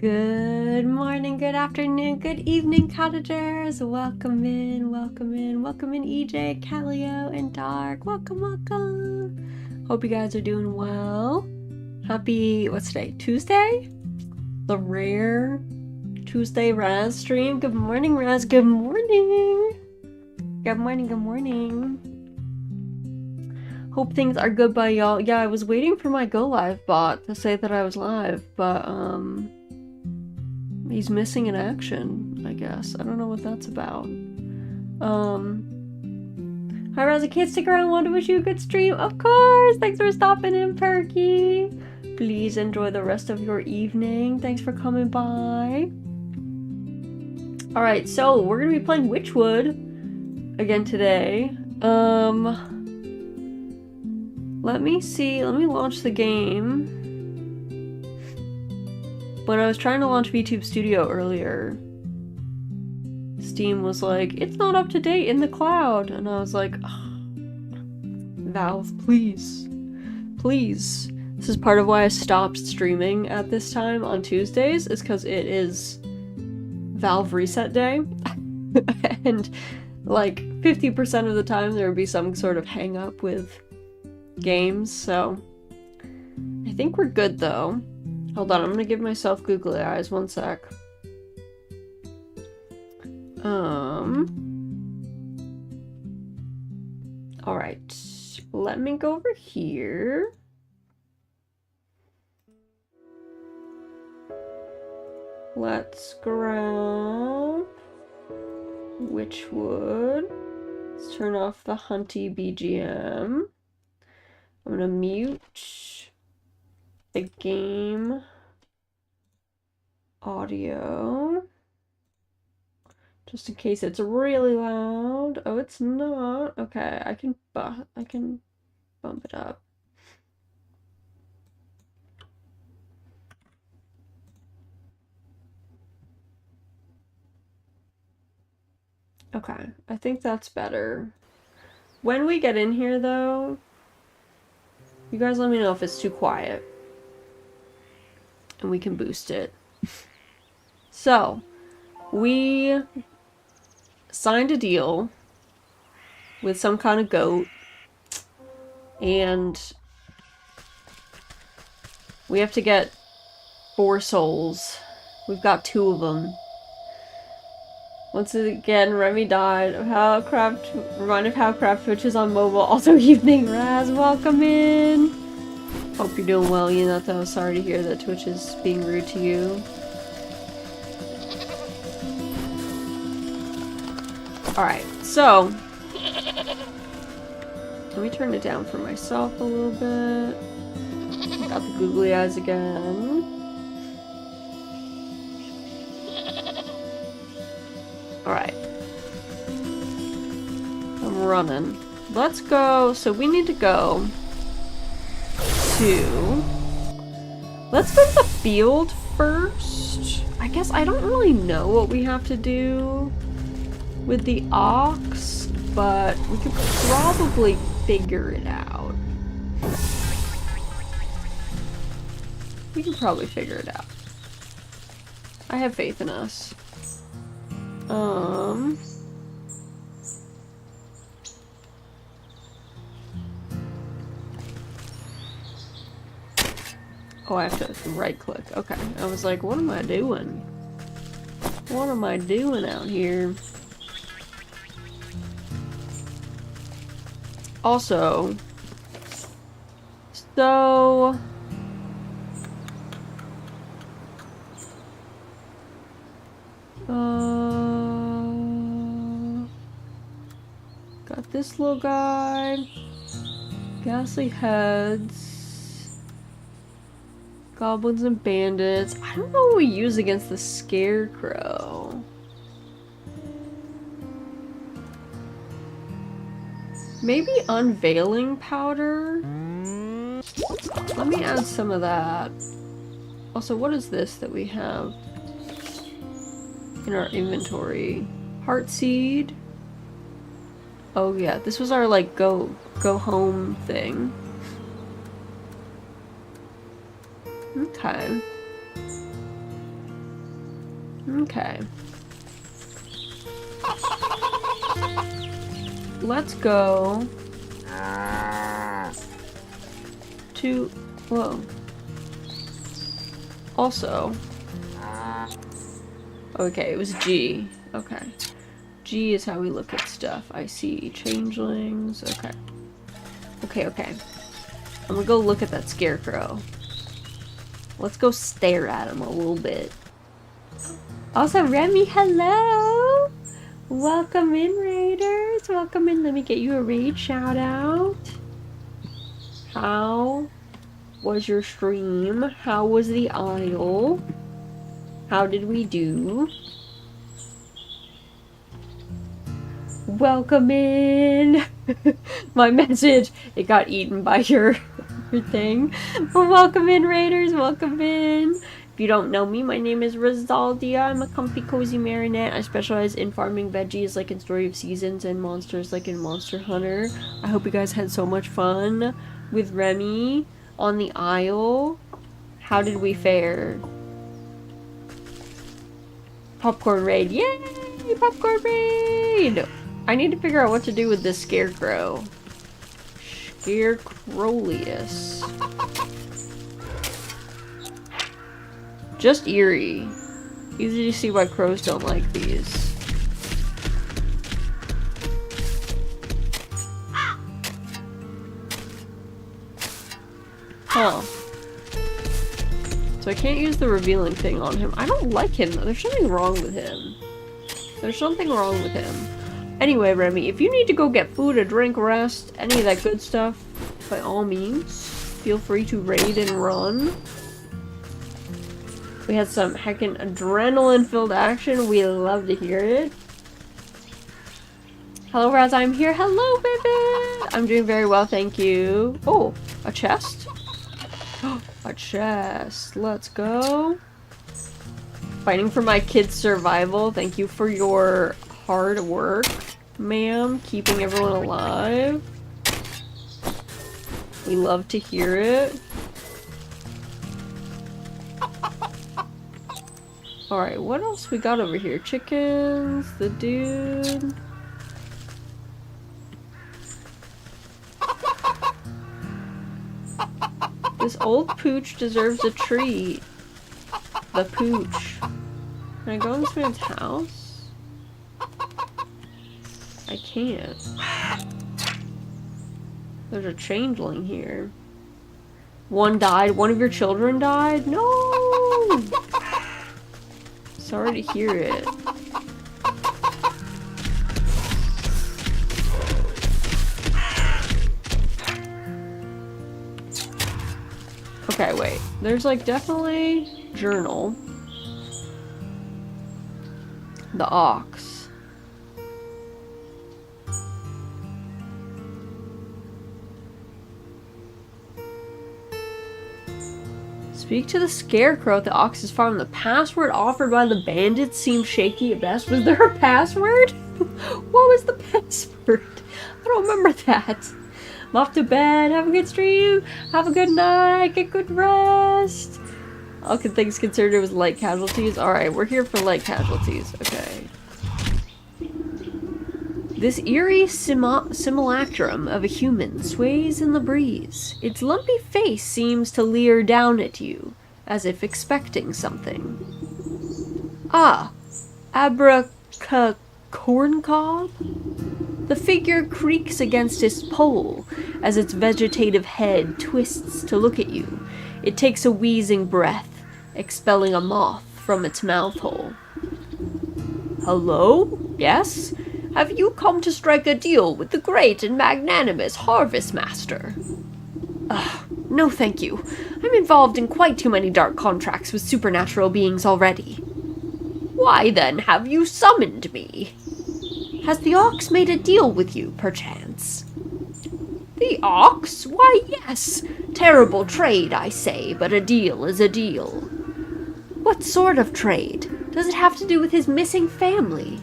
Good morning, good afternoon, good evening, cottagers. Welcome in, welcome in, welcome in, EJ, Calio, and Dark. Welcome, welcome. Hope you guys are doing well. Happy, what's today? Tuesday? The rare Tuesday Raz stream. Good morning, Raz. Good morning. Good morning, good morning. Hope things are good by y'all. Yeah, I was waiting for my go live bot to say that I was live, but he's missing in action, I guess. I don't know what that's about. Hi Raz, I can't stick around. Want to wish you a good stream? Of course! Thanks for stopping in, Perky. Please enjoy the rest of your evening. Thanks for coming by. Alright, so we're gonna be playing Wytchwood again today. Let me see. Let me launch the game. When I was trying to launch VTube Studio earlier, Steam was like, it's not up to date in the cloud. And I was like, oh, Valve, please. Please. This is part of why I stopped streaming at this time on Tuesdays, is because it is Valve reset day. And like 50% of the time there would be some sort of hang up with games, so I think we're good though. Hold on, I'm gonna give myself googly eyes, one sec. Alright. Let me go over here. Let's grab Wytchwood. Let's turn off the Hunty BGM. I'm gonna mute the game audio just in case it's really loud. Oh, it's not. Okay, I can bump it up. Okay, I think that's better. When we get in here though, you guys let me know if it's too quiet. And we can boost it. So, we signed a deal with some kind of goat. And we have to get 4 souls. We've got 2 of them. Once again, Remy died. Reminded of how Craft Twitch is on mobile. Also, evening, Raz. Welcome in. Hope you're doing well, Yunata. Sorry to hear that Twitch is being rude to you. Alright, so let me turn it down for myself a little bit. Got the googly eyes again. Alright. I'm running. Let's go. So we need to go to... Let's go to the field first. I guess I don't really know what we have to do with the ox, but we could probably figure it out. We can probably figure it out. I have faith in us. Oh, I have to right click. Okay. I was like, what am I doing? What am I doing out here? Also, so got this little guy, ghastly heads, goblins and bandits. I don't know what we use against the scarecrow. Maybe unveiling powder? Let me add some of that. Also, what is this that we have in our inventory? Heartseed. Oh yeah, this was our like go home thing. Okay. Okay. Let's go to... Whoa. Also... Okay, it was G. Okay. G is how we look at stuff. I see changelings. Okay. Okay. I'm gonna go look at that scarecrow. Let's go stare at him a little bit. Also, Remy, hello! Welcome in, Raiders! Welcome in. Let me get you a raid shout out. How was your stream? How was the aisle? How did we do? Welcome in! My message, it got eaten by your thing. But welcome in, Raiders, welcome in! If you don't know me, my name is Rosaldia. I'm a comfy, cozy marinette. I specialize in farming veggies like in Story of Seasons and monsters like in Monster Hunter. I hope you guys had so much fun with Remy on the Isle. How did we fare? Popcorn raid. Yay! Popcorn raid! I need to figure out what to do with this scarecrow. Scarecrowlius. Just eerie. Easy to see why crows don't like these. Huh. So I can't use the revealing thing on him. I don't like him though. There's something wrong with him. There's something wrong with him. Anyway, Remy, if you need to go get food, a drink, rest, any of that good stuff, by all means, feel free to raid and run. We had some heckin' adrenaline-filled action. We love to hear it. Hello, Raz, I'm here. Hello, Vivid! I'm doing very well, thank you. Oh, a chest? A chest. Let's go. Fighting for my kids' survival. Thank you for your hard work, ma'am. Keeping everyone alive. We love to hear it. Alright, what else we got over here? Chickens, the dude. This old pooch deserves a treat. The pooch. Can I go in this man's house? I can't. There's a changeling here. One died. One of your children died? No! Sorry to hear it. Okay, wait. There's like definitely journal. The ox. Speak to the scarecrow at the ox's farm. The password offered by the bandits seemed shaky at best. Was there a password? What was the password? I don't remember that. I'm off to bed. Have a good stream. Have a good night. Get good rest. All good things considered, it was light casualties. Alright, we're here for light casualties. Okay. This eerie simulacrum of a human sways in the breeze. Its lumpy face seems to leer down at you, as if expecting something. Ah, corncob? The figure creaks against its pole as its vegetative head twists to look at you. It takes a wheezing breath, expelling a moth from its mouth hole. Hello? Yes? Have you come to strike a deal with the great and magnanimous Harvest Master? No thank you. I'm involved in quite too many dark contracts with supernatural beings already. Why then have you summoned me? Has the ox made a deal with you, perchance? The ox? Why, yes. Terrible trade, I say, but a deal is a deal. What sort of trade? Does it have to do with his missing family?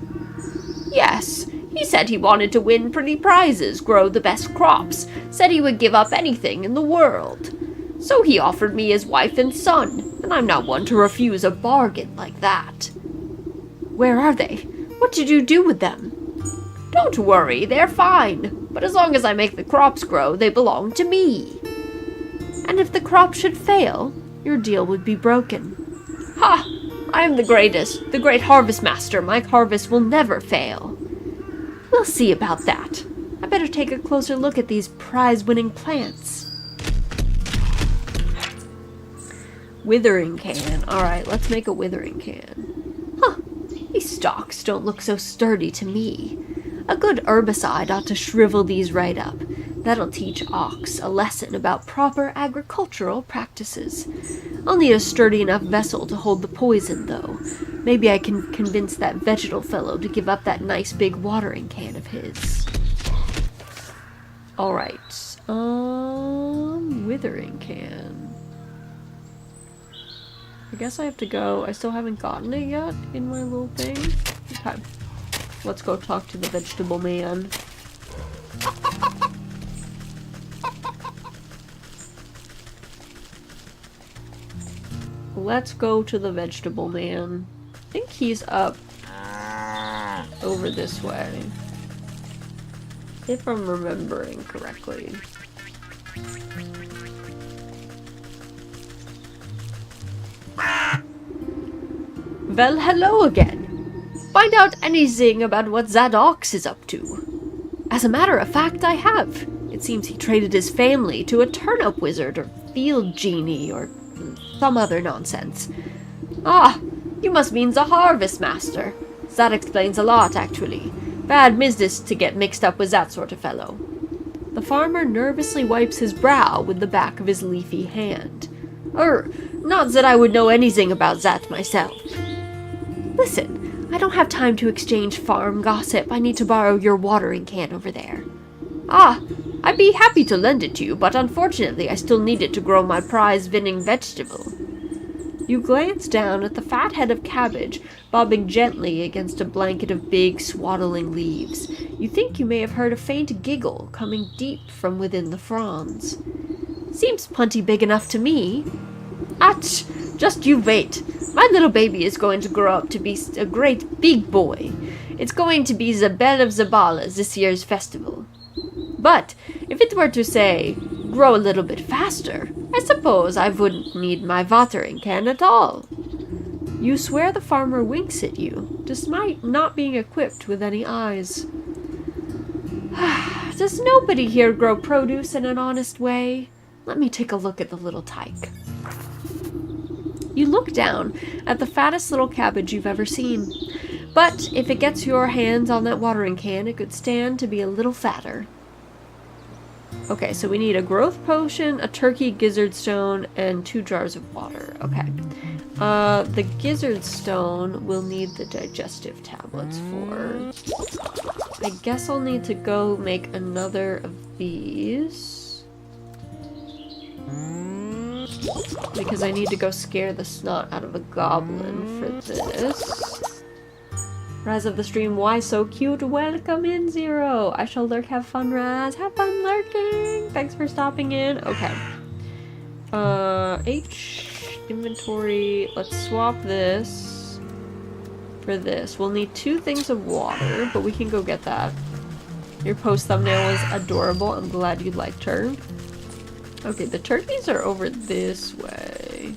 Yes, he said he wanted to win pretty prizes, grow the best crops, said he would give up anything in the world. So he offered me his wife and son, and I'm not one to refuse a bargain like that. Where are they? What did you do with them? Don't worry, they're fine. But as long as I make the crops grow, they belong to me. And if the crop should fail, your deal would be broken. Ha! I am the greatest, the great harvest master. My harvest will never fail. We'll see about that. I better take a closer look at these prize-winning plants. Withering can. Alright, let's make a withering can. Huh, these stalks don't look so sturdy to me. A good herbicide ought to shrivel these right up. That'll teach Ox a lesson about proper agricultural practices. I'll need a sturdy enough vessel to hold the poison, though. Maybe I can convince that vegetal fellow to give up that nice big watering can of his. Alright. Withering can. I guess I have to go. I still haven't gotten it yet in my little thing. Okay. Let's go talk to the vegetable man. Let's go to the vegetable man. I think he's up over this way. If I'm remembering correctly. Well, hello again. Find out anything about what that Ox is up to? As a matter of fact, I have. It seems he traded his family to a turnip wizard or field genie or some other nonsense. Ah, you must mean the harvest master. That explains a lot, actually. Bad business to get mixed up with that sort of fellow. The farmer nervously wipes his brow with the back of his leafy hand. Not that I would know anything about that myself. Listen, I don't have time to exchange farm gossip. I need to borrow your watering can over there. Ah, I'd be happy to lend it to you, but unfortunately I still need it to grow my prize-winning vegetable. You glance down at the fat head of cabbage bobbing gently against a blanket of big, swaddling leaves. You think you may have heard a faint giggle coming deep from within the fronds. Seems plenty big enough to me. Ach, just you wait. My little baby is going to grow up to be a great big boy. It's going to be the belle of the ball at this year's festival. But if it were to, say, grow a little bit faster, I suppose I wouldn't need my watering can at all. You swear the farmer winks at you, despite not being equipped with any eyes. Does nobody here grow produce in an honest way? Let me take a look at the little tyke. You look down at the fattest little cabbage you've ever seen. But if it gets your hands on that watering can, it could stand to be a little fatter. Okay, so we need a growth potion, a turkey gizzard stone, and 2 jars of water. Okay. The gizzard stone we'll need the digestive tablets for. I guess I'll need to go make another of these. Because I need to go scare the snot out of a goblin for this. Raz of the stream, why so cute? Welcome in, Zero. I shall lurk. Have fun, Raz. Have fun lurking. Thanks for stopping in. Okay. H inventory. Let's swap this for this. We'll need 2 things of water, but we can go get that. Your post thumbnail was adorable. I'm glad you liked her. Okay, the turkeys are over this way.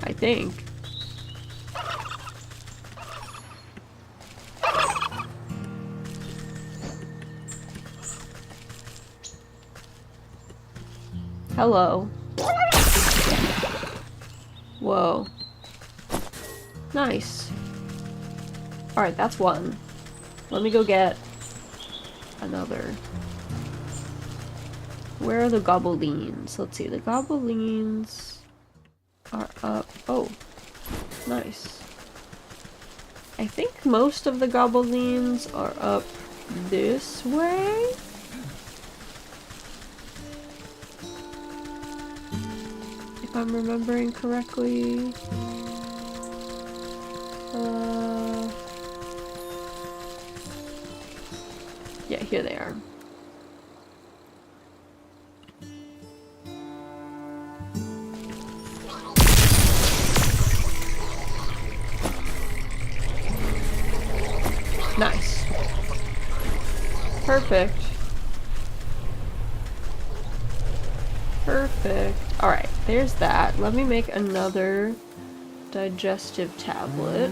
I think. Hello. Whoa. Nice. Alright, that's one. Let me go get another. Where are the goblins? Let's see, the goblins are up. Oh, nice. I think most of the goblins are up this way. If I'm remembering correctly. Yeah, here they are. Perfect. Perfect. Alright, there's that. Let me make another digestive tablet.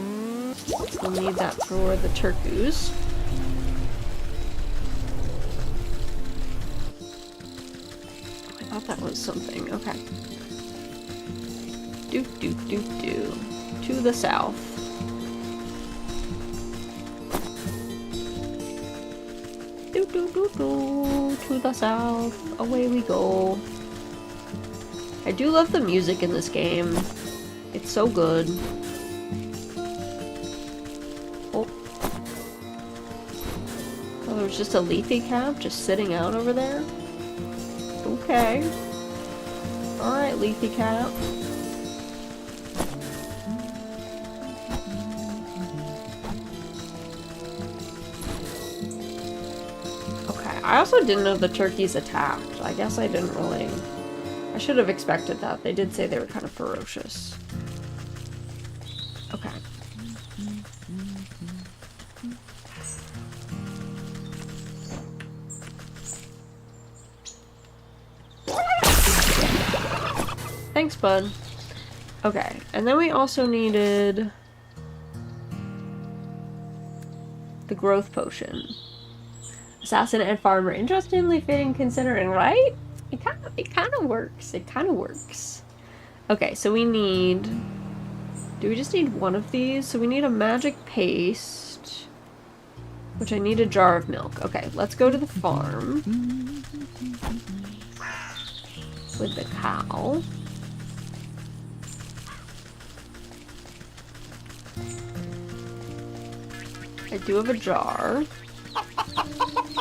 We'll need that for the turkus. I thought that was something. Okay. Do. To the south. Do. To the south. Away we go. I do love the music in this game. It's so good. Oh, there's just a leafy cap just sitting out over there? Okay. Alright, leafy cap. Okay, I also didn't know the turkeys attacked. I guess I didn't really... I should have expected that. They did say they were kind of ferocious. Okay. Thanks, bud. Okay, and then we also needed the growth potion. Assassin and farmer, interestingly fitting considering, right? It kind of works. It kind of works. Okay, so we need... Do we just need one of these? So we need a magic paste, which I need a jar of milk. Okay, let's go to the farm with the cow. I do have a jar.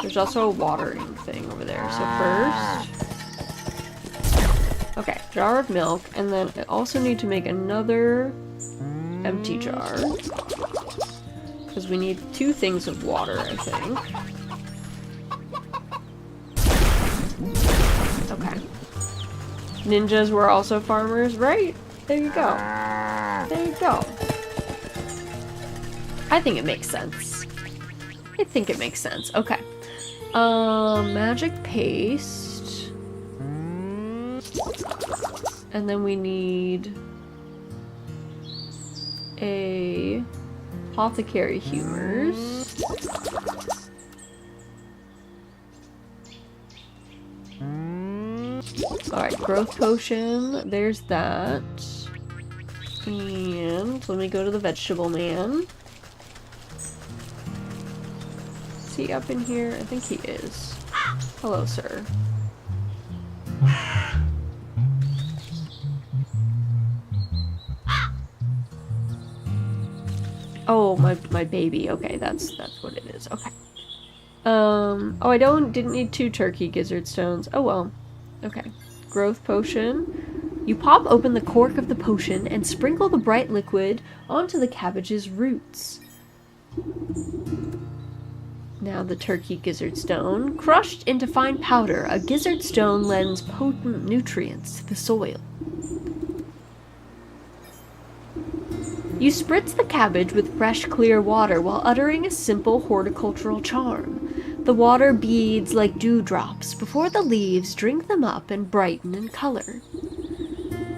There's also a watering thing over there. So first... Okay, jar of milk, and then I also need to make another empty jar. Because we need 2 things of water, I think. Okay. Ninjas were also farmers, right? There you go. There you go. I think it makes sense. I think it makes sense. Okay. Magic paste. And then we need a apothecary humors. Alright, growth potion. There's that. And let me go to the vegetable man. Is he up in here? I think he is. Hello, sir. Oh, my baby. Okay, that's what it is. Okay. Oh, I didn't need 2 turkey gizzard stones. Oh well. Okay. Growth potion. You pop open the cork of the potion and sprinkle the bright liquid onto the cabbage's roots. Now the turkey gizzard stone. Crushed into fine powder, a gizzard stone lends potent nutrients to the soil. You spritz the cabbage with fresh, clear water while uttering a simple horticultural charm. The water beads like dewdrops before the leaves drink them up and brighten in color.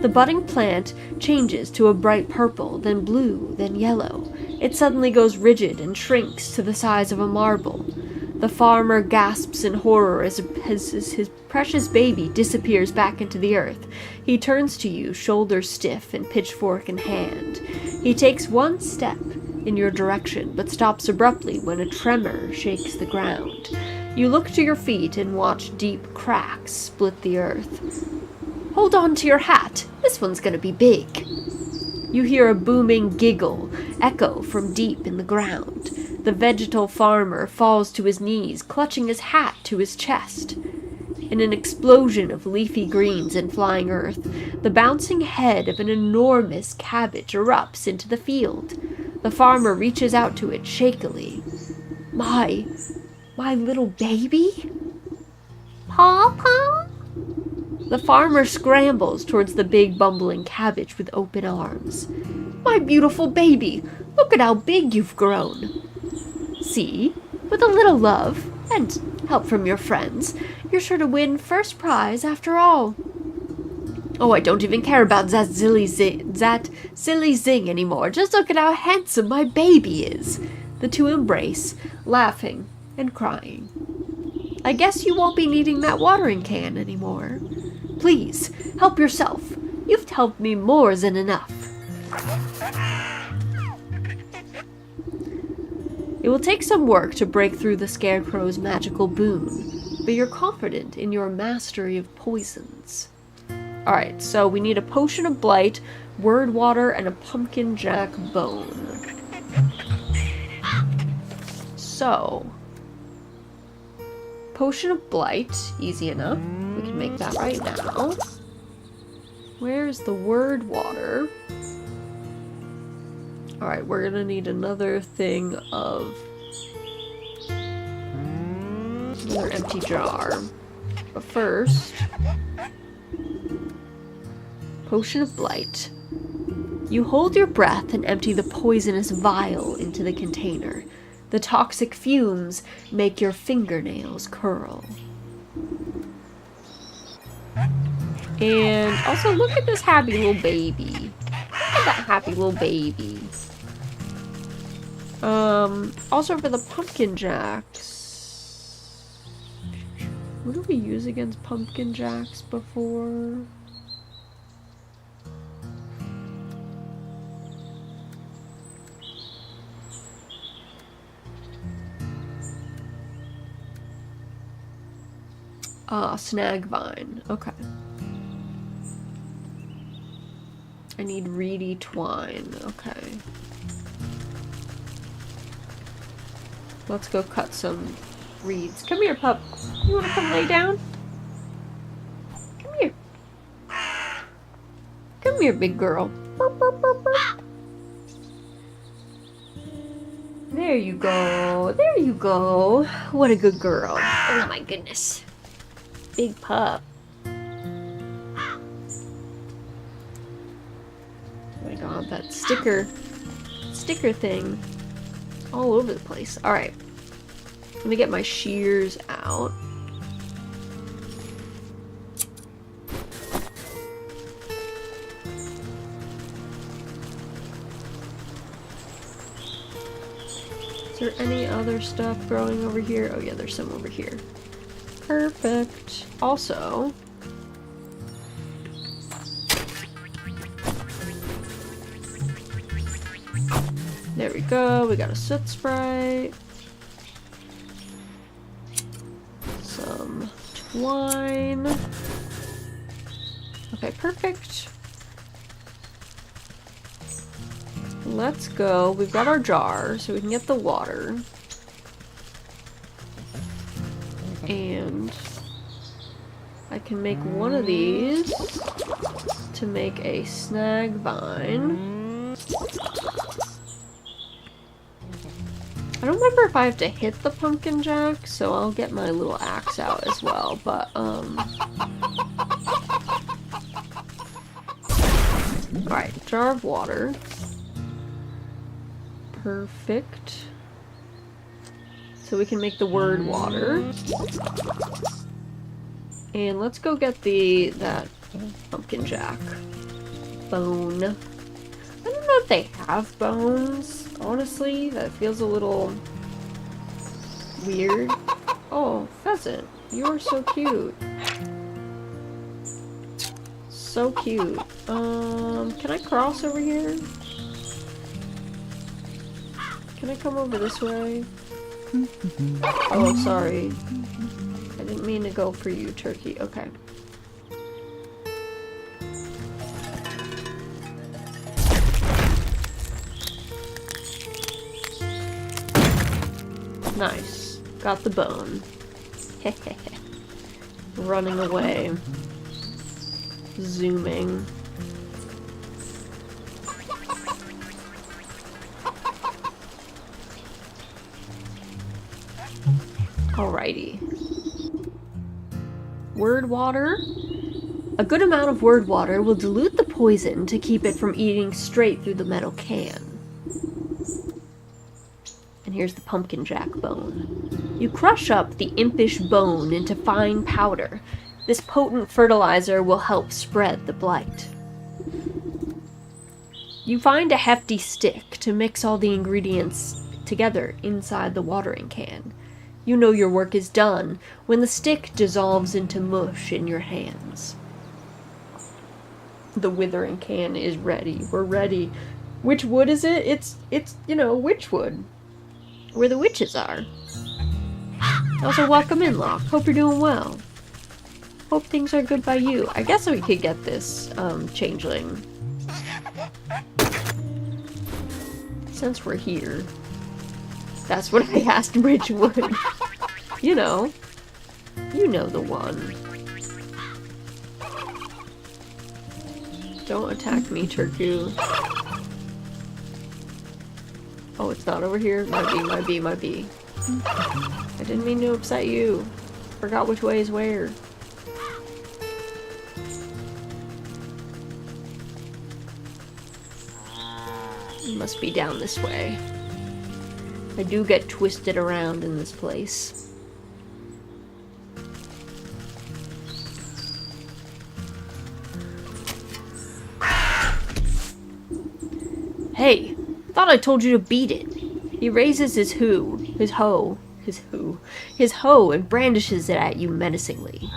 The budding plant changes to a bright purple, then blue, then yellow. It suddenly goes rigid and shrinks to the size of a marble. The farmer gasps in horror as his precious baby disappears back into the earth. He turns to you, shoulders stiff and pitchfork in hand. He takes one step in your direction, but stops abruptly when a tremor shakes the ground. You look to your feet and watch deep cracks split the earth. Hold on to your hat. This one's gonna be big. You hear a booming giggle echo from deep in the ground. The vegetal farmer falls to his knees, clutching his hat to his chest. In an explosion of leafy greens and flying earth, the bouncing head of an enormous cabbage erupts into the field. The farmer reaches out to it shakily. My little baby? Pawpaw? The farmer scrambles towards the big bumbling cabbage with open arms. My beautiful baby, look at how big you've grown. See, with a little love, And help from your friends. You're sure to win first prize after all. Oh, I don't even care about that silly zing anymore. Just look at how handsome my baby is. The two embrace, laughing and crying. I guess you won't be needing that watering can anymore. Please, help yourself. You've helped me more than enough. It will take some work to break through the scarecrow's magical boon, but you're confident in your mastery of poisons. Alright, so we need a potion of blight, word water, and a pumpkin jack bone. So, potion of blight, easy enough. We can make that right now. Where's the word water? Alright, we're gonna need another thing of another empty jar. But first, potion of blight. You hold your breath and empty the poisonous vial into the container. The toxic fumes make your fingernails curl. And also look at this happy little baby. Look at that happy little baby. Also for the pumpkin jacks. What did we use against pumpkin jacks before? Ah, snag vine. Okay. I need reedy twine. Okay. Let's go cut some reeds. Come here, pup. You wanna come lay down? Come here. Come here, big girl. Burp, burp, burp, burp. There you go. There you go. What a good girl. Oh my goodness. Big pup. Oh my god, that sticker thing all over the place. Alright. Let me get my shears out. Is there any other stuff growing over here? Oh yeah, there's some over here. Perfect. Also, there we go. We got a soot spray. Some twine. Okay, perfect. Let's go. We've got our jar, so we can get the water. And I can make one of these to make a snag vine. I don't remember if I have to hit the pumpkin jack, so I'll get my little axe out as well, but, alright, jar of water. Perfect. So we can make the word water. And let's go get that pumpkin jack bone. I don't know if they have bones, honestly. That feels a little weird. Oh, pheasant. You are so cute. So cute. Can I cross over here? Can I come over this way? Oh, sorry. I didn't mean to go for you, turkey. Okay. Nice. Got the bone. Running away. Zooming. Alrighty. Word water. A good amount of word water will dilute the poison to keep it from eating straight through the metal can. And here's the pumpkin jack bone. You crush up the impish bone into fine powder. This potent fertilizer will help spread the blight. You find a hefty stick to mix all the ingredients together inside the watering can. You know your work is done when the stick dissolves into mush in your hands. The withering can is ready. We're ready. Which wood is it? It's Wytchwood. Where the witches are. Also, welcome in, Locke. Hope you're doing well. Hope things are good by you. I guess we could get this, changeling. Since we're here. That's what I asked Bridgewood. You know the one. Don't attack me, Turku. Oh, it's not over here? Might be. I didn't mean to upset you. Forgot which way is where. It must be down this way. I do get twisted around in this place. Hey, thought I told you to beat it. He raises his hoe and brandishes it at you menacingly.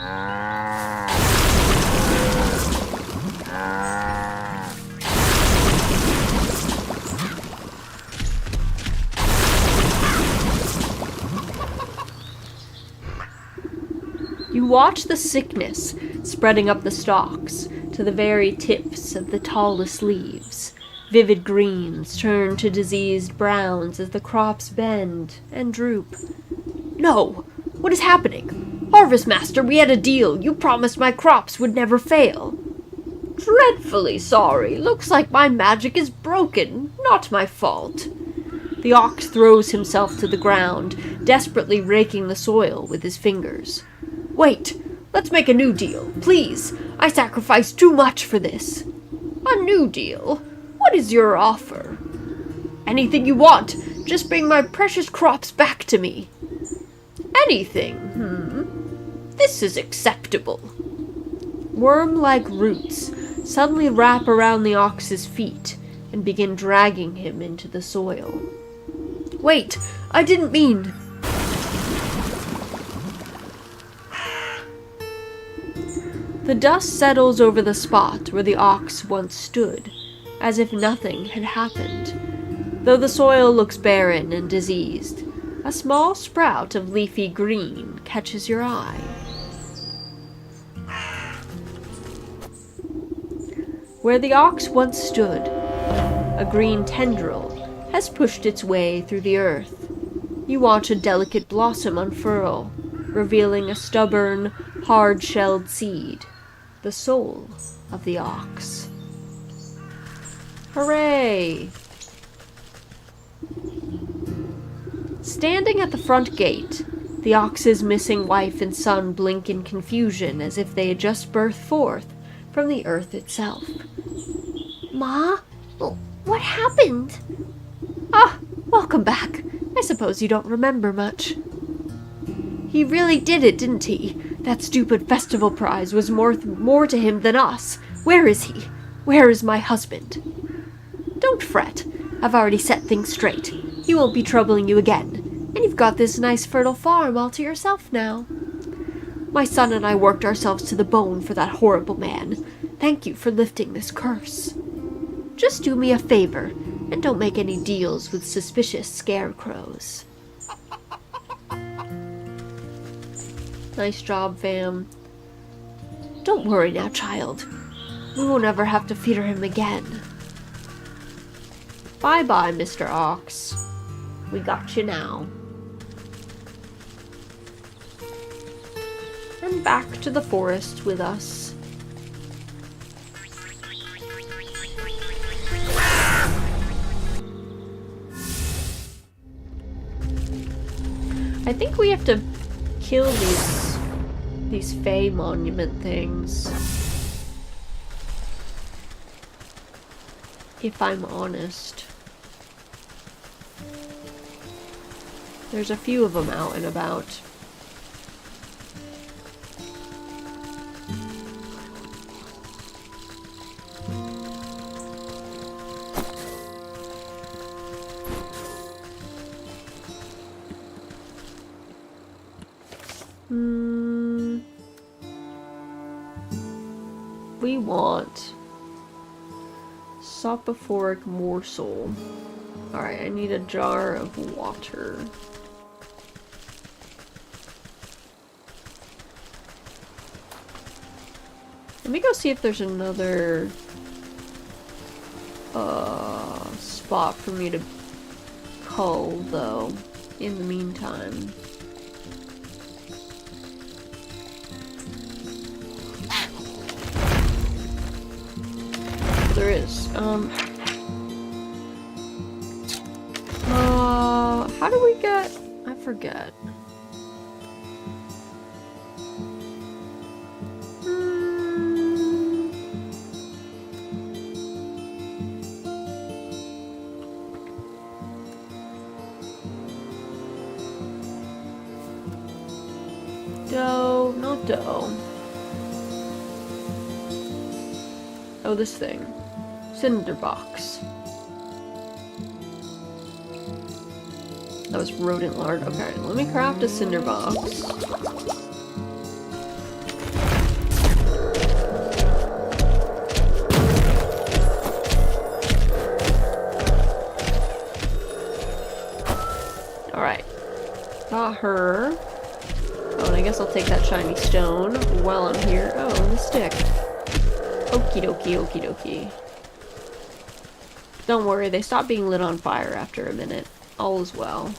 You watch the sickness spreading up the stalks to the very tips of the tallest leaves. Vivid greens turn to diseased browns as the crops bend and droop. No! What is happening? Harvest Master, we had a deal. You promised my crops would never fail. Dreadfully sorry. Looks like my magic is broken. Not my fault. The ox throws himself to the ground, desperately raking the soil with his fingers. Wait, let's make a new deal, please. I sacrificed too much for this. A new deal? What is your offer? Anything you want. Just bring my precious crops back to me. Anything? This is acceptable. Worm-like roots suddenly wrap around the ox's feet and begin dragging him into the soil. Wait, I didn't mean... The dust settles over the spot where the ox once stood, as if nothing had happened. Though the soil looks barren and diseased, a small sprout of leafy green catches your eye. Where the ox once stood, a green tendril has pushed its way through the earth. You watch a delicate blossom unfurl, revealing a stubborn, hard-shelled seed. The soul of the ox. Hooray! Standing at the front gate, the ox's missing wife and son blink in confusion as if they had just birthed forth from the earth itself. Ma? What happened? Ah, welcome back. I suppose you don't remember much. He really did it, didn't he? That stupid festival prize was more to him than us. Where is he? Where is my husband? Don't fret. I've already set things straight. He won't be troubling you again. And you've got this nice fertile farm all to yourself now. My son and I worked ourselves to the bone for that horrible man. Thank you for lifting this curse. Just do me a favor, and don't make any deals with suspicious scarecrows. Nice job, fam. Don't worry now, child. We won't ever have to feed him again. Bye-bye, Mr. Ox. We got you now. And back to the forest with us. I think we have to kill these Fae monument things. If I'm honest. There's a few of them out and about. We want soporific morsel. Alright, I need a jar of water. Let me go see if there's another spot for me to cull, though, in the meantime. There is. How do we get... I forget. Dough, not dough. Oh, this thing. Cinder box. That was rodent lard. Okay, let me craft a cinder box. Alright. Got her. Oh, and I guess I'll take that shiny stone while I'm here. Oh, the stick. Okie dokie, okie dokie. Don't worry, they stop being lit on fire after a minute. All is well.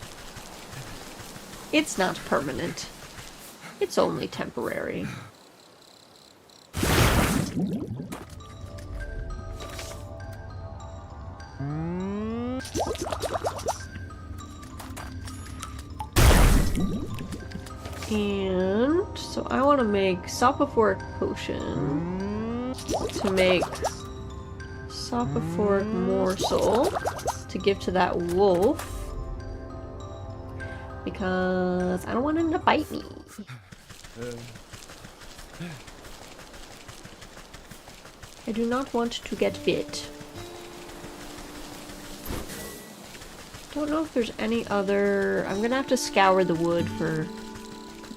It's not permanent. It's only temporary. And so I want to make soporific potion to make soporific morsel to give to that wolf because I don't want him to bite me. I do not want to get bit. Don't know if there's any other... I'm gonna have to scour the wood for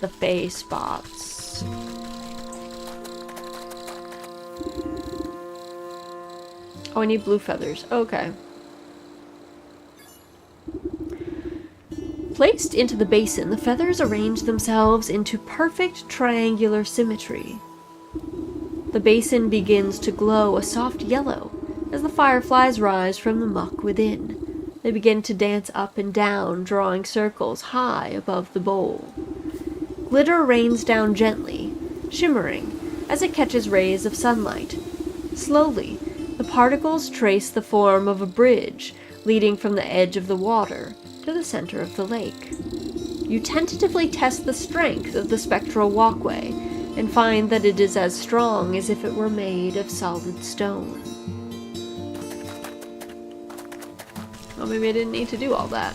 the Fae spots. Oh, I need blue feathers. Okay. Placed into the basin, the feathers arrange themselves into perfect triangular symmetry. The basin begins to glow a soft yellow as the fireflies rise from the muck within. They begin to dance up and down, drawing circles high above the bowl. Glitter rains down gently, shimmering as it catches rays of sunlight. Slowly, the particles trace the form of a bridge leading from the edge of the water to the center of the lake. You tentatively test the strength of the spectral walkway and find that it is as strong as if it were made of solid stone. Well, maybe I didn't need to do all that.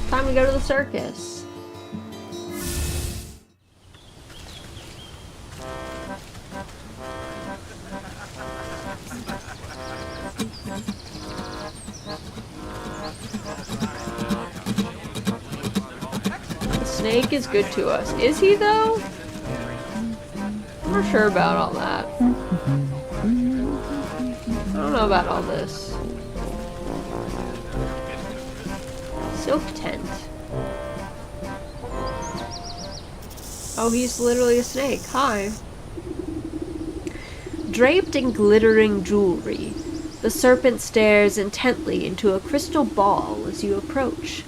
Time to go to the circus. Snake is good to us. Is he, though? I'm not sure about all that. I don't know about all this. Silk tent. Oh, he's literally a snake. Hi. Draped in glittering jewelry, the serpent stares intently into a crystal ball as you approach.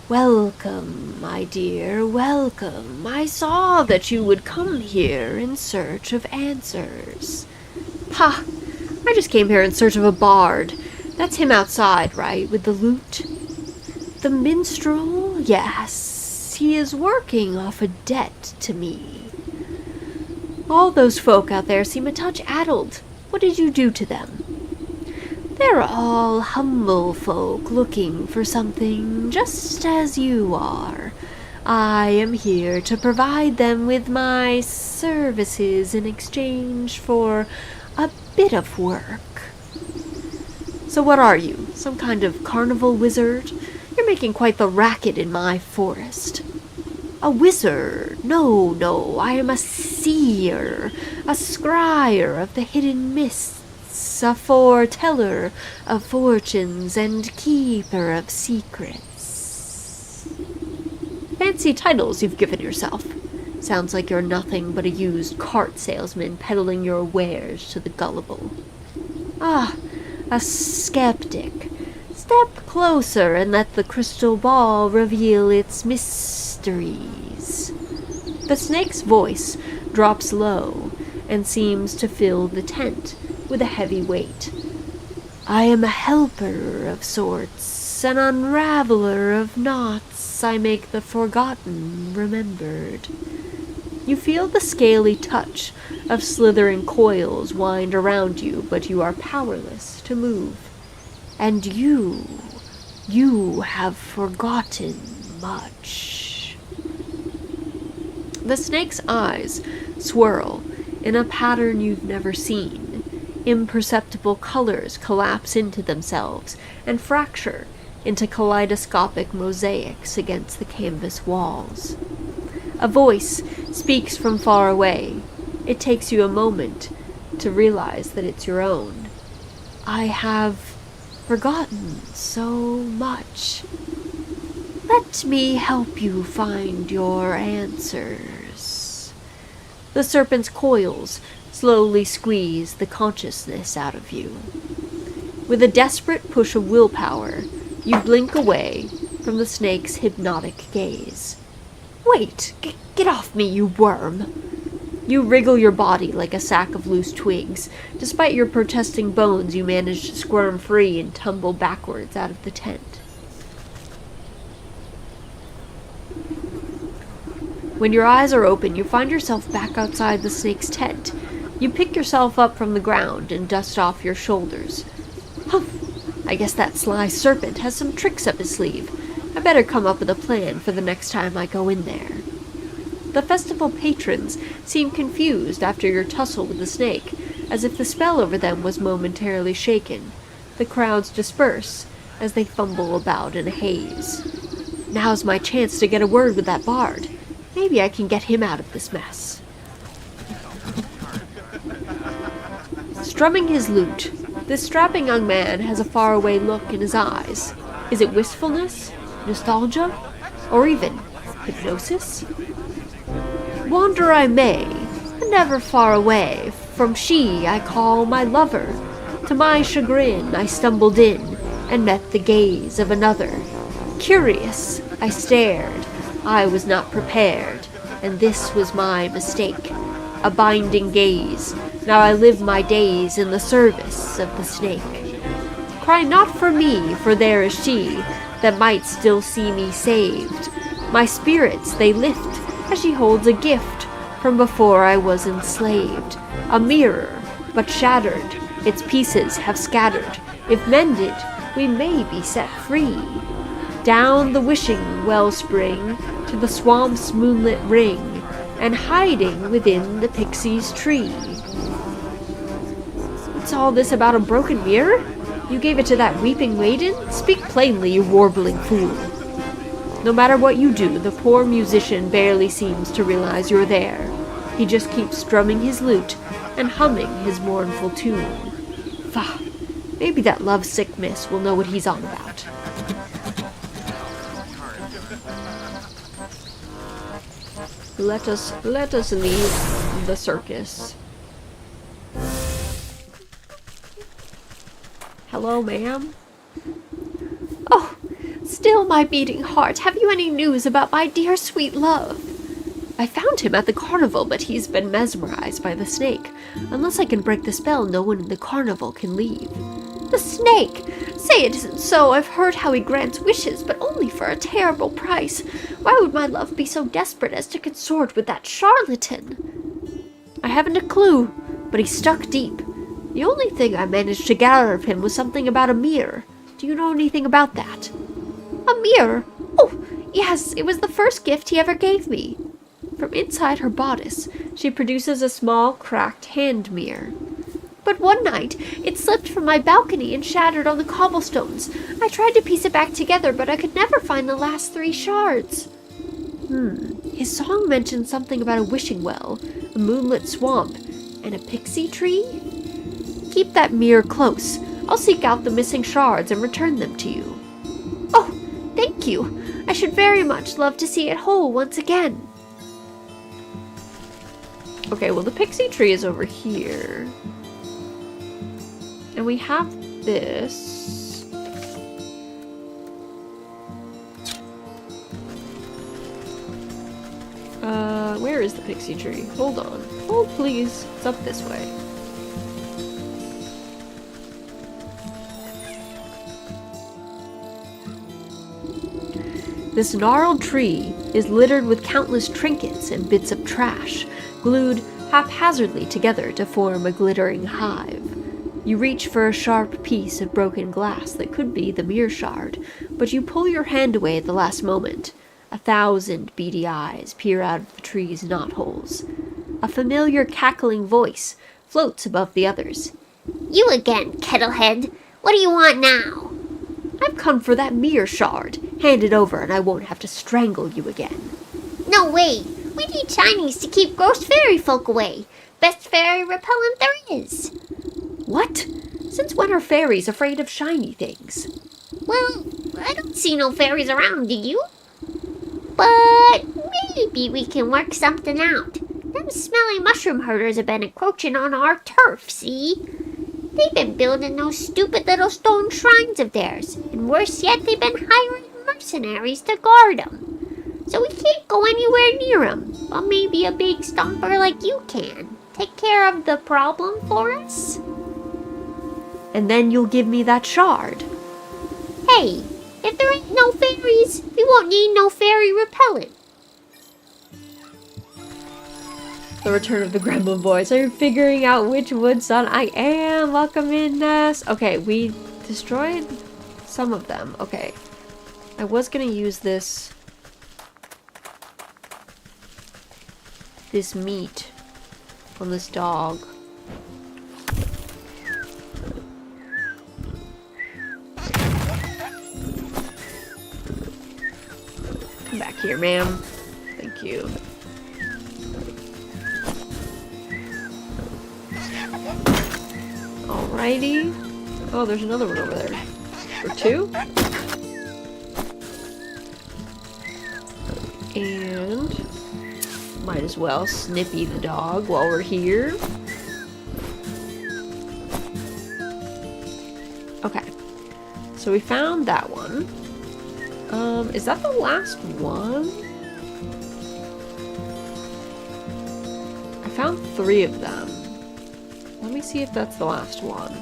Welcome, my dear, welcome. I saw that you would come here in search of answers. Ha! I just came here in search of a bard. That's him outside, right, with the lute? The minstrel? Yes, he is working off a debt to me. All those folk out there seem a touch addled. What did you do to them? They're all humble folk looking for something just as you are. I am here to provide them with my services in exchange for a bit of work. So what are you? Some kind of carnival wizard? You're making quite the racket in my forest. A wizard? No, I am a seer, a scryer of the hidden mists, a foreteller of fortunes, and keeper of secrets. Fancy titles you've given yourself. Sounds like you're nothing but a used cart salesman peddling your wares to the gullible. Ah, a skeptic. Step closer and let the crystal ball reveal its mysteries. The snake's voice drops low and seems to fill the tent with a heavy weight. I am a helper of sorts, an unraveler of knots. I make the forgotten remembered. You feel the scaly touch of slithering coils wind around you, but you are powerless to move. And you have forgotten much. The snake's eyes swirl in a pattern you've never seen. Imperceptible colors collapse into themselves and fracture into kaleidoscopic mosaics against the canvas walls. A voice speaks from far away. It takes you a moment to realize that it's your own. I have forgotten so much. Let me help you find your answers. The serpent's coils slowly squeeze the consciousness out of you. With a desperate push of willpower, you blink away from the snake's hypnotic gaze. Wait! Get off me, you worm! You wriggle your body like a sack of loose twigs. Despite your protesting bones, you manage to squirm free and tumble backwards out of the tent. When your eyes are open, you find yourself back outside the snake's tent. You pick yourself up from the ground and dust off your shoulders. Humph! I guess that sly serpent has some tricks up his sleeve. I better come up with a plan for the next time I go in there. The festival patrons seem confused after your tussle with the snake, as if the spell over them was momentarily shaken. The crowds disperse as they fumble about in a haze. Now's my chance to get a word with that bard. Maybe I can get him out of this mess. Strumming his lute, this strapping young man has a faraway look in his eyes. Is it wistfulness, nostalgia, or even hypnosis? Wander I may, but never far away from she I call my lover. To my chagrin I stumbled in and met the gaze of another. Curious, I stared. I was not prepared, and this was my mistake. A binding gaze. Now I live my days in the service of the snake. Cry not for me, for there is she that might still see me saved. My spirits they lift as she holds a gift from before I was enslaved. A mirror, but shattered, its pieces have scattered. If mended, we may be set free. Down the wishing wellspring to the swamp's moonlit ring, and hiding within the pixie's tree. What's all this about a broken mirror? You gave it to that weeping maiden? Speak plainly, you warbling fool. No matter what you do, the poor musician barely seems to realize you're there. He just keeps strumming his lute and humming his mournful tune. Faugh, maybe that lovesick miss will know what he's on about. Let us leave the circus. Hello, ma'am? Oh, still my beating heart, have you any news about my dear sweet love? I found him at the carnival, but he's been mesmerized by the snake. Unless I can break the spell, no one in the carnival can leave. The snake! Say it isn't so. I've heard how he grants wishes, but only for a terrible price. Why would my love be so desperate as to consort with that charlatan? I haven't a clue, but he's stuck deep. The only thing I managed to get out of him was something about a mirror. Do you know anything about that? A mirror? Oh, yes, it was the first gift he ever gave me. From inside her bodice, she produces a small, cracked hand mirror. But one night, it slipped from my balcony and shattered on the cobblestones. I tried to piece it back together, but I could never find the last 3 shards. His song mentioned something about a wishing well, a moonlit swamp, and a pixie tree? Keep that mirror close. I'll seek out the missing shards and return them to you. Oh, thank you. I should very much love to see it whole once again. Okay, well the pixie tree is over here. And we have this. Where is the pixie tree? Hold on. Hold please. It's up this way. This gnarled tree is littered with countless trinkets and bits of trash, glued haphazardly together to form a glittering hive. You reach for a sharp piece of broken glass that could be the mirror shard, but you pull your hand away at the last moment. 1,000 beady eyes peer out of the tree's knotholes. A familiar cackling voice floats above the others. You again, Kettlehead. What do you want now? I've come for that mirror shard. Hand it over and I won't have to strangle you again. No way. We need shinies to keep gross fairy folk away. Best fairy repellent there is. What? Since when are fairies afraid of shiny things? Well, I don't see no fairies around, do you? But maybe we can work something out. Them smelly mushroom herders have been encroaching on our turf, see? They've been building those stupid little stone shrines of theirs, and worse yet, they've been hiring mercenaries to guard them. So we can't go anywhere near them, but maybe a big stomper like you can take care of the problem for us? And then you'll give me that shard. Hey, if there ain't no fairies, we won't need no fairy repellent. The return of the Gremlin Boys. Are you figuring out which wood son I am? Welcome in, Ness. Okay, we destroyed some of them. Okay. I was gonna use this meat on this dog. Come back here, ma'am. Thank you. Alrighty. Oh, there's another one over there. Or 2? And might as well Snippy the dog while we're here. Okay. So we found that one. Is that the last one? I found 3 of them. Let me see if that's the last one.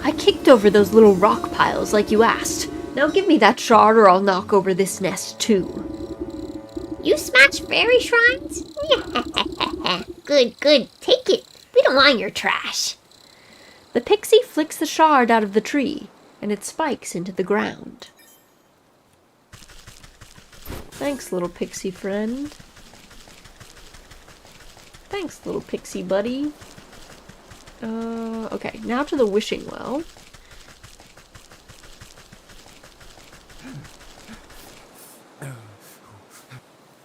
I kicked over those little rock piles like you asked. Now give me that shard or I'll knock over this nest too. You smash fairy shrines? Good, good. Take it. We don't want your trash. The pixie flicks the shard out of the tree, and it spikes into the ground. Thanks, little pixie friend. Thanks, little pixie buddy. Okay, now to the wishing well.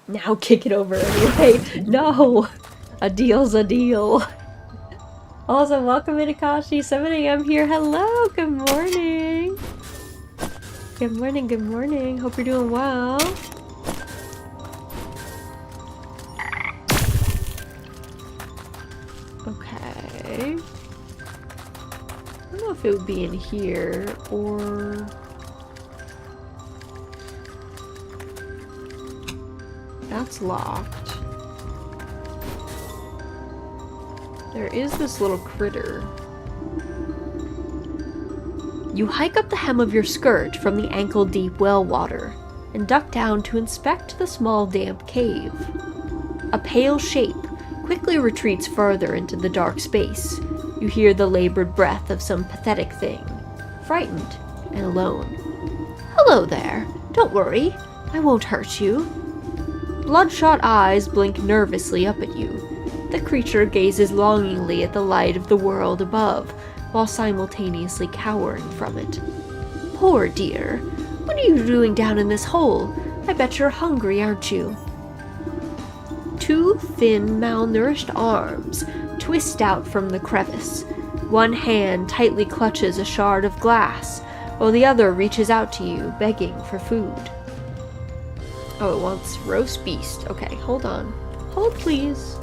Now kick it over anyway. No! A deal's a deal. Also, welcome in, Akashi. 7 a.m. here. Hello, good morning. Good morning, good morning. Hope you're doing well. Okay. I don't know if it would be in here or... That's locked. There is this little critter. You hike up the hem of your skirt from the ankle-deep well water. and duck down to inspect the small damp cave. A pale shape quickly retreats further into the dark space. You hear the labored breath of some pathetic thing, frightened and alone. "Hello there. Don't worry. I won't hurt you." Bloodshot eyes blink nervously up at you. The creature gazes longingly at the light of the world above, while simultaneously cowering from it. "Poor dear. What are you doing down in this hole? I bet you're hungry, aren't you?" Two thin, malnourished arms twist out from the crevice. One hand tightly clutches a shard of glass, while the other reaches out to you, begging for food. Oh, it wants roast beast. Okay, hold on. Hold, please.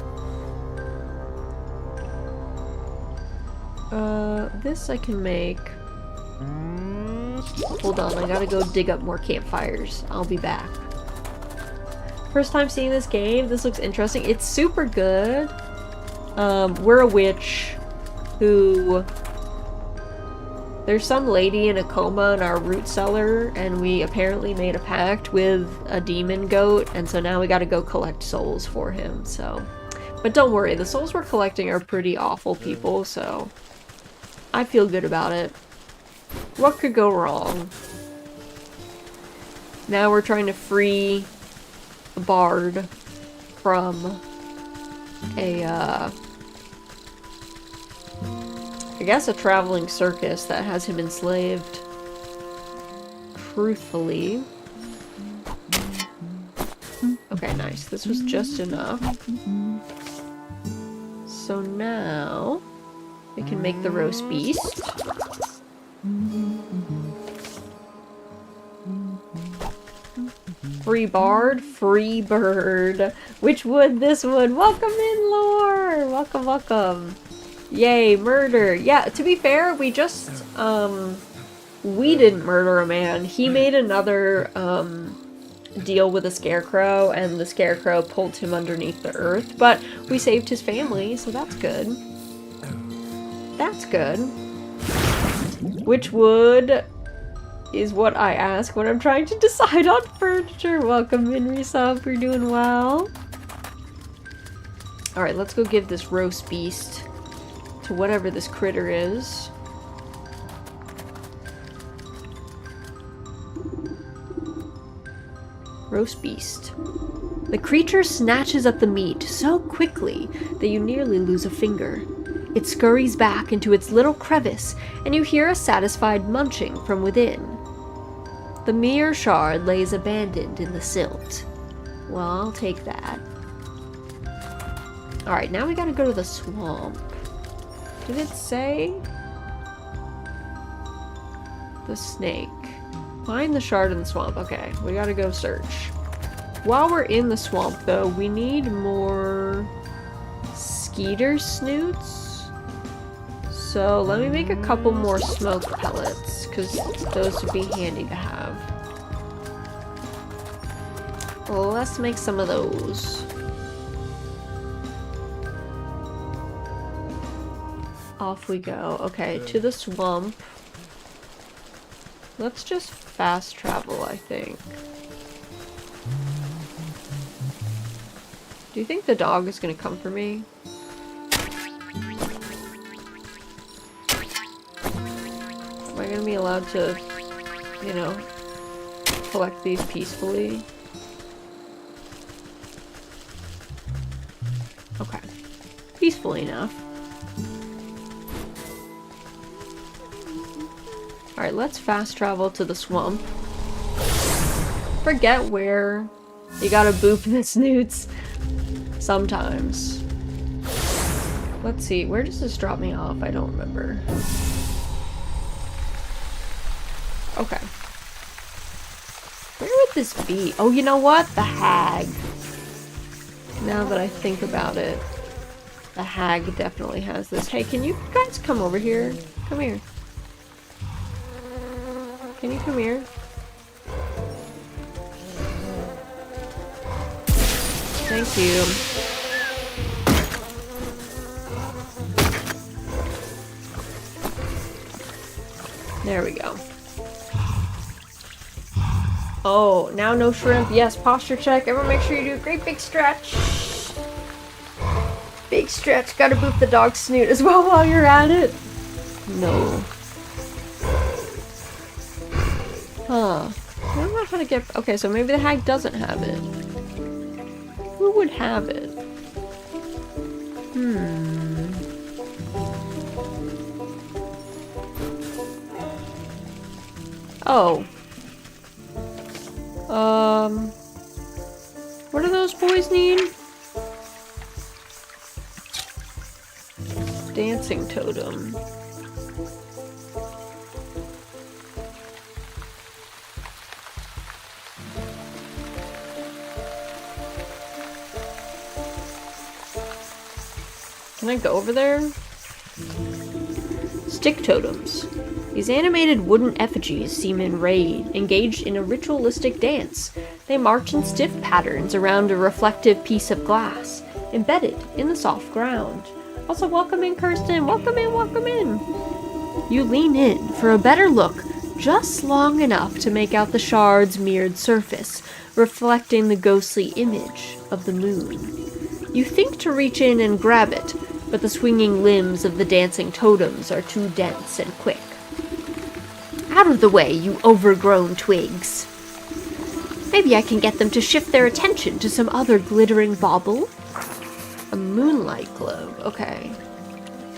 This I can make. Hold on, I gotta go dig up more campfires. I'll be back. First time seeing this game. This looks interesting. It's super good. We're a witch who... There's some lady in a coma in our root cellar, and we apparently made a pact with a demon goat, and so now we gotta go collect souls for him, so... But don't worry, the souls we're collecting are pretty awful people, so... I feel good about it. What could go wrong? Now we're trying to free a bard from a, I guess a traveling circus that has him enslaved. Truthfully. Okay, nice. This was just enough. So now we can make the roast beast. Free bard, free bird. Wytchwood, this one. Welcome in, lore! Welcome, welcome. Yay, murder. Yeah, to be fair, we just, we didn't murder a man. He made another, deal with a scarecrow, and the scarecrow pulled him underneath the earth, but we saved his family, so that's good. That's good. Wytchwood is what I ask when I'm trying to decide on furniture. Welcome in, Resub. We're doing well. Alright, let's go give this roast beast to whatever this critter is. Roast beast. The creature snatches up the meat so quickly that you nearly lose a finger. It scurries back into its little crevice, and you hear a satisfied munching from within. The mere shard lays abandoned in the silt. Well, I'll take that. Alright, now we gotta go to the swamp. Did it say? The snake. Find the shard in the swamp. Okay, we gotta go search. While we're in the swamp, though, we need more skeeter snoots. So let me make a couple more smoke pellets, because those would be handy to have. Well, let's make some of those. Off we go. Okay, to the swamp. Let's just fast travel, I think. Do you think the dog is gonna come for me? Am I gonna be allowed to, you know, collect these peacefully? Okay. Peacefully enough. Alright, let's fast travel to the swamp. Forget where you gotta boop the snoots sometimes. Let's see, where does this drop me off? I don't remember. Okay. Where would this be? Oh, you know what? The hag. Now that I think about it, the hag definitely has this. Hey, can you guys come over here? Come here. Can you come here? Thank you. There we go. Oh, now no shrimp. Yes, posture check. Everyone make sure you do a great big stretch. Big stretch. Gotta boop the dog's snoot as well while you're at it. No. Huh. I don't know how to get... Okay, so maybe the hag doesn't have it. Who would have it? Oh. What do those boys need? Dancing totem. Can I go over there? Stick totems. These animated wooden effigies seem engaged in a ritualistic dance. They march in stiff patterns around a reflective piece of glass, embedded in the soft ground. Also, welcome in, Kirsten. Welcome in, welcome in. You lean in for a better look, just long enough to make out the shard's mirrored surface, reflecting the ghostly image of the moon. You think to reach in and grab it, but the swinging limbs of the dancing totems are too dense and quick. Out of the way, you overgrown twigs. Maybe I can get them to shift their attention to some other glittering bauble? A moonlight globe. Okay.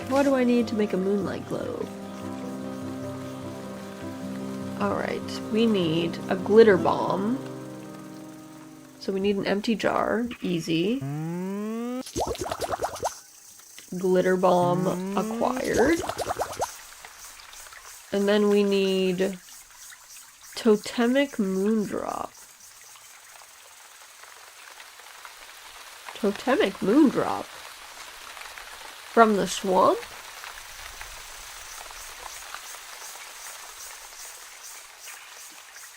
What do I need to make a moonlight globe? Alright, we need a glitter bomb. So we need an empty jar. Easy. Glitter bomb acquired. And then we need totemic moondrop. Totemic moondrop? From the swamp?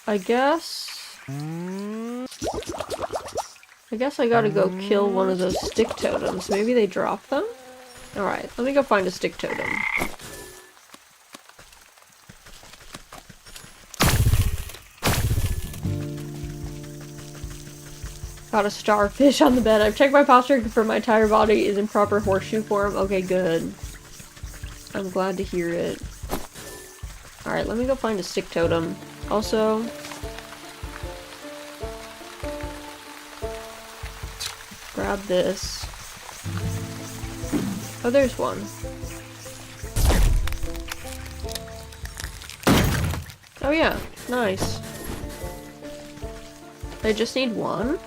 I guess I gotta go kill one of those stick totems. Maybe they drop them? Alright, let me go find a stick totem. Got a starfish on the bed. I've checked my posture for my entire body is in proper horseshoe form. Okay, good. I'm glad to hear it. Alright, let me go find a stick totem. Also... grab this. Oh, there's one. Oh yeah, nice. I just need one?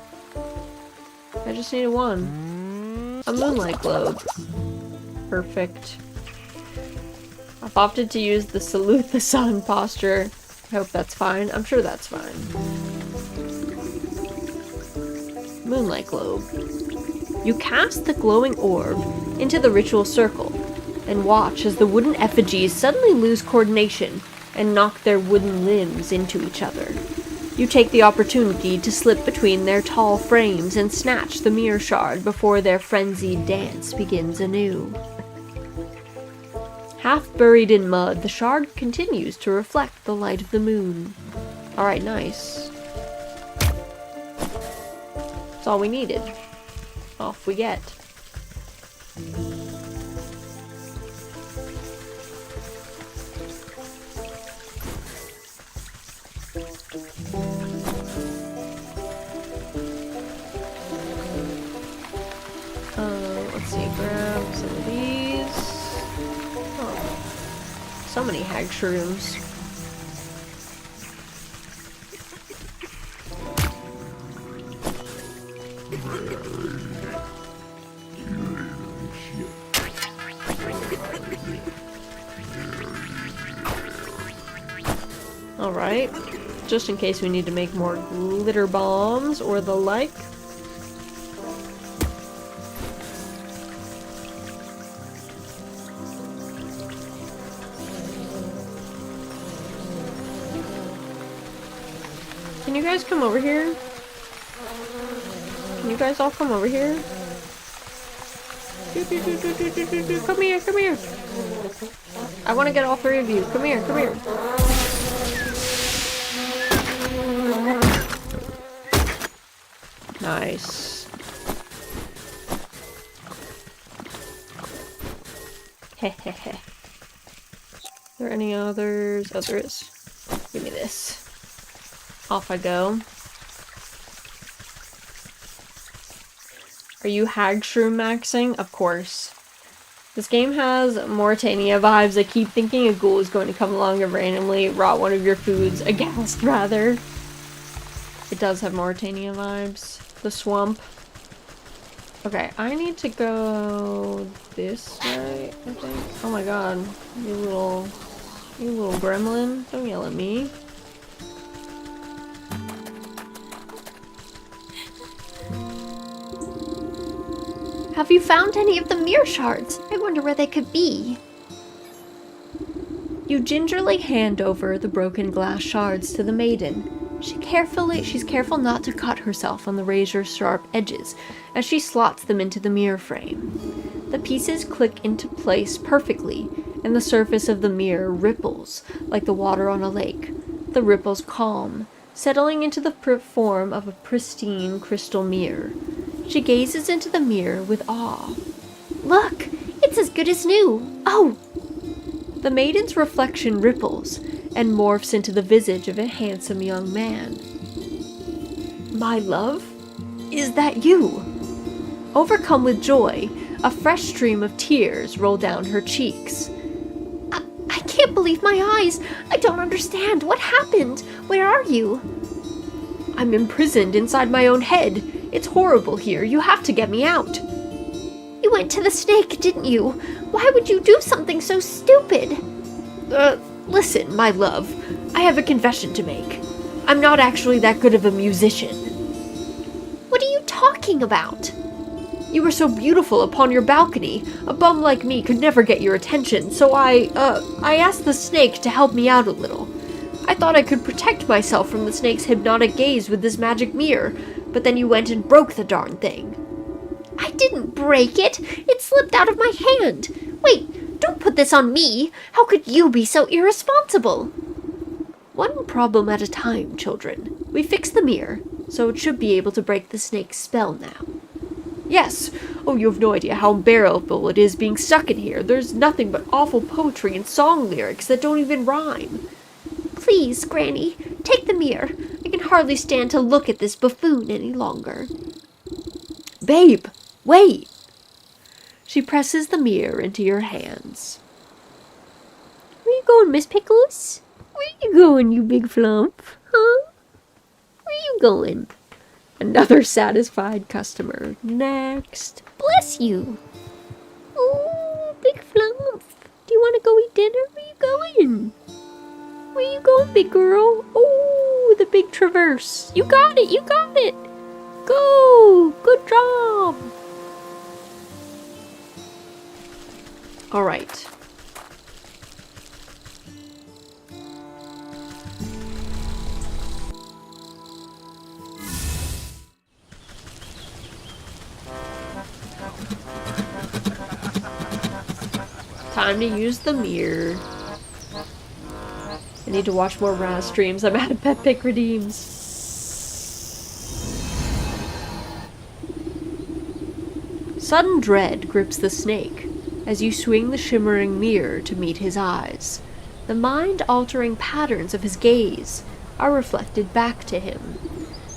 I just need one. A moonlight globe. Perfect. I've opted to use the salute the sun posture. I hope that's fine. I'm sure that's fine. Moonlight globe. You cast the glowing orb into the ritual circle and watch as the wooden effigies suddenly lose coordination and knock their wooden limbs into each other. You take the opportunity to slip between their tall frames and snatch the mirror shard before their frenzied dance begins anew. Half buried in mud, the shard continues to reflect the light of the moon. Alright, nice. That's all we needed. Off we get. Let's see, grab some of these. Oh, so many hag shrooms. Alright, just in case we need to make more glitter bombs or the like. Can you guys come over here? Can you guys all come over here? Come here, come here. I want to get all three of you. Come here, come here. Nice. Hehehe. Are there any others? Oh, there is. Give me this. Off I go. Are you hag shroom maxing? Of course. This game has Mauritania vibes. I keep thinking a ghoul is going to come along and randomly rot one of your foods. A ghast, rather. It does have Mauritania vibes. The swamp. Okay, I need to go this way, I think. Oh my god. You little gremlin. Don't yell at me. Have you found any of the mirror shards? I wonder where they could be. You gingerly hand over the broken glass shards to the maiden. She's careful not to cut herself on the razor-sharp edges as she slots them into the mirror frame. The pieces click into place perfectly, and the surface of the mirror ripples like the water on a lake. The ripples calm, settling into the form of a pristine crystal mirror. She gazes into the mirror with awe. Look, it's as good as new. Oh! The maiden's reflection ripples and morphs into the visage of a handsome young man. My love? Is that you? Overcome with joy, a fresh stream of tears roll down her cheeks. I can't believe my eyes. I don't understand. What happened? Where are you? I'm imprisoned inside my own head. It's horrible here. You have to get me out. You went to the snake, didn't you? Why would you do something so stupid? Listen, my love. I have a confession to make. I'm not actually that good of a musician. What are you talking about? You were so beautiful upon your balcony. A bum like me could never get your attention, so I asked the snake to help me out a little. I thought I could protect myself from the snake's hypnotic gaze with this magic mirror, but then you went and broke the darn thing. I didn't break it. It slipped out of my hand. Wait, don't put this on me. How could you be so irresponsible? One problem at a time, children. We fixed the mirror, so it should be able to break the snake's spell now. Yes! Oh, you have no idea how unbearable it is being stuck in here. There's nothing but awful poetry and song lyrics that don't even rhyme. Please, Granny, take the mirror. I can hardly stand to look at this buffoon any longer. Babe, wait! She presses the mirror into your hands. Where you going, Miss Pickles? Where you going, you big flump? Huh? Where you going? Another satisfied customer. Next. Bless you. Oh, big flump. Do you want to go eat dinner? Where you going? Where you going, big girl? Oh, the big traverse. You got it, you got it. Go! Good job! All right. Time to use the mirror. I need to watch more Raz streams. I'm out of pet pick redeems. Sudden dread grips the snake as you swing the shimmering mirror to meet his eyes. The mind-altering patterns of his gaze are reflected back to him.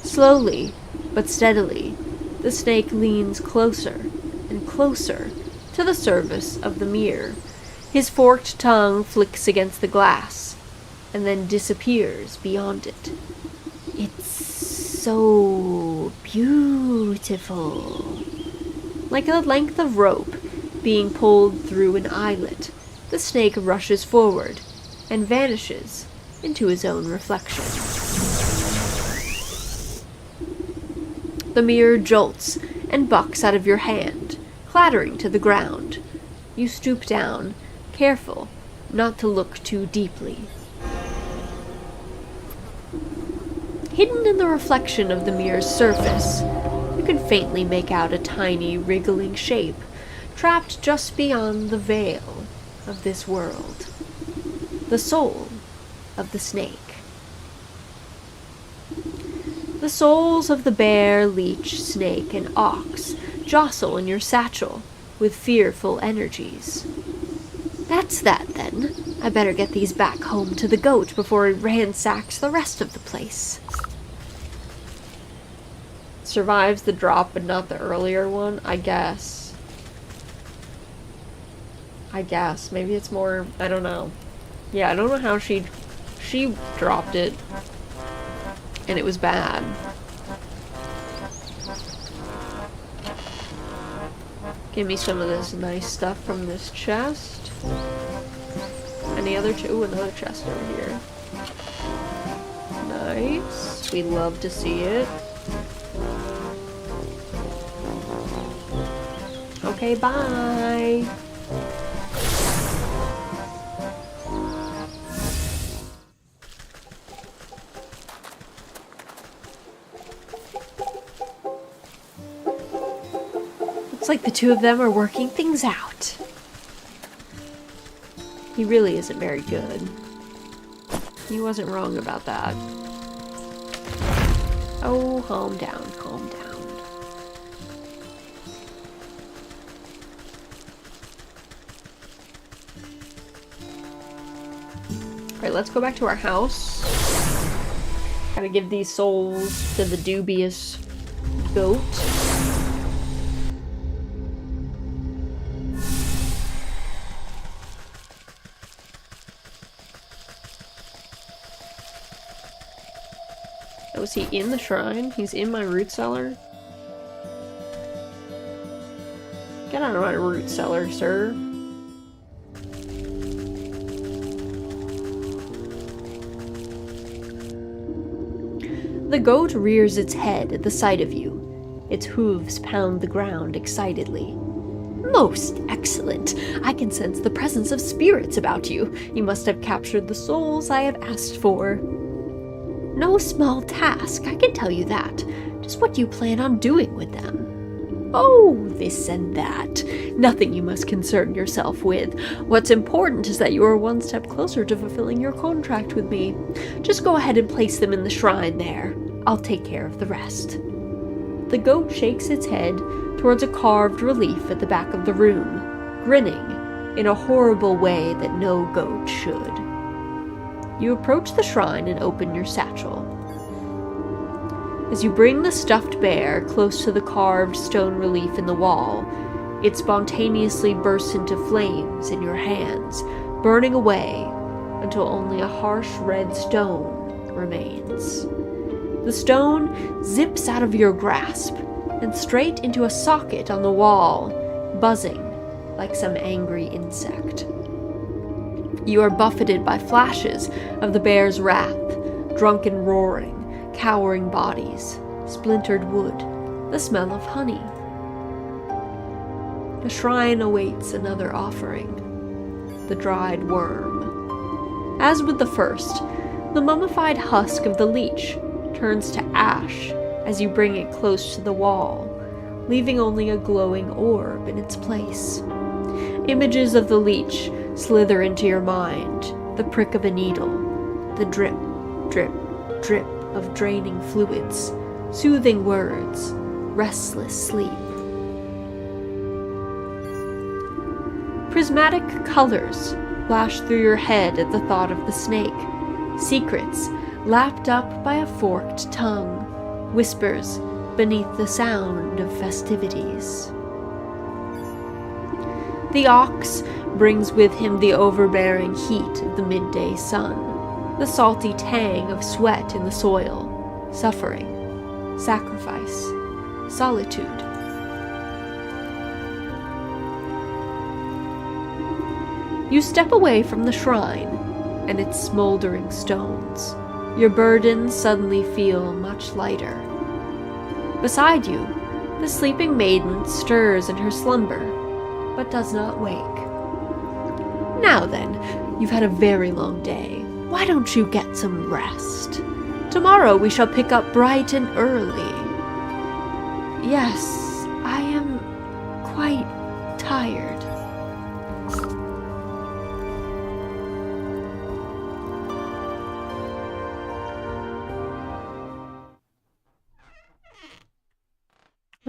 Slowly, but steadily, the snake leans closer and closer to the surface of the mirror. His forked tongue flicks against the glass, and then disappears beyond it. It's so beautiful. Like a length of rope being pulled through an eyelet, the snake rushes forward and vanishes into his own reflection. The mirror jolts and bucks out of your hand, clattering to the ground. You stoop down, careful not to look too deeply. Hidden in the reflection of the mirror's surface, you can faintly make out a tiny, wriggling shape, trapped just beyond the veil of this world. The soul of the snake. The souls of the bear, leech, snake, and ox jostle in your satchel with fearful energies. That's that, then. I better get these back home to the goat before it ransacks the rest of the place. Survives the drop, but not the earlier one, I guess. Maybe it's more, I don't know. Yeah, I don't know how she dropped it, and it was bad. Give me some of this nice stuff from this chest. Any other ooh, another chest over here. Nice. We love to see it. Okay, bye. Looks like the two of them are working things out. He really isn't very good. He wasn't wrong about that. Oh, calm down, calm down. Alright, let's go back to our house. Gotta give these souls to the dubious goat. Oh, is he in the shrine? He's in my root cellar? Get out of my root cellar, sir. The goat rears its head at the sight of you. Its hooves pound the ground excitedly. Most excellent. I can sense the presence of spirits about you. You must have captured the souls I have asked for. No small task, I can tell you that. Just what you plan on doing with them. Oh, this and that. Nothing you must concern yourself with. What's important is that you are one step closer to fulfilling your contract with me. Just go ahead and place them in the shrine there. I'll take care of the rest. The goat shakes its head towards a carved relief at the back of the room, grinning in a horrible way that no goat should. You approach the shrine and open your satchel. As you bring the stuffed bear close to the carved stone relief in the wall, it spontaneously bursts into flames in your hands, burning away until only a harsh red stone remains. The stone zips out of your grasp and straight into a socket on the wall, buzzing like some angry insect. You are buffeted by flashes of the bear's wrath, drunken roaring, cowering bodies, splintered wood, the smell of honey. The shrine awaits another offering, the dried worm. As with the first, the mummified husk of the leech turns to ash as you bring it close to the wall, leaving only a glowing orb in its place. Images of the leech slither into your mind, the prick of a needle, the drip, drip, drip of draining fluids, soothing words, restless sleep. Prismatic colors flash through your head at the thought of the snake, secrets lapped up by a forked tongue, whispers beneath the sound of festivities. The ox brings with him the overbearing heat of the midday sun, the salty tang of sweat in the soil, suffering, sacrifice, solitude. You step away from the shrine and its smoldering stones. Your burdens suddenly feel much lighter. Beside you, the sleeping maiden stirs in her slumber, but does not wake. Now then, you've had a very long day. Why don't you get some rest? Tomorrow we shall pick up bright and early. Yes, I am quite tired.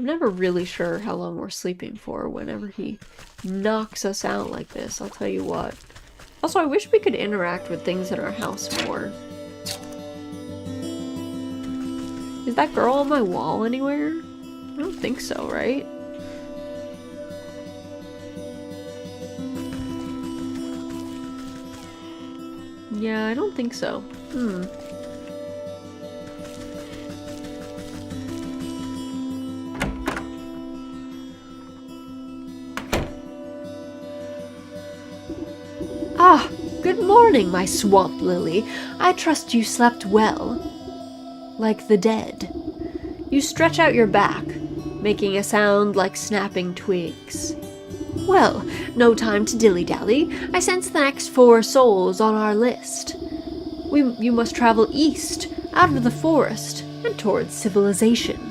I'm never really sure how long we're sleeping for whenever he knocks us out like this, I'll tell you what. Also, I wish we could interact with things in our house more. Is that girl on my wall anywhere? I don't think so, right? Yeah, I don't think so. Ah, good morning, my swamp lily. I trust you slept well. Like the dead. You stretch out your back, making a sound like snapping twigs. Well, no time to dilly-dally. I sense the next 4 souls on our list. You must travel east, out of the forest, and towards civilization.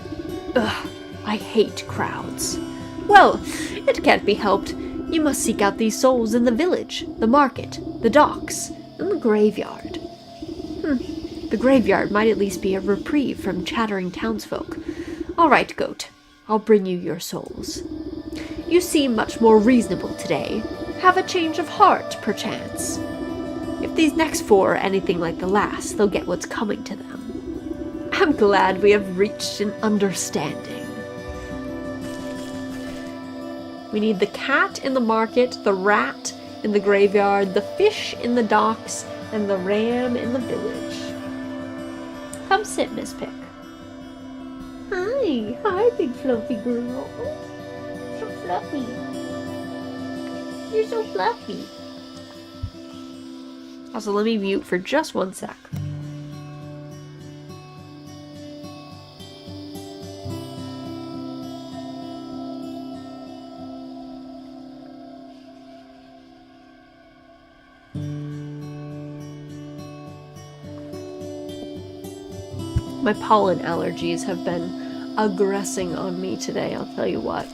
Ugh, I hate crowds. Well, it can't be helped. You must seek out these souls in the village, the market, the docks, and the graveyard. The graveyard might at least be a reprieve from chattering townsfolk. All right, goat. I'll bring you your souls. You seem much more reasonable today. Have a change of heart, perchance. If these next 4 are anything like the last, they'll get what's coming to them. I'm glad we have reached an understanding. We need the cat in the market, the rat in the graveyard, the fish in the docks, and the ram in the village. Come sit, Miss Pick. Hi, big fluffy girl. So fluffy. You're so fluffy. Also, let me mute for just 1 sec. My pollen allergies have been aggressing on me today, I'll tell you what.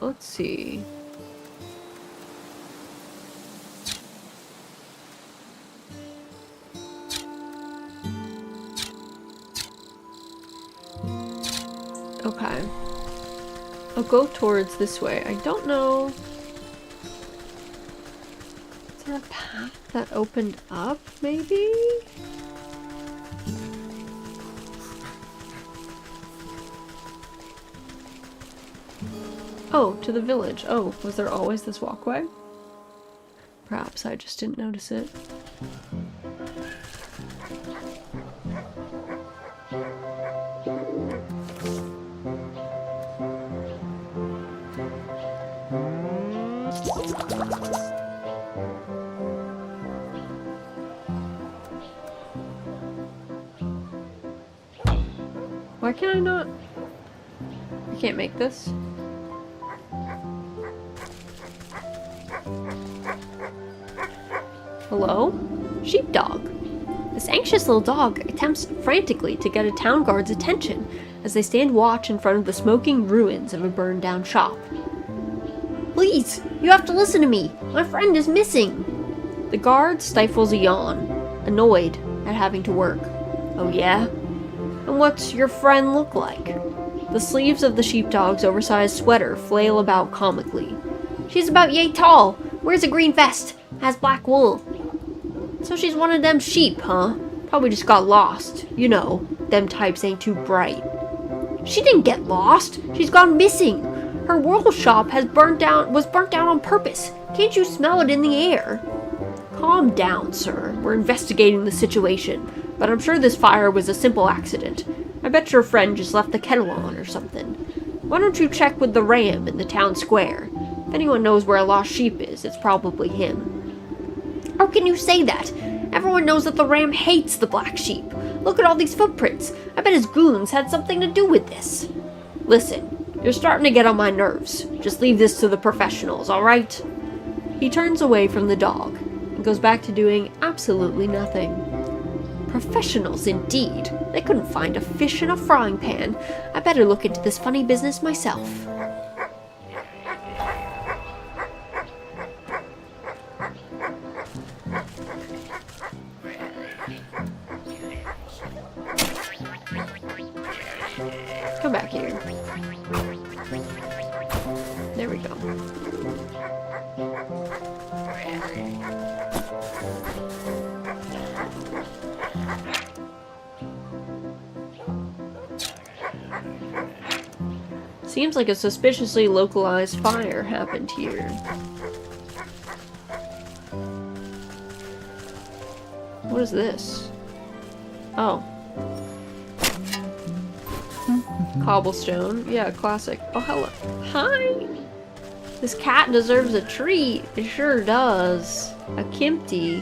Let's see. Okay. I'll go towards this way. I don't know. Is there a path that opened up, maybe? Oh, to the village. Oh, was there always this walkway? Perhaps I just didn't notice it. Why can I not? I can't make this. Hello? Sheepdog. This anxious little dog attempts frantically to get a town guard's attention as they stand watch in front of the smoking ruins of a burned down shop. Please, you have to listen to me. My friend is missing. The guard stifles a yawn, annoyed at having to work. Oh yeah? And what's your friend look like? The sleeves of the sheepdog's oversized sweater flail about comically. She's about yay tall, wears a green vest, has black wool. So she's one of them sheep, huh? Probably just got lost. You know, them types ain't too bright. She didn't get lost. She's gone missing. Her wool shop was burnt down on purpose. Can't you smell it in the air? Calm down, sir. We're investigating the situation, but I'm sure this fire was a simple accident. I bet your friend just left the kettle on or something. Why don't you check with the ram in the town square? If anyone knows where a lost sheep is, it's probably him. How can you say that? Everyone knows that the ram hates the black sheep. Look at all these footprints. I bet his goons had something to do with this. Listen, you're starting to get on my nerves. Just leave this to the professionals, alright? He turns away from the dog and goes back to doing absolutely nothing. Professionals, indeed. They couldn't find a fish in a frying pan. I better look into this funny business myself. Come back here. There we go. Seems like a suspiciously localized fire happened here. What is this? Oh. Cobblestone. Yeah, classic. Oh, hello. Hi! This cat deserves a treat. It sure does. A Kimpty.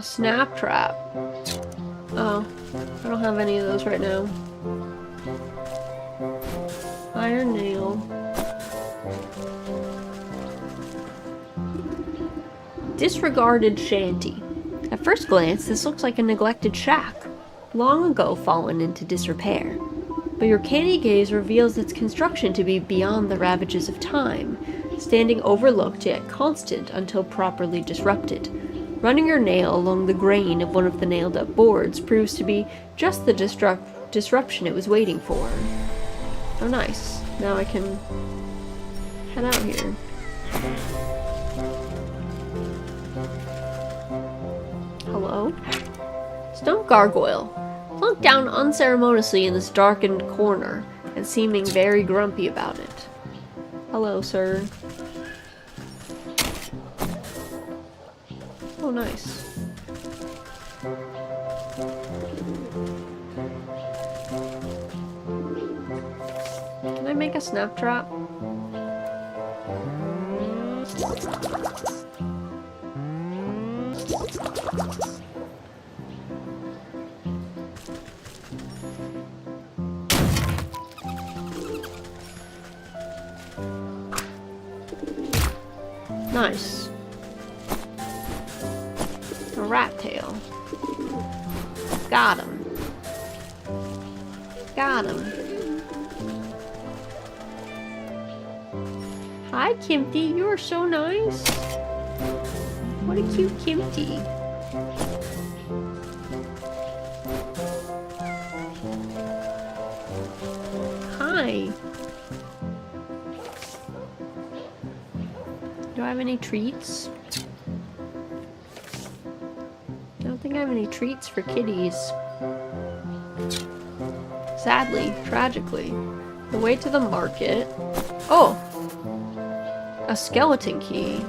Snap trap. Oh, I don't have any of those right now. Iron nail. Disregarded shanty. At first glance, this looks like a neglected shack, long ago fallen into disrepair. But your canny gaze reveals its construction to be beyond the ravages of time, standing overlooked yet constant until properly disrupted. Running your nail along the grain of one of the nailed-up boards proves to be just the disruption it was waiting for. Oh, nice. Now I can head out here. Hello? Stone gargoyle. Plunked down unceremoniously in this darkened corner, and seeming very grumpy about it. Hello, sir. Oh, nice. Can I make a snap trap? Nice. A rat tail. Got him. Got him. Hi, Kimpty. You are so nice. What a cute Kimpty. Hi. Do I have any treats? I don't think I have any treats for kitties. Sadly, tragically. The way to the market. Oh! A skeleton key.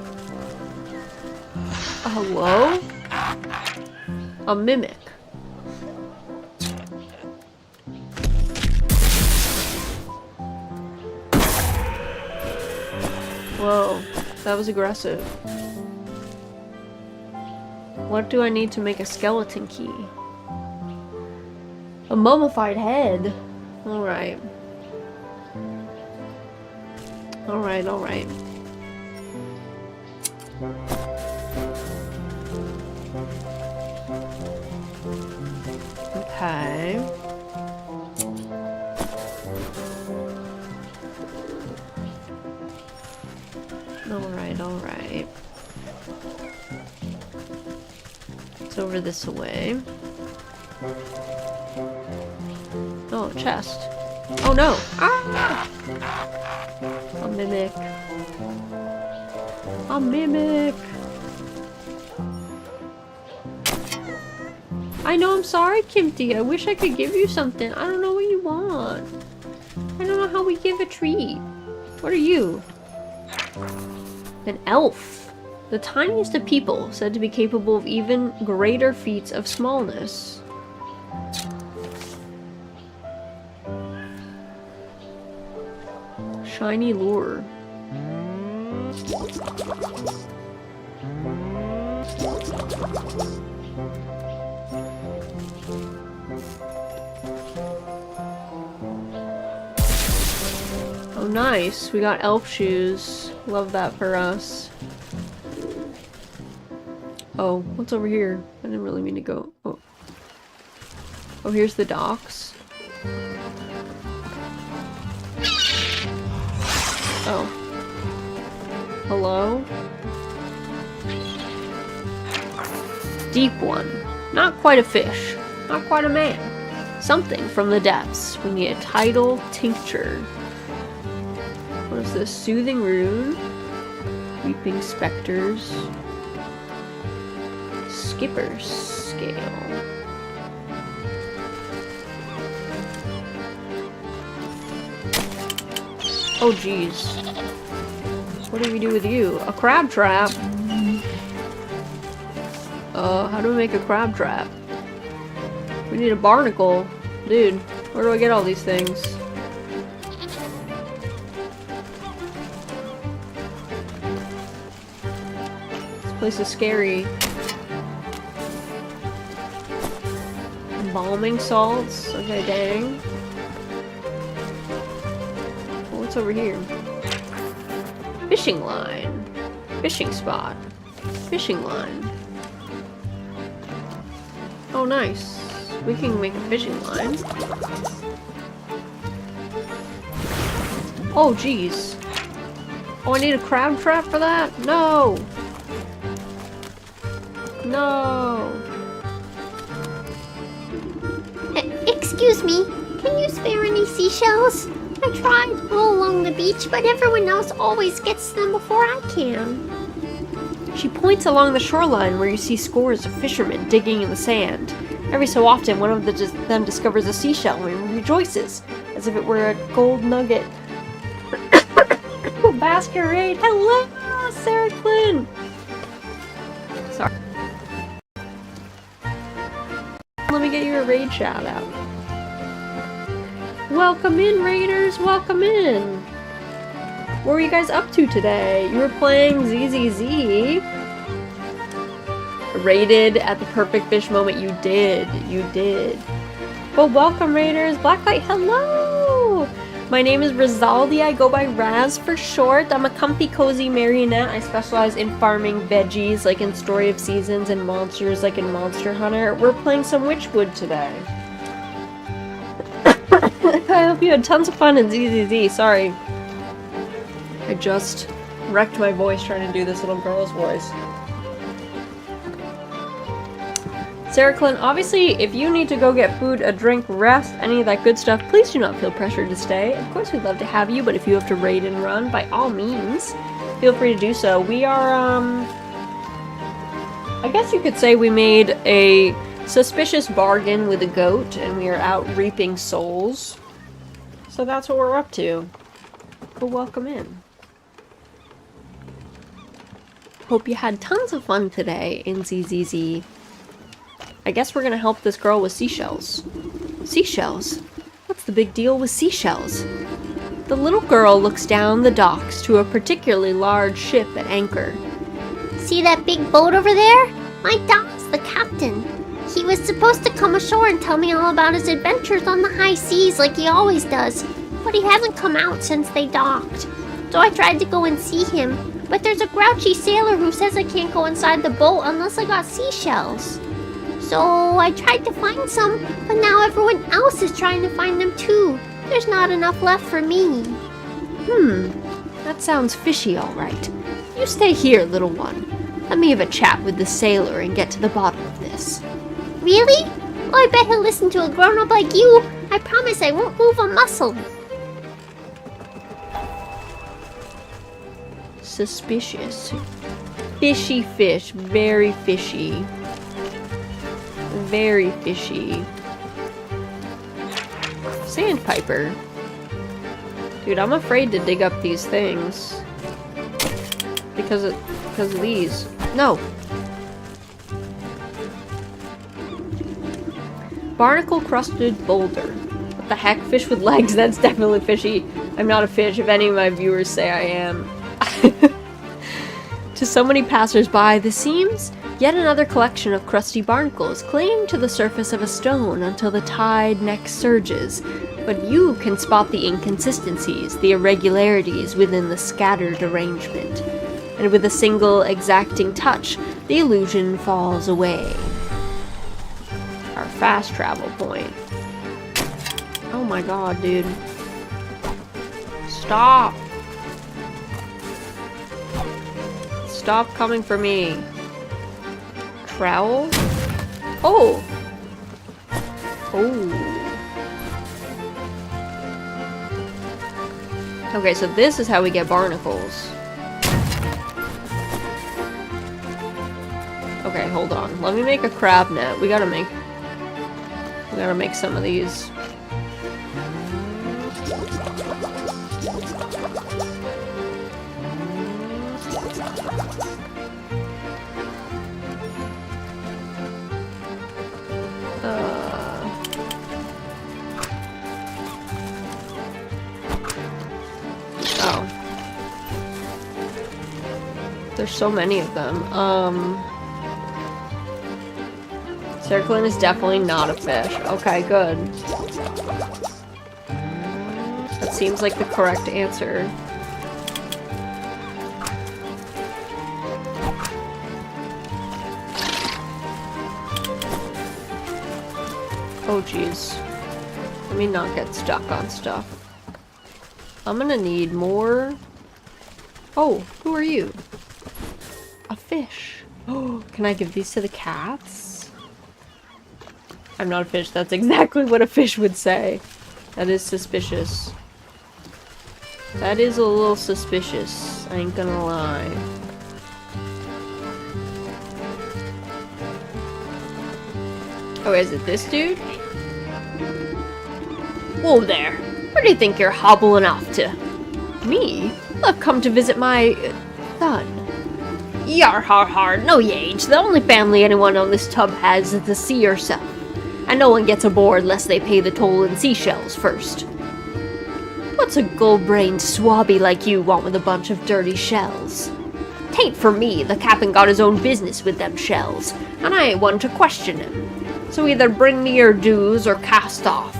A hello? A mimic. Whoa, that was aggressive. What do I need to make a skeleton key? A mummified head. Alright. Alright, alright. Okay. Alright, alright. It's over this way. Oh, chest. Oh no! Ah! A mimic. A mimic! I know, I'm sorry, Kimpty. I wish I could give you something. I don't know what you want. I don't know how we give a treat. What are you? An elf. The tiniest of people, said to be capable of even greater feats of smallness. Shiny lure. Oh, nice. We got elf shoes. Love that for us. Oh, what's over here? I didn't really mean to go. Oh, oh, here's the docks. Oh. Hello? Deep one. Not quite a fish. Not quite a man. Something from the depths. We need a tidal tincture. What is this? Soothing rune? Weeping specters. Skipper's scale. Oh jeez. What do we do with you? A crab trap? How do we make a crab trap? We need a barnacle. Dude, where do I get all these things? This place is scary. Embalming salts? Okay, dang. What's over here? Fishing line. Fishing spot. Fishing line. Oh, nice. We can make a fishing line. Oh, jeez. Oh, I need a crab trap for that? No! No! Excuse me, can you spare any seashells? I tried all along the beach, but everyone else always gets them before I can. She points along the shoreline where you see scores of fishermen digging in the sand. Every so often, one of them discovers a seashell and rejoices, as if it were a gold nugget. Masquerade! Hello, Sarah Quinn! Sorry. Let me get you a raid shout out. Welcome in, raiders! Welcome in! What were you guys up to today? You were playing ZZZ. Raided at the perfect fish moment. You did. You did. Well, welcome, raiders. Blacklight, hello! My name is Rizaldi. I go by Raz for short. I'm a comfy, cozy marionette. I specialize in farming veggies, like in Story of Seasons, and monsters, like in Monster Hunter. We're playing some Wytchwood today. I hope you had tons of fun in ZZZ. Sorry. I just wrecked my voice trying to do this little girl's voice. Sarah Clint, obviously, if you need to go get food, a drink, rest, any of that good stuff, please do not feel pressured to stay. Of course, we'd love to have you, but if you have to raid and run, by all means, feel free to do so. We are, I guess you could say we made a suspicious bargain with a goat, and we are out reaping souls. So that's what we're up to. Well, welcome in. Hope you had tons of fun today in ZZZ. I guess we're gonna help this girl with seashells. Seashells? What's the big deal with seashells? The little girl looks down the docks to a particularly large ship at anchor. See that big boat over there? My dad's the captain. He was supposed to come ashore and tell me all about his adventures on the high seas like he always does, but he hasn't come out since they docked. So I tried to go and see him, but there's a grouchy sailor who says I can't go inside the boat unless I got seashells. So I tried to find some, but now everyone else is trying to find them too. There's not enough left for me. That sounds fishy, all right. You stay here, little one. Let me have a chat with the sailor and get to the bottom of this. Really? Oh, I bet he'll listen to a grown-up like you. I promise I won't move a muscle. Suspicious. Fishy fish. Very fishy. Very fishy. Sandpiper. Dude, I'm afraid to dig up these things. Because because of these. No. Barnacle-crusted boulder. What the heck? Fish with legs? That's definitely fishy. I'm not a fish, if any of my viewers say I am. To so many passers-by, this seems yet another collection of crusty barnacles clinging to the surface of a stone until the tide next surges. But you can spot the inconsistencies, the irregularities within the scattered arrangement. And with a single exacting touch, the illusion falls away. Our fast travel point. Oh my god, dude. Stop! Stop coming for me. Trowel? Oh! Oh. Okay, so this is how we get barnacles. Okay, hold on. Let me make a crab net. We gotta make some of these. Oh. There's so many of them. Circling is definitely not a fish. Okay, good. That seems like the correct answer. Oh, jeez. Let me not get stuck on stuff. I'm gonna need more... Oh, who are you? A fish. Oh, can I give these to the cats? I'm not a fish. That's exactly what a fish would say. That is suspicious. That is a little suspicious. I ain't gonna lie. Oh, is it this dude? Whoa there. Where do you think you're hobbling off to? Me? I've come to visit my... son. Yar har har, no ye ain't. The only family anyone on this tub has is the sea herself. And no one gets aboard lest they pay the toll in seashells first. What's a gold-brained swabby like you want with a bunch of dirty shells? Tain't for me, the cap'n got his own business with them shells, and I ain't one to question him. So either bring me your dues or cast off.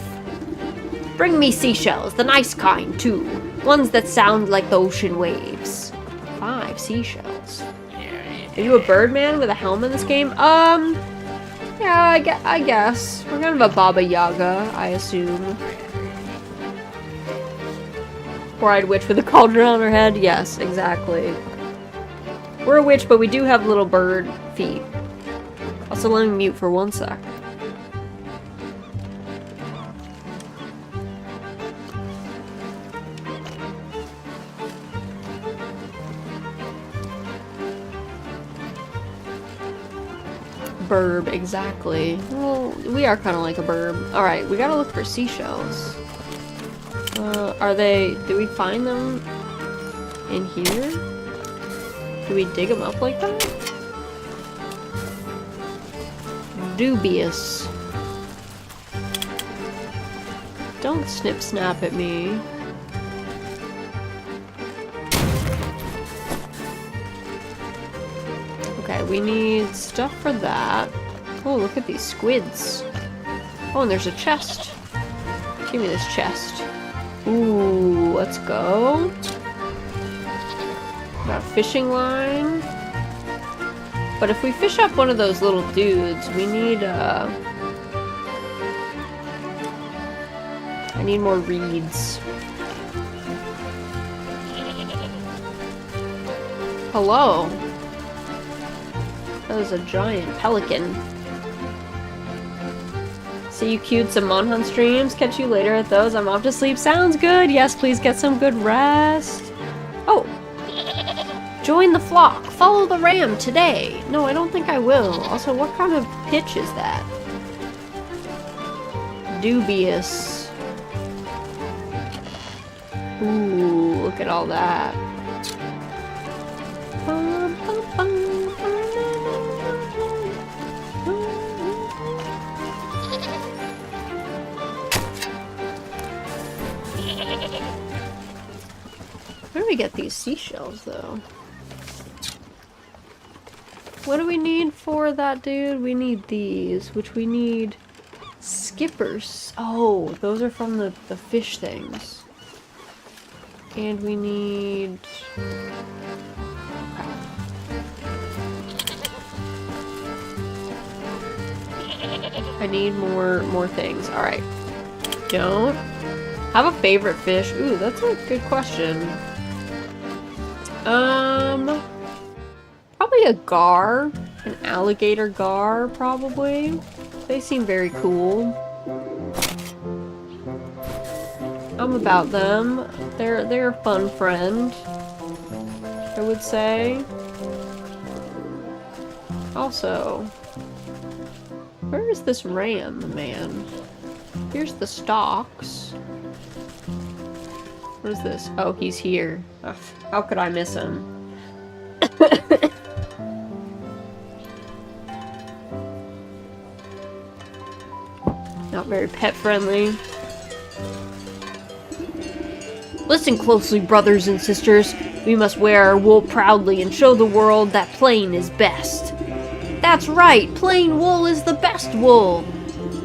Bring me seashells, the nice kind, too. Ones that sound like the ocean waves. 5 seashells. Are you a birdman with a helm in this game? Yeah, I guess. We're kind of a Baba Yaga, I assume. Four-eyed witch with a cauldron on her head? Yes, exactly. We're a witch, but we do have little bird feet. Also, let me mute for 1 sec. Burb, exactly. Well, we are kind of like a burb. Alright, we gotta look for seashells. Are they... do we find them in here? Do we dig them up like that? Dubious. Don't snip snap at me. Okay, we need stuff for that. Oh, look at these squids. Oh, and there's a chest. Give me this chest. Ooh, let's go. Got a fishing line. But if we fish up one of those little dudes, we need, I need more reeds. Hello. That was a giant pelican. See you cute some Monhunt streams. Catch you later at those. I'm off to sleep. Sounds good. Yes, please get some good rest. Oh. Join the flock. Follow the ram today. No, I don't think I will. Also, what kind of pitch is that? Dubious. Ooh, look at all that. Bum, bum, bum. Where do we get these seashells, though? What do we need for that, dude? We need these, which we need skippers. Oh, those are from the fish things. And we need... Okay. I need more things. Alright. Don't have a favorite fish. Ooh, that's a good question. Probably a gar. An alligator gar, probably. They seem very cool. I'm about them. They're a fun friend, I would say. Also, where is this ram, man? Here's the stalks. What is this? Oh, he's here. Ugh, how could I miss him? Not very pet friendly. Listen closely, brothers and sisters. We must wear our wool proudly and show the world that plain is best. That's right, plain wool is the best wool.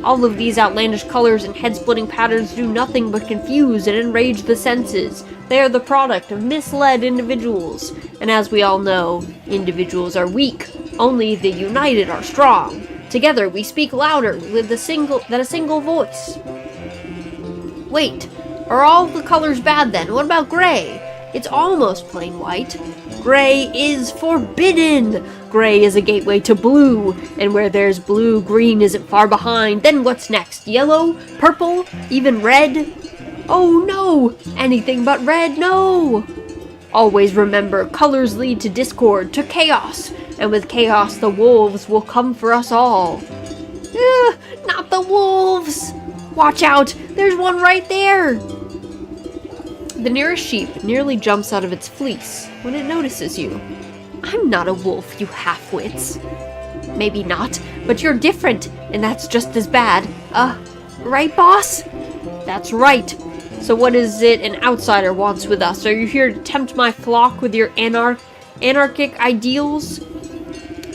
All of these outlandish colors and head-splitting patterns do nothing but confuse and enrage the senses. They are the product of misled individuals. And as we all know, individuals are weak. Only the united are strong. Together we speak louder with a single voice. Wait, are all the colors bad then? What about gray? It's almost plain white. Gray is forbidden! Gray is a gateway to blue, and where there's blue, green isn't far behind. Then what's next? Yellow? Purple? Even red? Oh no! Anything but red, no! Always remember, colors lead to discord, to chaos, and with chaos the wolves will come for us all. Not the wolves! Watch out! There's one right there! The nearest sheep nearly jumps out of its fleece when it notices you. I'm not a wolf, you half-wits. Maybe not, but you're different, and that's just as bad. Right, boss? That's right. So what is it an outsider wants with us? Are you here to tempt my flock with your anarchic ideals?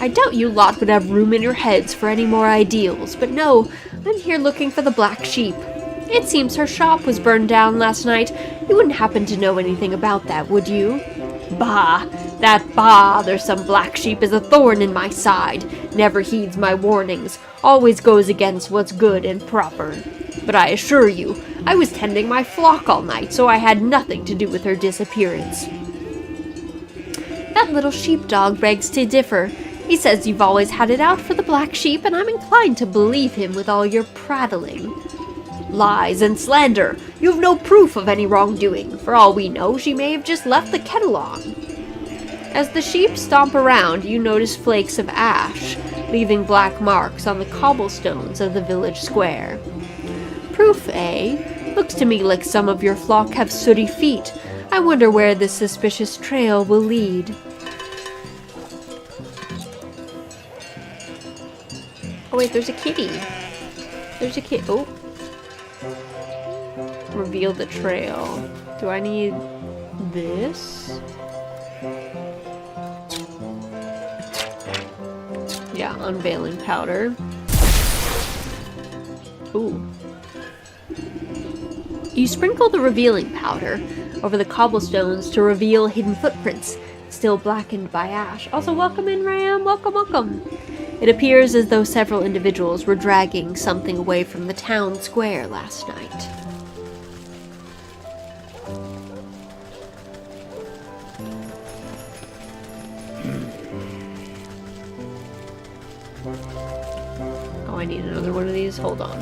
I doubt you lot would have room in your heads for any more ideals, but no, I'm here looking for the black sheep. It seems her shop was burned down last night. You wouldn't happen to know anything about that, would you? Bah! That bothersome black sheep is a thorn in my side. Never heeds my warnings. Always goes against what's good and proper. But I assure you, I was tending my flock all night, so I had nothing to do with her disappearance. That little sheepdog begs to differ. He says you've always had it out for the black sheep, and I'm inclined to believe him with all your prattling. Lies and slander. You have no proof of any wrongdoing. For all we know, she may have just left the kettle on. As the sheep stomp around, you notice flakes of ash, leaving black marks on the cobblestones of the village square. Proof, eh? Looks to me like some of your flock have sooty feet. I wonder where this suspicious trail will lead. Oh wait, there's a kitty. There's a kid. Oh. Reveal the trail. Do I need this? Yeah, unveiling powder. Ooh. You sprinkle the revealing powder over the cobblestones to reveal hidden footprints, still blackened by ash. Also, welcome in, Ram. Welcome, welcome. It appears as though several individuals were dragging something away from the town square last night. Oh, I need another one of these. Hold on.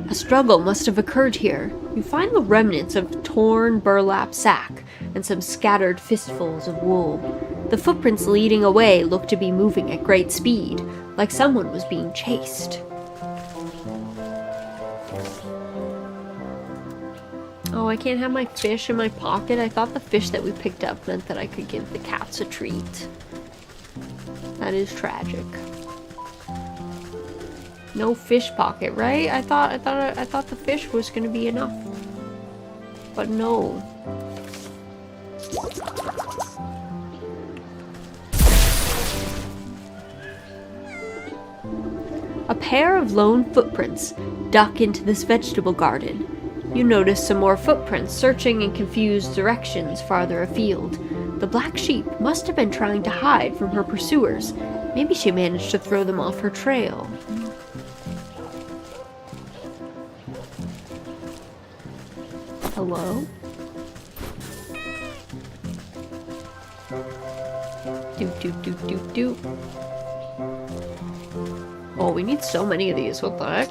A struggle must have occurred here. You find the remnants of torn burlap sack and some scattered fistfuls of wool. The footprints leading away looked to be moving at great speed, like someone was being chased. Oh, I can't have my fish in my pocket. I thought the fish that we picked up meant that I could give the cats a treat. That is tragic. No fish pocket, right? I thought the fish was gonna be enough. But no. A pair of lone footprints duck into this vegetable garden. You notice some more footprints searching in confused directions farther afield. The black sheep must have been trying to hide from her pursuers. Maybe she managed to throw them off her trail. Hello? Do. Oh, we need so many of these. What the heck?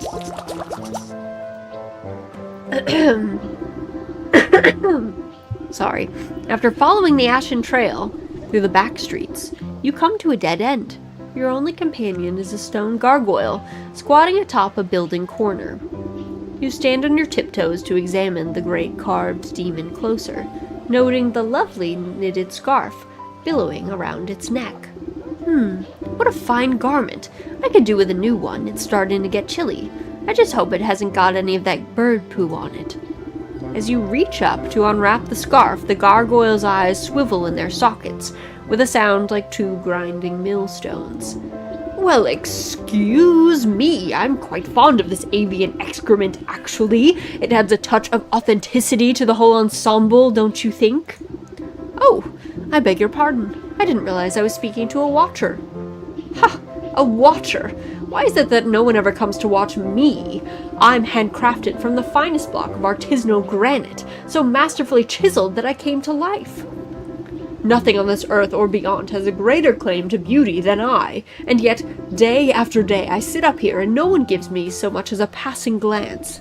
Sorry. After following the ashen trail through the back streets, you come to a dead end. Your only companion is a stone gargoyle squatting atop a building corner. You stand on your tiptoes to examine the great carved demon closer, noting the lovely knitted scarf billowing around its neck. What a fine garment. I could do with a new one. It's starting to get chilly. I just hope it hasn't got any of that bird poo on it. As you reach up to unwrap the scarf, the gargoyle's eyes swivel in their sockets, with a sound like two grinding millstones. Well, excuse me, I'm quite fond of this avian excrement, actually. It adds a touch of authenticity to the whole ensemble, don't you think? Oh, I beg your pardon. I didn't realize I was speaking to a watcher. Ha! A watcher! Why is it that no one ever comes to watch me? I'm handcrafted from the finest block of artisanal granite, so masterfully chiseled that I came to life. Nothing on this earth or beyond has a greater claim to beauty than I, and yet, day after day, I sit up here and no one gives me so much as a passing glance.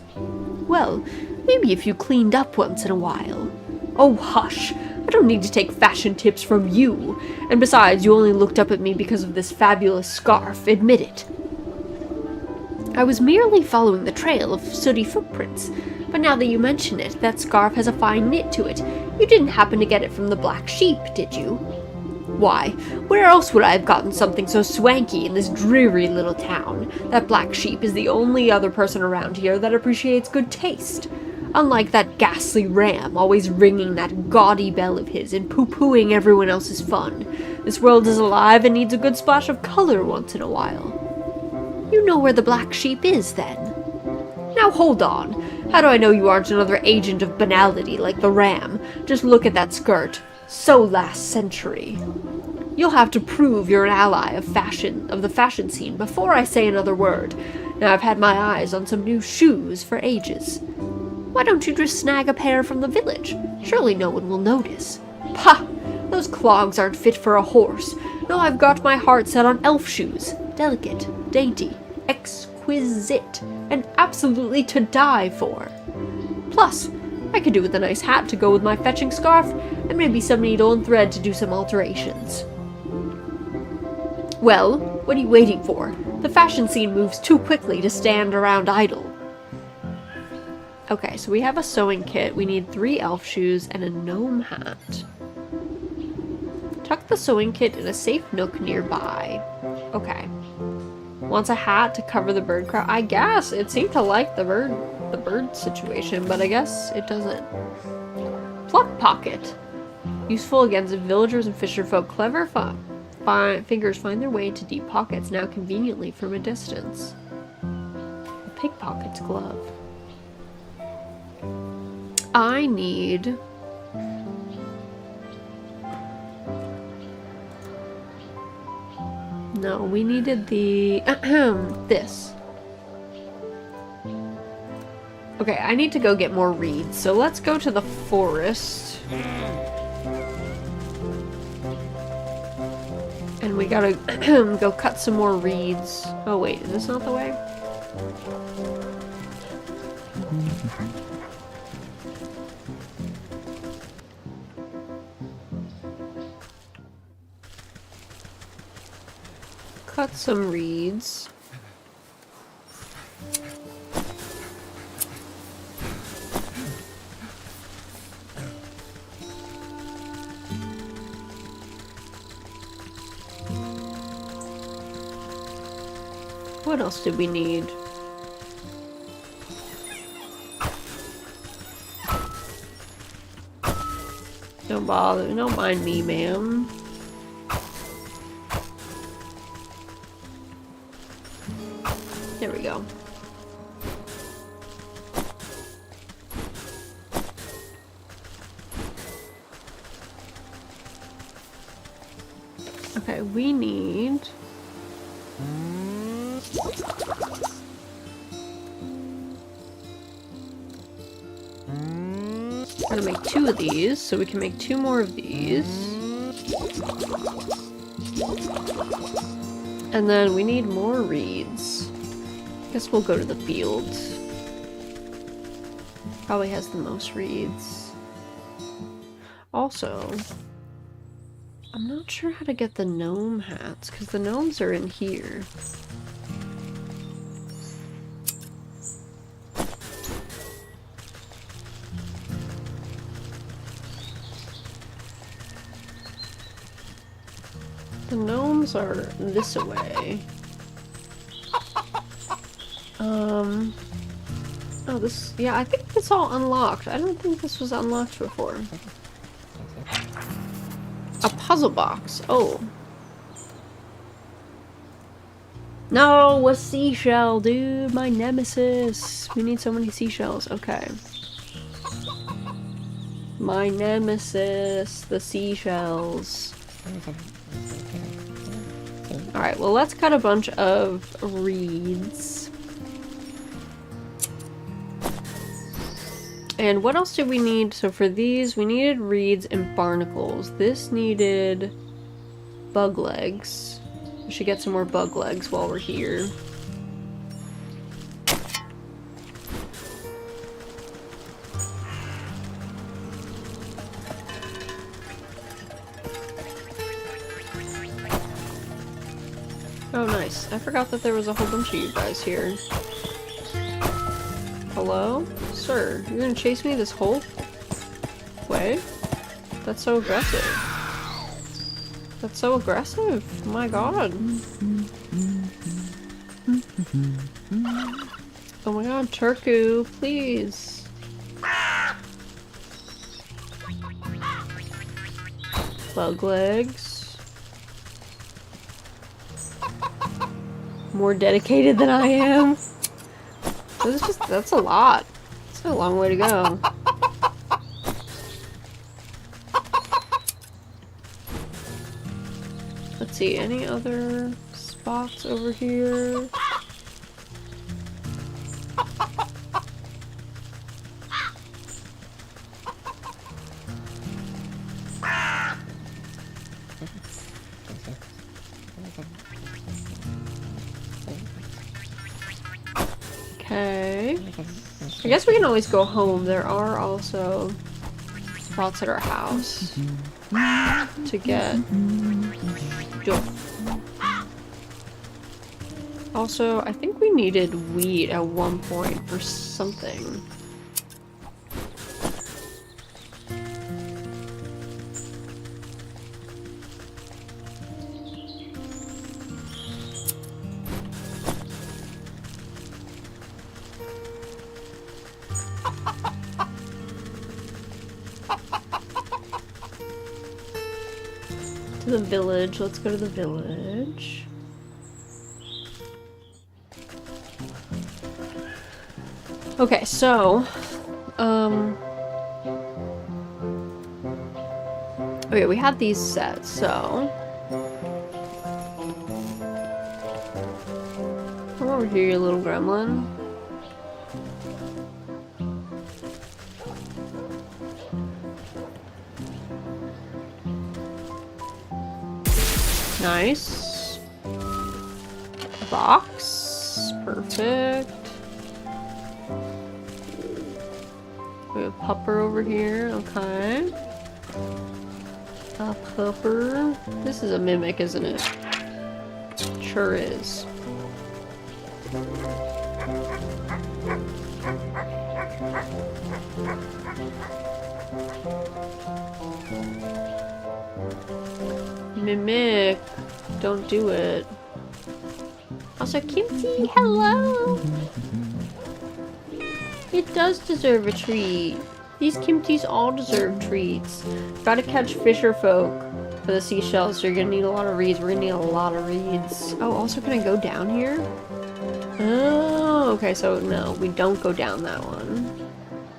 Well, maybe if you cleaned up once in a while. Oh, hush! I don't need to take fashion tips from you. And besides, you only looked up at me because of this fabulous scarf, admit it. I was merely following the trail of sooty footprints, but now that you mention it, that scarf has a fine knit to it. You didn't happen to get it from the black sheep, did you? Why, where else would I have gotten something so swanky in this dreary little town? That black sheep is the only other person around here that appreciates good taste. Unlike that ghastly ram, always ringing that gaudy bell of his and poo-pooing everyone else's fun. This world is alive and needs a good splash of color once in a while. You know where the black sheep is, then? Now hold on. How do I know you aren't another agent of banality like the ram? Just look at that skirt. So last century. You'll have to prove you're an ally of the fashion scene before I say another word. Now I've had my eyes on some new shoes for ages. Why don't you just snag a pair from the village? Surely no one will notice. Pah! Those clogs aren't fit for a horse. No, I've got my heart set on elf shoes. Delicate, dainty, exquisite, and absolutely to die for. Plus, I could do with a nice hat to go with my fetching scarf, and maybe some needle and thread to do some alterations. Well, what are you waiting for? The fashion scene moves too quickly to stand around idle. Okay, so we have a sewing kit. We need 3 elf shoes and a gnome hat. Tuck the sewing kit in a safe nook nearby. Okay. Wants a hat to cover the bird crowd. I guess it seemed to like the bird situation, but I guess it doesn't. Pluck pocket. Useful against villagers and fisher folk. Clever fingers find their way into deep pockets, now conveniently from a distance. A pickpocket's glove. I need... No, we needed the... this. Okay, I need to go get more reeds, so let's go to the forest. And we gotta go cut some more reeds. Oh wait, is this not the way? cut some reeds. What else did we need? Don't bother. Don't mind me, ma'am. There we go. Okay, we need... Gotta make 2 of these, so we can make 2 more of these. And then we need more reeds. Guess we'll go to the field. Probably has the most reeds. Also, I'm not sure how to get the gnome hats, because the gnomes are in here. The gnomes are this way. Oh, this... Yeah, I think it's all unlocked. I don't think this was unlocked before. A puzzle box. Oh. No, a seashell, dude. My nemesis. We need so many seashells. Okay. My nemesis. The seashells. Alright, well, let's cut a bunch of reeds. And what else did we need? So for these, we needed reeds and barnacles. This needed bug legs. We should get some more bug legs while we're here. Oh, nice. I forgot that there was a whole bunch of you guys here. Hello? Sir, you're gonna chase me this whole way? That's so aggressive. That's so aggressive. Oh my god. Oh my god, Turku, please. Bug legs. More dedicated than I am. That's a lot. It's a long way to go. Let's see, any other spots over here? Okay. I guess we can always go home. There are also spots at our house to get stuff. Also, I think we needed wheat at one point for something. To the village. Let's go to the village. Okay, so okay, we had these set, so come over here, you little gremlin. Nice. Box. Perfect. We have pupper over here. Okay. A pupper. This is a mimic, isn't it? sure is. Mimic, don't do it. Also, Kimchi, hello! It does deserve a treat. These Kimchis all deserve treats. Gotta catch fisher folk for the seashells, so you're gonna need a lot of reeds. We're gonna need a lot of reeds. Oh, also, can I go down here? Oh, okay, so no, we don't go down that one.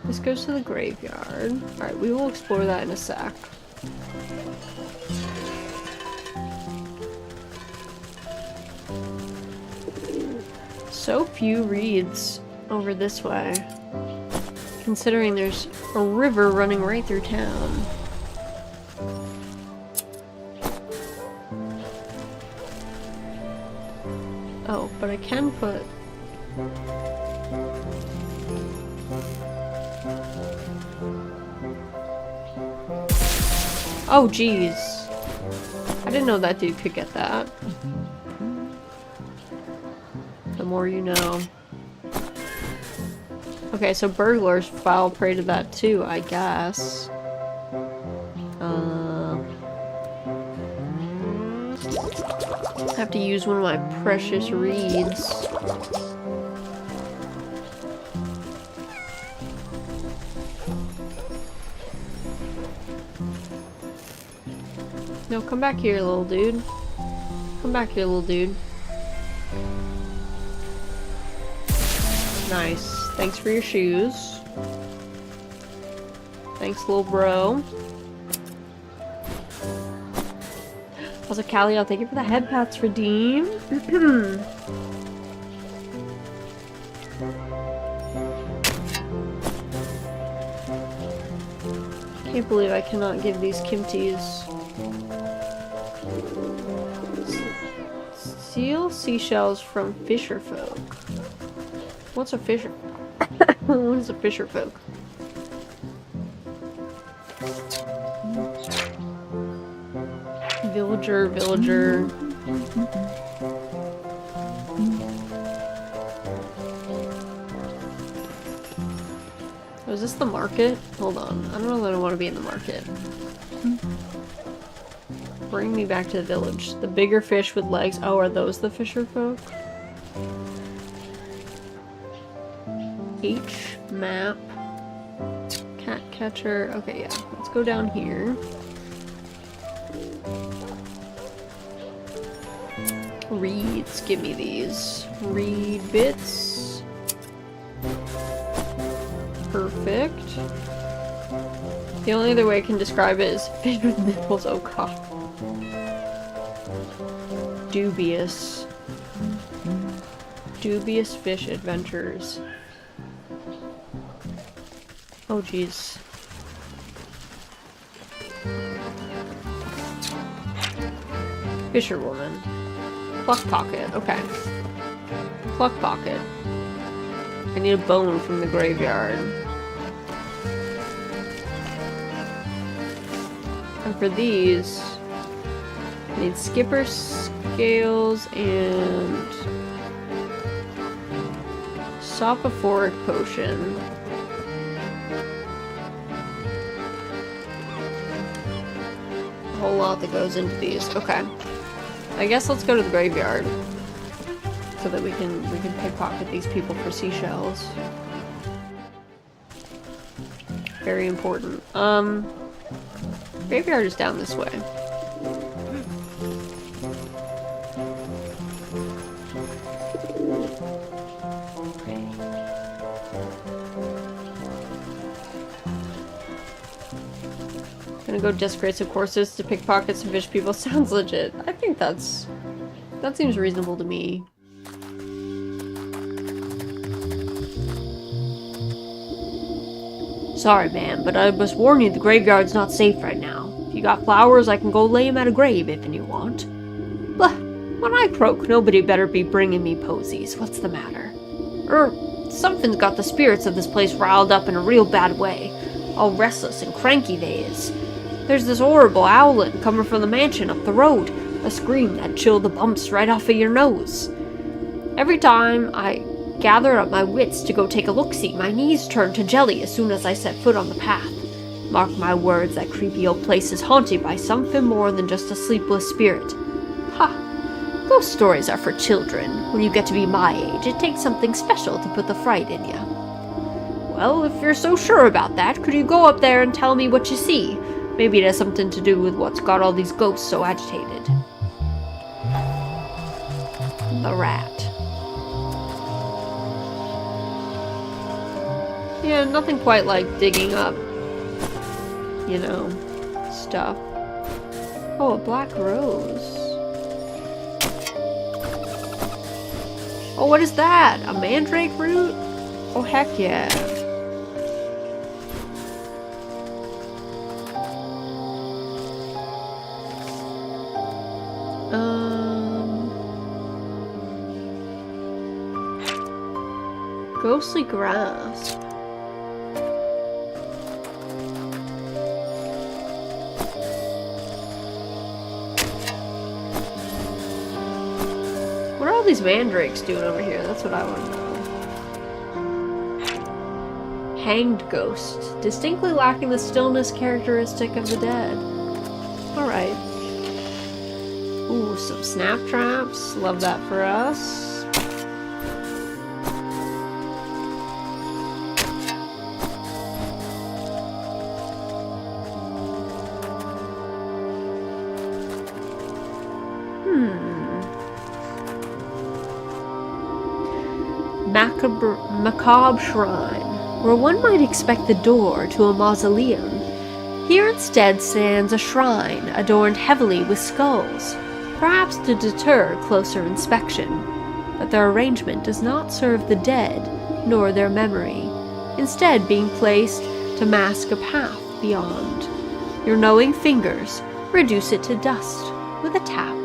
This goes to the graveyard. Alright, we will explore that in a sec. So few reeds over this way, considering there's a river running right through town. Oh, but I can put... Oh, jeez. I didn't know that dude could get that. The more you know. Okay, so burglars foul prey to that too, I guess. I have to use one of my precious reeds. No, come back here, little dude. Come back here, little dude. Nice. Thanks for your shoes. Thanks, little bro. Also, Callie, thank you for the head pats redeemed. Can't believe I cannot give these Kimchis. Steal seashells from fisher folk. What's a fisher? What is a fisher folk? Villager, villager. Oh, is this the market? Hold on. I don't know that I want to be in the market. Bring me back to the village. The bigger fish with legs. Oh, are those the fisher folk? H map. Cat catcher. Okay, yeah. Let's go down here. Reeds. Give me these. Reed bits. Perfect. The only other way I can describe it is fish with nipples. Oh god. Dubious. Dubious fish adventures. Oh jeez. Fisherwoman. Pluck pocket. Okay. Pluck pocket. I need a bone from the graveyard. And for these, I need skipper scales and sopophoric potion. A whole lot that goes into these. Okay. I guess let's go to the graveyard so that we can pickpocket these people for seashells. Very important. Graveyard is down this way. Gonna go desecrate some courses to pickpocket some fish people. Sounds legit. I think that seems reasonable to me. Sorry, man, but I must warn you, the graveyard's not safe right now. If you got flowers, I can go lay 'em at a grave if you want. But when I croak, nobody better be bringing me posies. What's the matter? Something's got the spirits of this place riled up in a real bad way. All restless and cranky they is. There's this horrible owling coming from the mansion up the road. A scream that chilled the bumps right off of your nose. Every time I gathered up my wits to go take a look-see, my knees turned to jelly as soon as I set foot on the path. Mark my words, that creepy old place is haunted by something more than just a sleepless spirit. Ha! Ghost stories are for children. When you get to be my age, it takes something special to put the fright in you. Well, if you're so sure about that, could you go up there and tell me what you see? Maybe it has something to do with what's got all these ghosts so agitated. The rat. Yeah, nothing quite like digging up, you know, stuff. Oh, a black rose. Oh, what is that? A mandrake root? Oh, heck yeah. Ghostly grass. What are all these mandrakes doing over here? That's what I want to know. Hanged ghost. Distinctly lacking the stillness characteristic of the dead. Alright. Ooh, some snap traps. Love that for us. Macabre shrine, where one might expect the door to a mausoleum. Here instead stands a shrine adorned heavily with skulls, perhaps to deter closer inspection. But their arrangement does not serve the dead, nor their memory, instead being placed to mask a path beyond. Your knowing fingers reduce it to dust with a tap.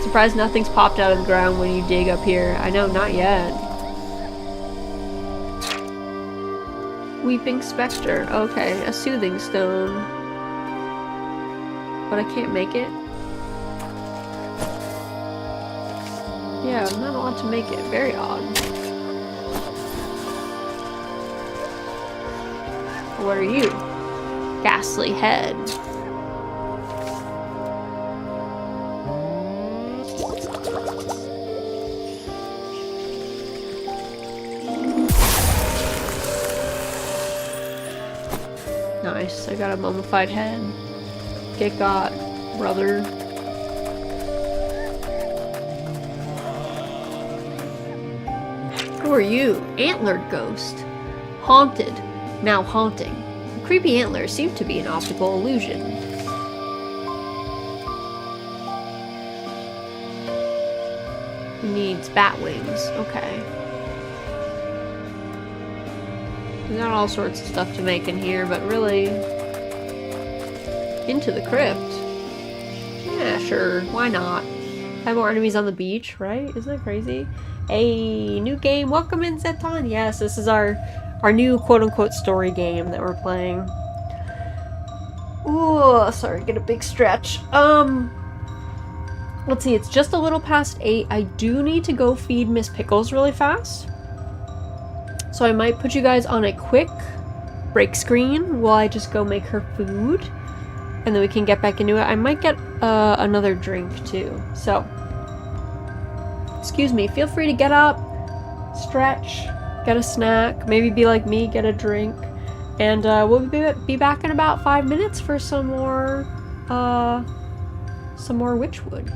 Surprised nothing's popped out of the ground when you dig up here. I know, not yet. Weeping Spectre. Okay, a soothing stone. But I can't make it. Yeah, I'm not allowed to make it. Very odd. What are you? Ghastly head. Nice, I got a mummified head. Get got, brother. Who are you? Antlered ghost. Haunted. Now haunting. The creepy antlers seem to be an optical illusion. Needs bat wings. Okay. We got all sorts of stuff to make in here, but really... Into the crypt. Yeah, sure. Why not? Have more enemies on the beach, right? Isn't that crazy? Hey, new game. Welcome in, Zeton. Yes, this is our new quote-unquote story game that we're playing. Ooh, sorry, get a big stretch. Let's see, it's just a little past 8. I do need to go feed Miss Pickles really fast. So I might put you guys on a quick break screen while I just go make her food. And then we can get back into it. I might get another drink too. So, excuse me, feel free to get up, stretch, get a snack, maybe be like me, get a drink. And we'll be back in about 5 minutes for some more Wytchwood.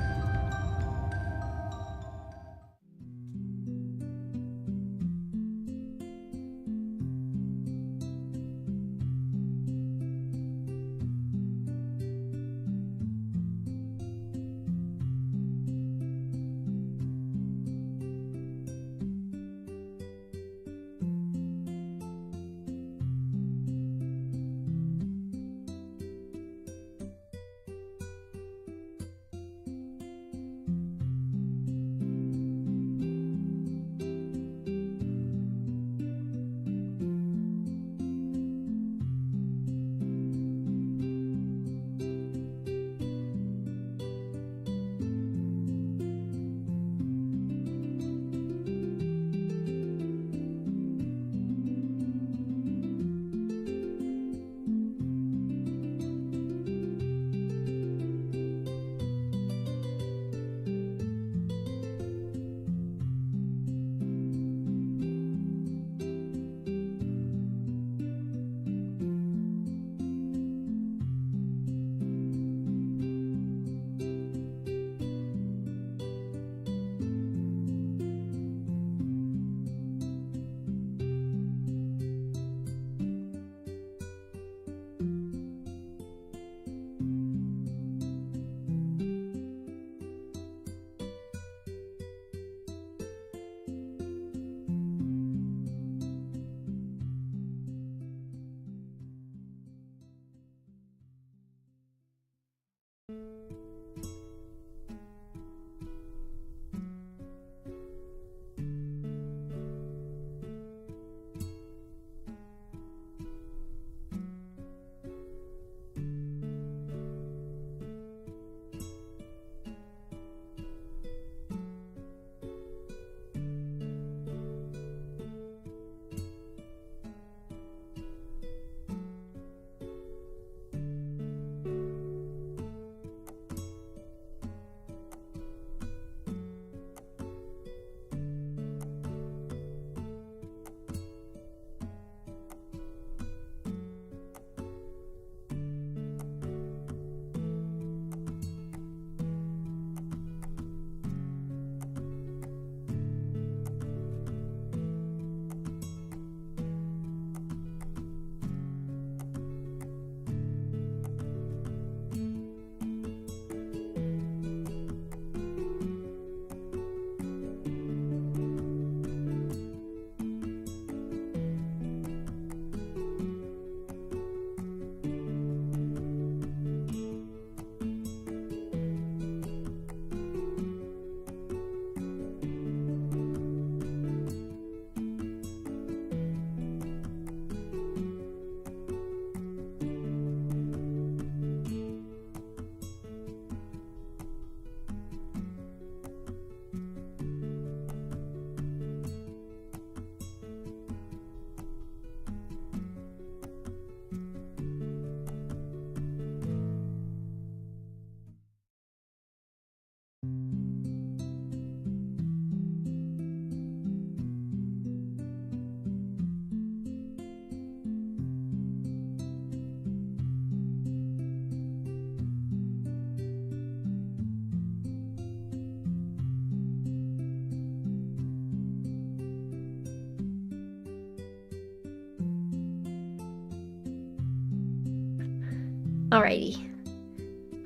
Alrighty.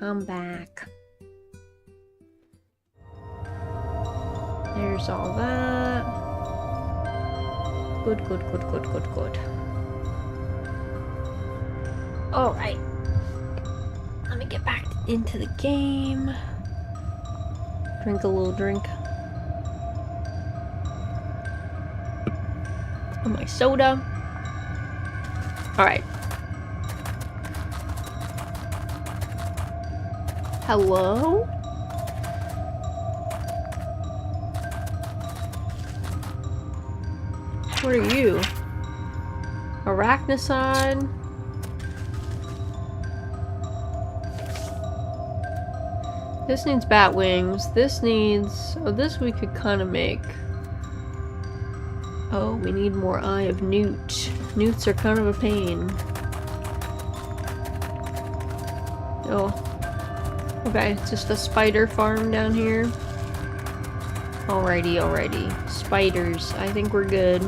I'm back. There's all that. Good. Alright. Let me get back into the game. Drink a little drink. Oh, my soda. Alright. Hello? What are you? Arachnocide? This needs bat wings. This needs... Oh, this we could kind of make. Oh, we need more Eye of Newt. Newts are kind of a pain. Oh. Okay, it's just a spider farm down here. Alrighty. Spiders. I think we're good.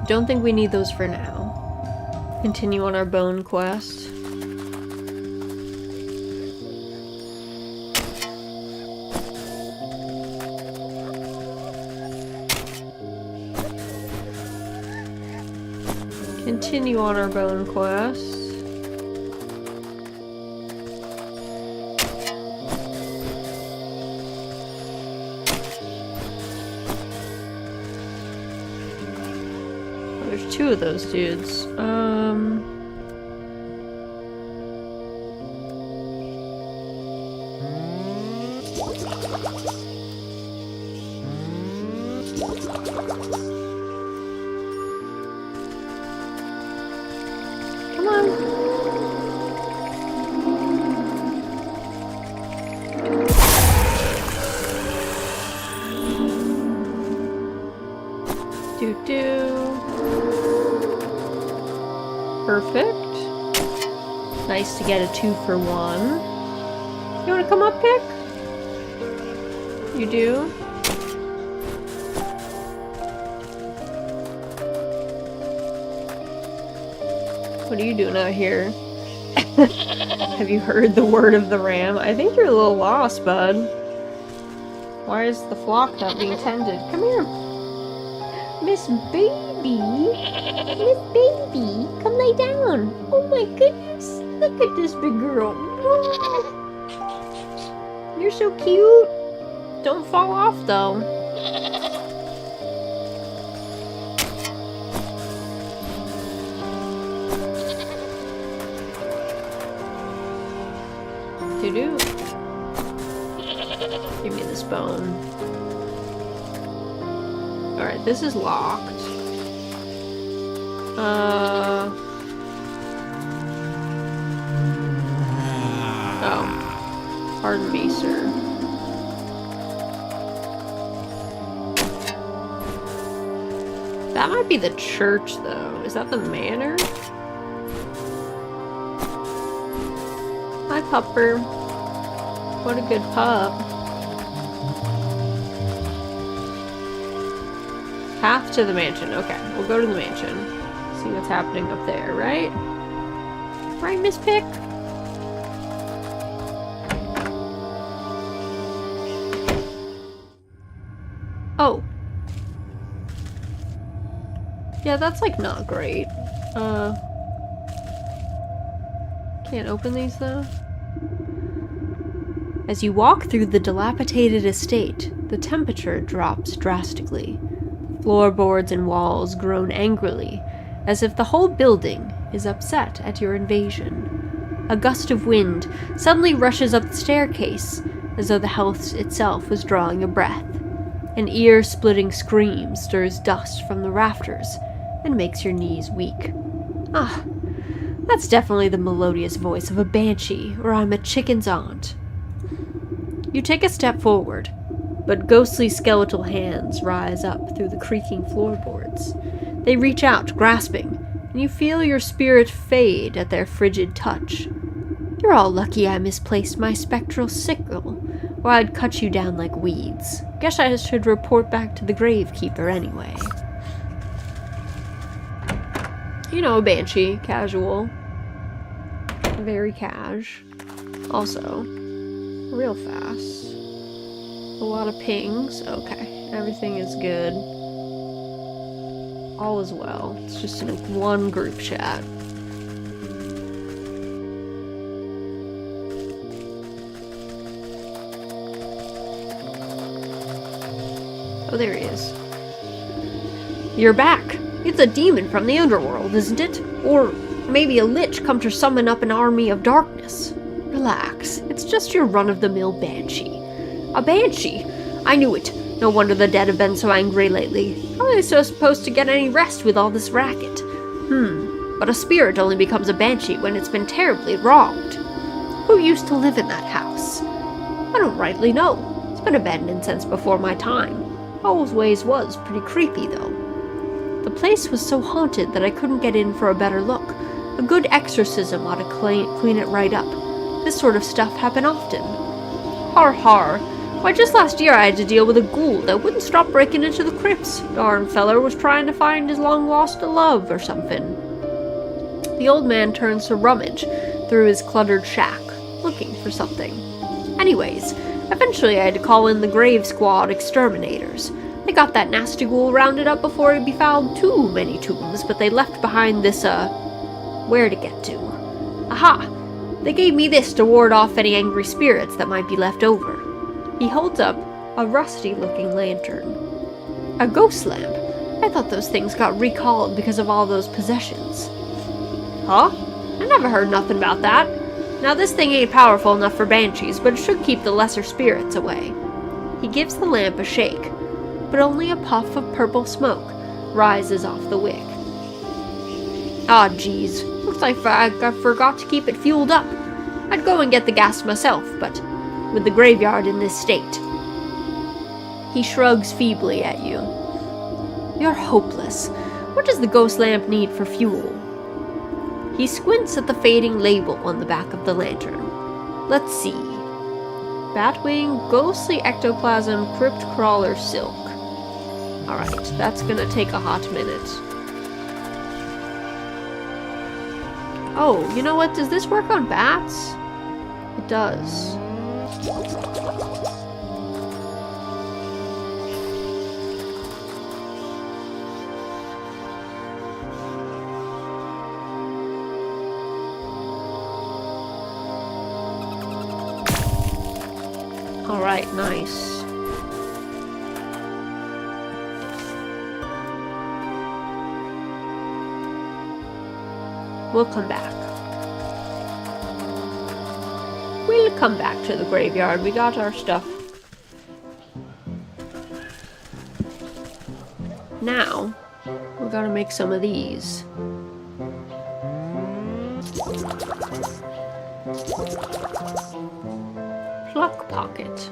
Don't think we need those for now. Continue on our bone quest. Continue on our bone quest. Oh, there's two of those dudes. Come on. Perfect. Nice to get a 2-for-1. You wanna come up, Pick? You do? What are you doing out here? Have you heard the word of the ram? I think you're a little lost, bud. Why is the flock not being tended? Come here. Miss Baby. Miss Baby. Come lay down. Oh my goodness. Look at this big girl. You're so cute. Don't fall off, though. Do-do. Give me this bone. Alright, this is locked. Oh. Pardon me, sir. That might be the church, though. Is that the manor? Hi, pupper. What a good pup. Path to the mansion. Okay, we'll go to the mansion. See what's happening up there, right? Right, Miss Pick? Oh. Yeah, that's like not great. Can't open these though. As you walk through the dilapidated estate, the temperature drops drastically. Floorboards and walls groan angrily, as if the whole building is upset at your invasion. A gust of wind suddenly rushes up the staircase, as though the house itself was drawing a breath. An ear-splitting scream stirs dust from the rafters and makes your knees weak. Ah, that's definitely the melodious voice of a banshee, or I'm a chicken's aunt. You take a step forward, but ghostly skeletal hands rise up through the creaking floorboards. They reach out, grasping, and you feel your spirit fade at their frigid touch. You're all lucky I misplaced my spectral sickle, or I'd cut you down like weeds. Guess I should report back to the gravekeeper anyway. You know, a banshee. Casual. Very cash. Also, real fast. A lot of pings. Okay. Everything is good. All is well. It's just in one group chat. Oh, there he is. You're back. It's a demon from the underworld, isn't it? Or maybe a lich come to summon up an army of darkness. Relax. It's just your run-of-the-mill banshee. A banshee? I knew it. No wonder the dead have been so angry lately. How are they so supposed to get any rest with all this racket? But a spirit only becomes a banshee when it's been terribly wronged. Who used to live in that house? I don't rightly know. It's been abandoned since before my time. Always was pretty creepy, though. The place was so haunted that I couldn't get in for a better look. A good exorcism ought to clean it right up. This sort of stuff happen often. Har har. Why, just last year I had to deal with a ghoul that wouldn't stop breaking into the crypts. Darn feller was trying to find his long-lost love or something. The old man turns to rummage through his cluttered shack, looking for something. Anyways, eventually I had to call in the grave squad exterminators. They got that nasty ghoul rounded up before he befouled too many tombs, but they left behind this, where to get to. Aha! They gave me this to ward off any angry spirits that might be left over. He holds up a rusty-looking lantern. A ghost lamp? I thought those things got recalled because of all those possessions. Huh? I never heard nothing about that. Now this thing ain't powerful enough for banshees, but it should keep the lesser spirits away. He gives the lamp a shake, but only a puff of purple smoke rises off the wick. Ah, geez. Looks like I forgot to keep it fueled up. I'd go and get the gas myself, but with the graveyard in this state. He shrugs feebly at you. You're hopeless. What does the ghost lamp need for fuel? He squints at the fading label on the back of the lantern. Let's see. Batwing, ghostly ectoplasm, crypt crawler, silk. Alright, that's gonna take a hot minute. Oh, you know what? Does this work on bats? It does. Alright, nice. We'll come back. We'll come back to the graveyard. We got our stuff. Now, we gotta make some of these. Pluck pocket.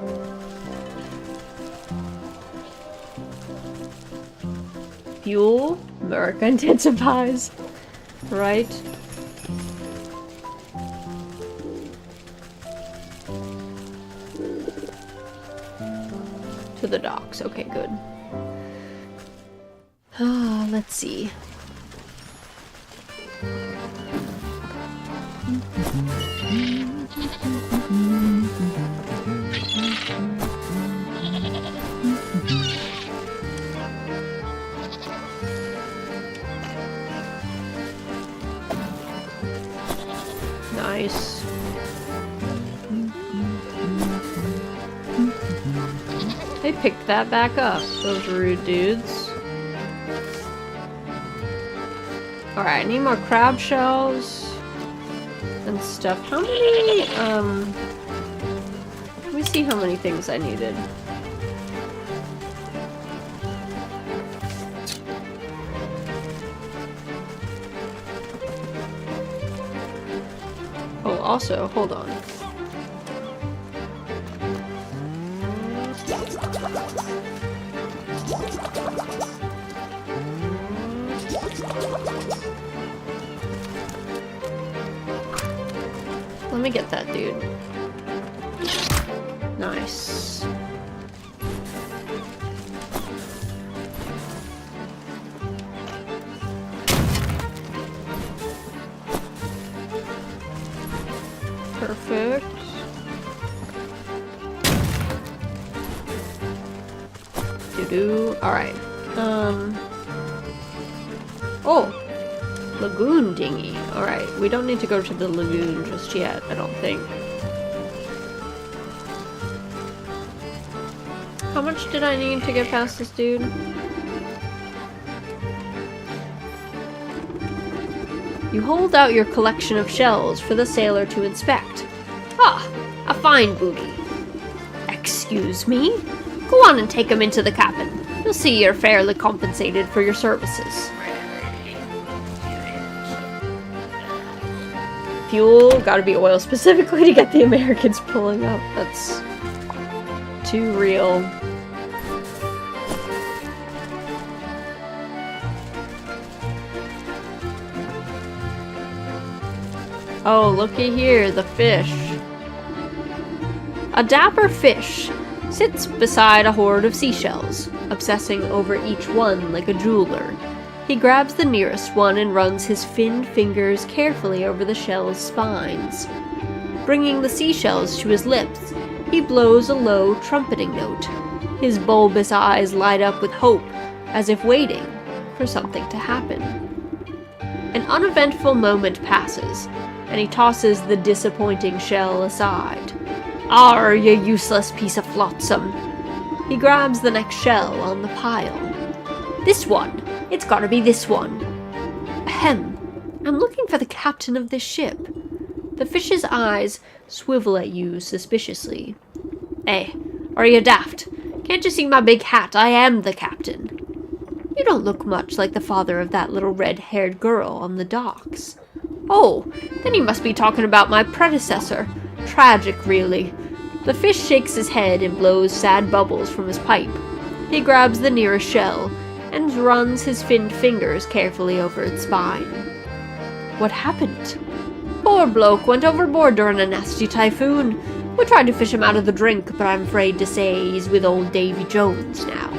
Fuel. Merc intensifies. Right. To the docks. Okay, good. Let's see. Nice. They picked that back up, those rude dudes. Alright, I need more crab shells and stuff. How many, let me see how many things I needed. Oh, also, hold on. Let me get that dude. Nice. Perfect. Alright. Oh! Lagoon dinghy. Alright, we don't need to go to the lagoon just yet, I don't think. How much did I need to get past this dude? You hold out your collection of shells for the sailor to inspect. Ah, a fine booty. Excuse me? Go on and take him into the cabin. You'll see you're fairly compensated for your services. Fuel, gotta be oil specifically to get the Americans pulling up. That's too real. Oh, looky here, the fish. A dapper fish sits beside a hoard of seashells, obsessing over each one like a jeweler. He grabs the nearest one and runs his finned fingers carefully over the shell's spines. Bringing the seashells to his lips, he blows a low, trumpeting note. His bulbous eyes light up with hope, as if waiting for something to happen. An uneventful moment passes, and he tosses the disappointing shell aside. Arr, you useless piece of flotsam! He grabs the next shell on the pile. This one! It's gotta be this one! Ahem! I'm looking for the captain of this ship. The fish's eyes swivel at you suspiciously. Hey, are you daft? Can't you see my big hat? I am the captain. You don't look much like the father of that little red-haired girl on the docks. Oh, then he must be talking about my predecessor. Tragic, really. The fish shakes his head and blows sad bubbles from his pipe. He grabs the nearest shell and runs his finned fingers carefully over its spine. What happened? Poor bloke went overboard during a nasty typhoon. We tried to fish him out of the drink, but I'm afraid to say he's with old Davy Jones now.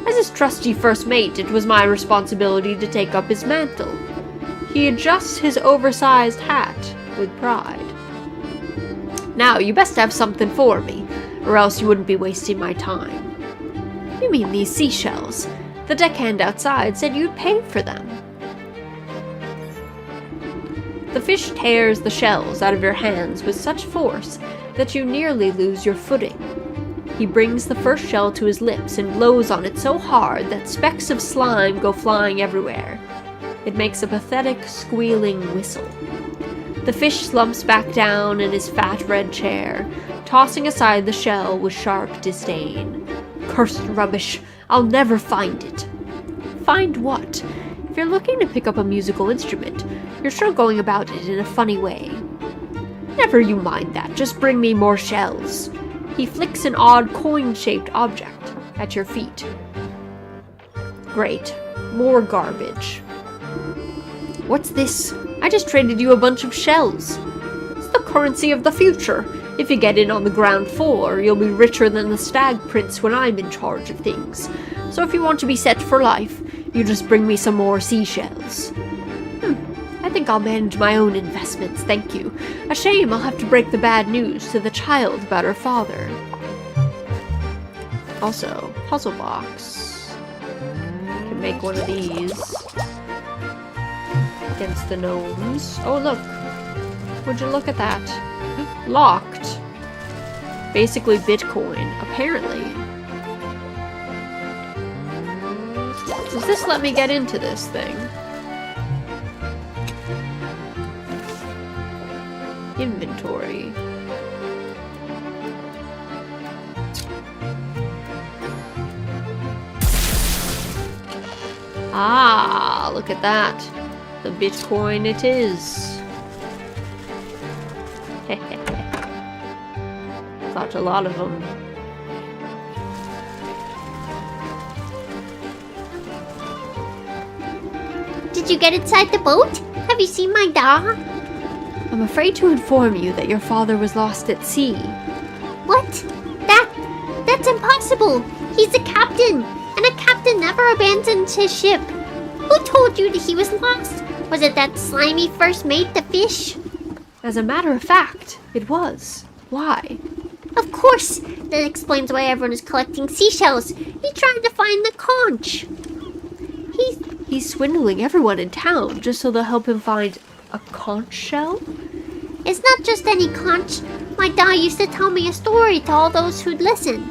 As his trusty first mate, it was my responsibility to take up his mantle. He adjusts his oversized hat with pride. Now, you best have something for me, or else you wouldn't be wasting my time. You mean these seashells? The deckhand outside said you'd pay for them. The fish tears the shells out of your hands with such force that you nearly lose your footing. He brings the first shell to his lips and blows on it so hard that specks of slime go flying everywhere. It makes a pathetic, squealing whistle. The fish slumps back down in his fat red chair, tossing aside the shell with sharp disdain. Cursed rubbish! I'll never find it. Find what? If you're looking to pick up a musical instrument, you're sure going about it in a funny way. Never you mind that, just bring me more shells. He flicks an odd coin-shaped object at your feet. Great. More garbage. What's this? I just traded you a bunch of shells. It's the currency of the future. If you get in on the ground floor, you'll be richer than the stag prince when I'm in charge of things. So if you want to be set for life, you just bring me some more seashells. I think I'll manage my own investments, thank you. A shame I'll have to break the bad news to the child about her father. Also, puzzle box. Can make one of these. Against the gnomes. Oh, look. Would you look at that? Locked. Basically Bitcoin, apparently. Does this let me get into this thing? Inventory. Ah, look at that. The Bitcoin it is. Got a lot of them. Did you get inside the boat? Have you seen my dog? I'm afraid to inform you that your father was lost at sea. What? That's impossible. He's a captain, and a captain never abandons his ship. Who told you that he was lost? Was it that slimy first mate, the fish? As a matter of fact, it was. Why? Of course! That explains why everyone is collecting seashells. He's trying to find the conch. He's swindling everyone in town just so they'll help him find a conch shell? It's not just any conch. My dad used to tell me a story to all those who'd listen.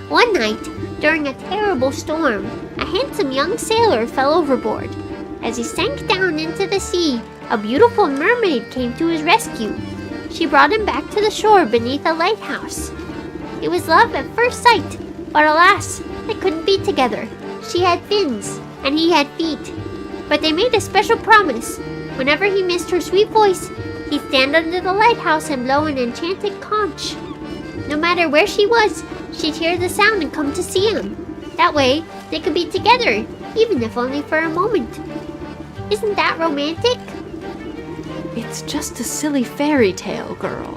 One night, during a terrible storm, a handsome young sailor fell overboard. As he sank down into the sea, a beautiful mermaid came to his rescue. She brought him back to the shore beneath a lighthouse. It was love at first sight, but alas, they couldn't be together. She had fins, and he had feet. But they made a special promise. Whenever he missed her sweet voice, he'd stand under the lighthouse and blow an enchanted conch. No matter where she was, she'd hear the sound and come to see him. That way, they could be together, even if only for a moment. Isn't that romantic? It's just a silly fairy tale, girl.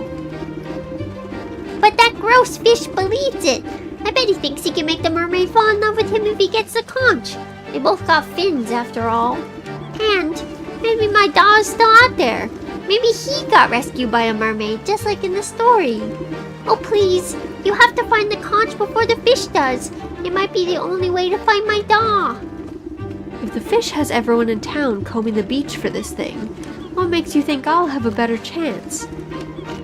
But that gross fish believes it. I bet he thinks he can make the mermaid fall in love with him if he gets the conch. They both got fins, after all. And maybe my dog's still out there. Maybe he got rescued by a mermaid, just like in the story. Oh, please, you have to find the conch before the fish does. It might be the only way to find my dog. If the fish has everyone in town combing the beach for this thing, what makes you think I'll have a better chance?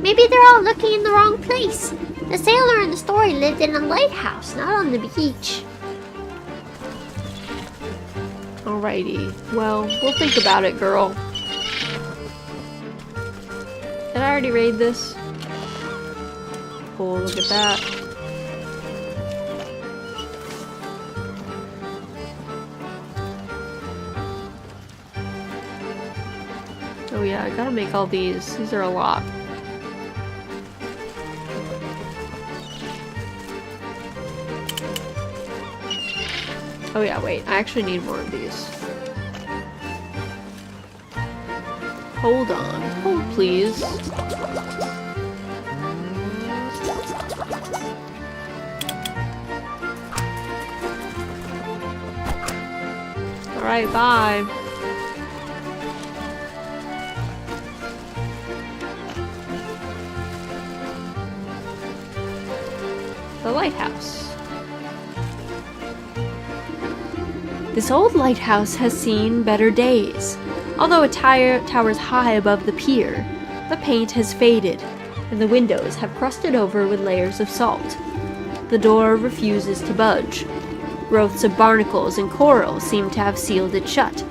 Maybe they're all looking in the wrong place. The sailor in the story lived in a lighthouse, not on the beach. Alrighty. Well, we'll think about it, girl. Did I already raid this? Cool, look at that. Oh yeah, I gotta make all these. These are a lot. Oh yeah, wait. I actually need more of these. Hold on. Hold, please. Alright, bye. The lighthouse. This old lighthouse has seen better days. Although it towers high above the pier, the paint has faded, and the windows have crusted over with layers of salt. The door refuses to budge. Growths of barnacles and coral seem to have sealed it shut.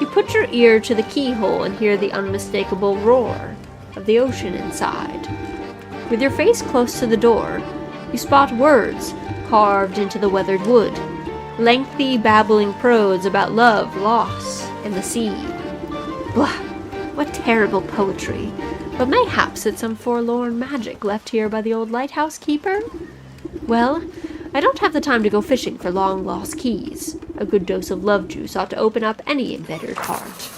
You put your ear to the keyhole and hear the unmistakable roar of the ocean inside. With your face close to the door, you spot words carved into the weathered wood. Lengthy, babbling prose about love, loss, and the sea. Blah! What terrible poetry. But mayhaps it's some forlorn magic left here by the old lighthouse keeper? Well, I don't have the time to go fishing for long-lost keys. A good dose of love juice ought to open up any embittered heart.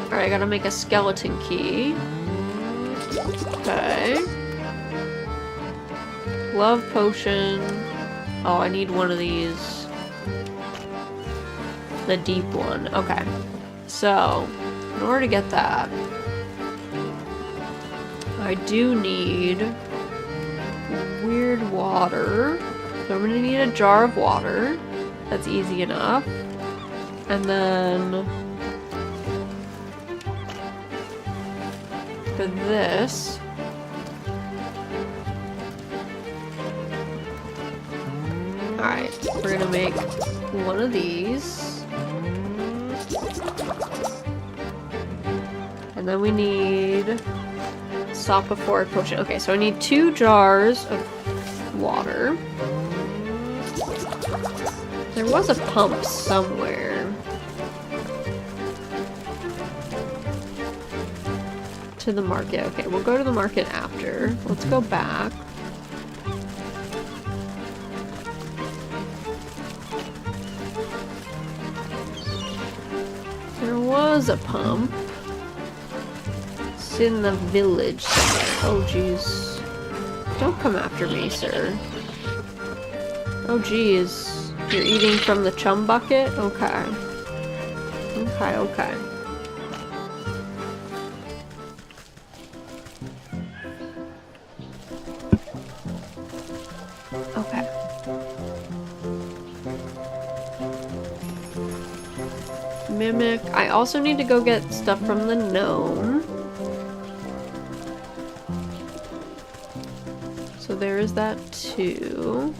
Alright, I gotta make a skeleton key. Okay. Love potion. Oh, I need one of these. The deep one. Okay. So, in order to get that, I do need weird water. So I'm gonna need a jar of water. That's easy enough. And then for this, alright, we're gonna make one of these. And then we need soporific potion. Okay, so I need 2 jars of water. There was a pump somewhere. To the market. Okay, we'll go to the market after. Let's go back. There was a pump. It's in the village somewhere. Oh, jeez. Don't come after me, sir. Oh, geez. You're eating from the chum bucket? Okay. Okay, okay. Okay. Mimic. I also need to go get stuff from the gnome. So there is that too.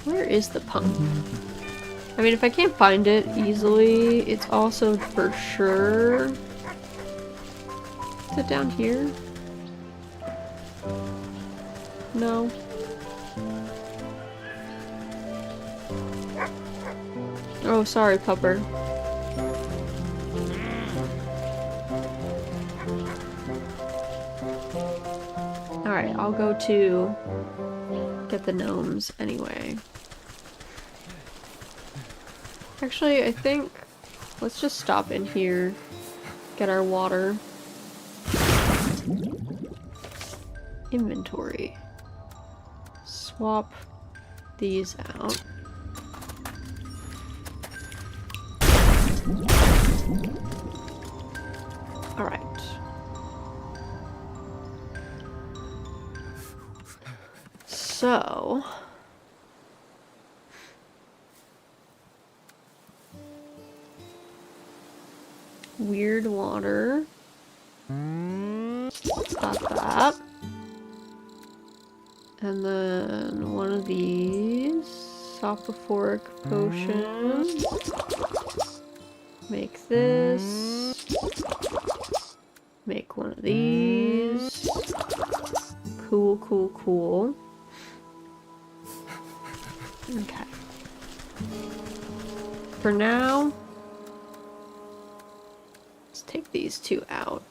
Where is the pump? I mean, if I can't find it easily, it's also for sure... Is it down here? No. Oh, sorry, pupper. Alright, I'll go to get the gnomes anyway. Actually, I think let's just stop in here, get our water. Inventory. Swap these out. Alright. So... Weird water. Stop that. And then one of these. Sopophoric potion. Make this. Make one of these. Cool, cool, cool. Okay. For now, let's take these two out.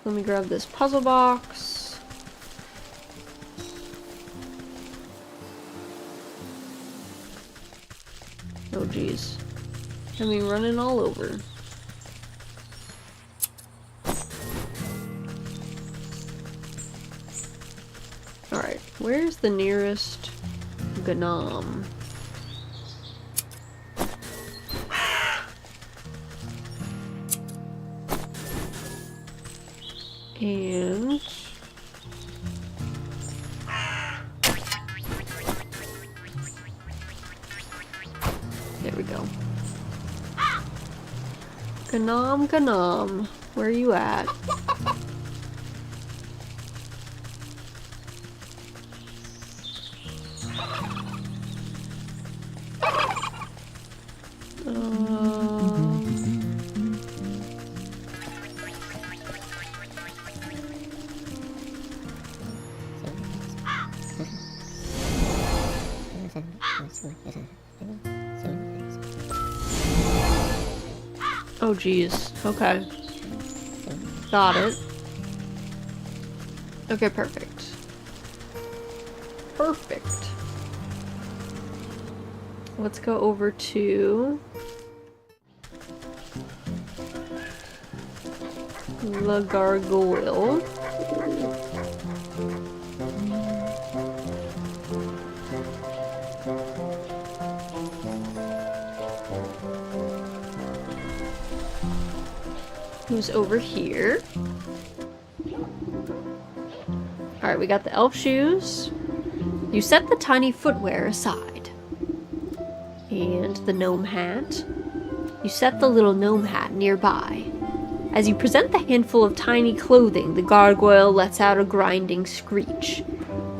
Let me grab this puzzle box. Oh geez. I mean, running all over. Alright, where's the nearest gnome? And... there we go. Gnome, gnome, where you at? Oh geez. Okay. Got it. Okay, perfect. Perfect. Let's go over to the gargoyle. Who's over here? Alright, we got the elf shoes. You set the tiny footwear aside. And the gnome hat. You set the little gnome hat nearby. As you present the handful of tiny clothing, the gargoyle lets out a grinding screech.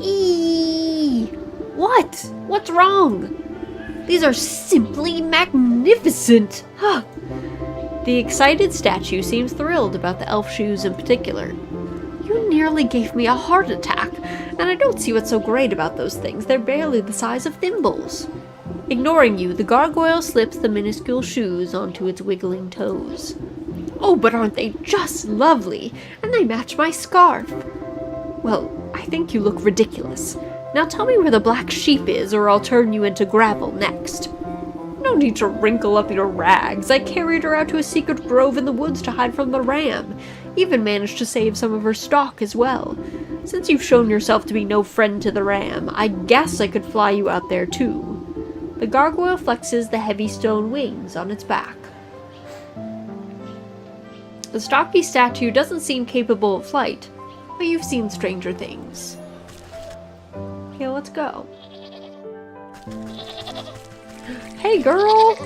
Eee! What? What's wrong? These are simply magnificent! Huh. The excited statue seems thrilled about the elf shoes in particular. You nearly gave me a heart attack, and I don't see what's so great about those things. They're barely the size of thimbles. Ignoring you, the gargoyle slips the minuscule shoes onto its wiggling toes. Oh, but aren't they just lovely? And they match my scarf. Well, I think you look ridiculous. Now tell me where the black sheep is, or I'll turn you into gravel next. No, don't need to wrinkle up your rags. I carried her out to a secret grove in the woods to hide from the ram. Even managed to save some of her stock as well. Since you've shown yourself to be no friend to the ram, I guess I could fly you out there too. The gargoyle flexes the heavy stone wings on its back. The stocky statue doesn't seem capable of flight, but you've seen stranger things. Okay, let's go. Hey, girl!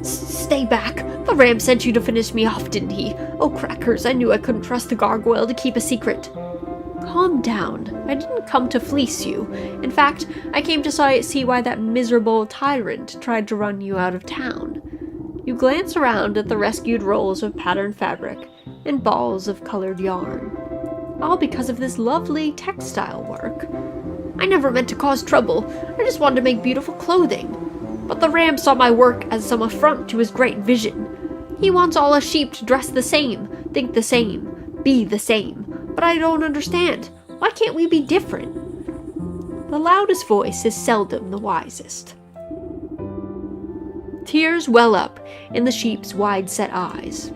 Stay back. The ram sent you to finish me off, didn't he? Oh, crackers, I knew I couldn't trust the gargoyle to keep a secret. Calm down. I didn't come to fleece you. In fact, I came to see why that miserable tyrant tried to run you out of town. You glance around at the rescued rolls of patterned fabric and balls of colored yarn. All because of this lovely textile work. I never meant to cause trouble. I just wanted to make beautiful clothing. But the ram saw my work as some affront to his great vision. He wants all us sheep to dress the same, think the same, be the same. But I don't understand. Why can't we be different? The loudest voice is seldom the wisest. Tears well up in the sheep's wide-set eyes.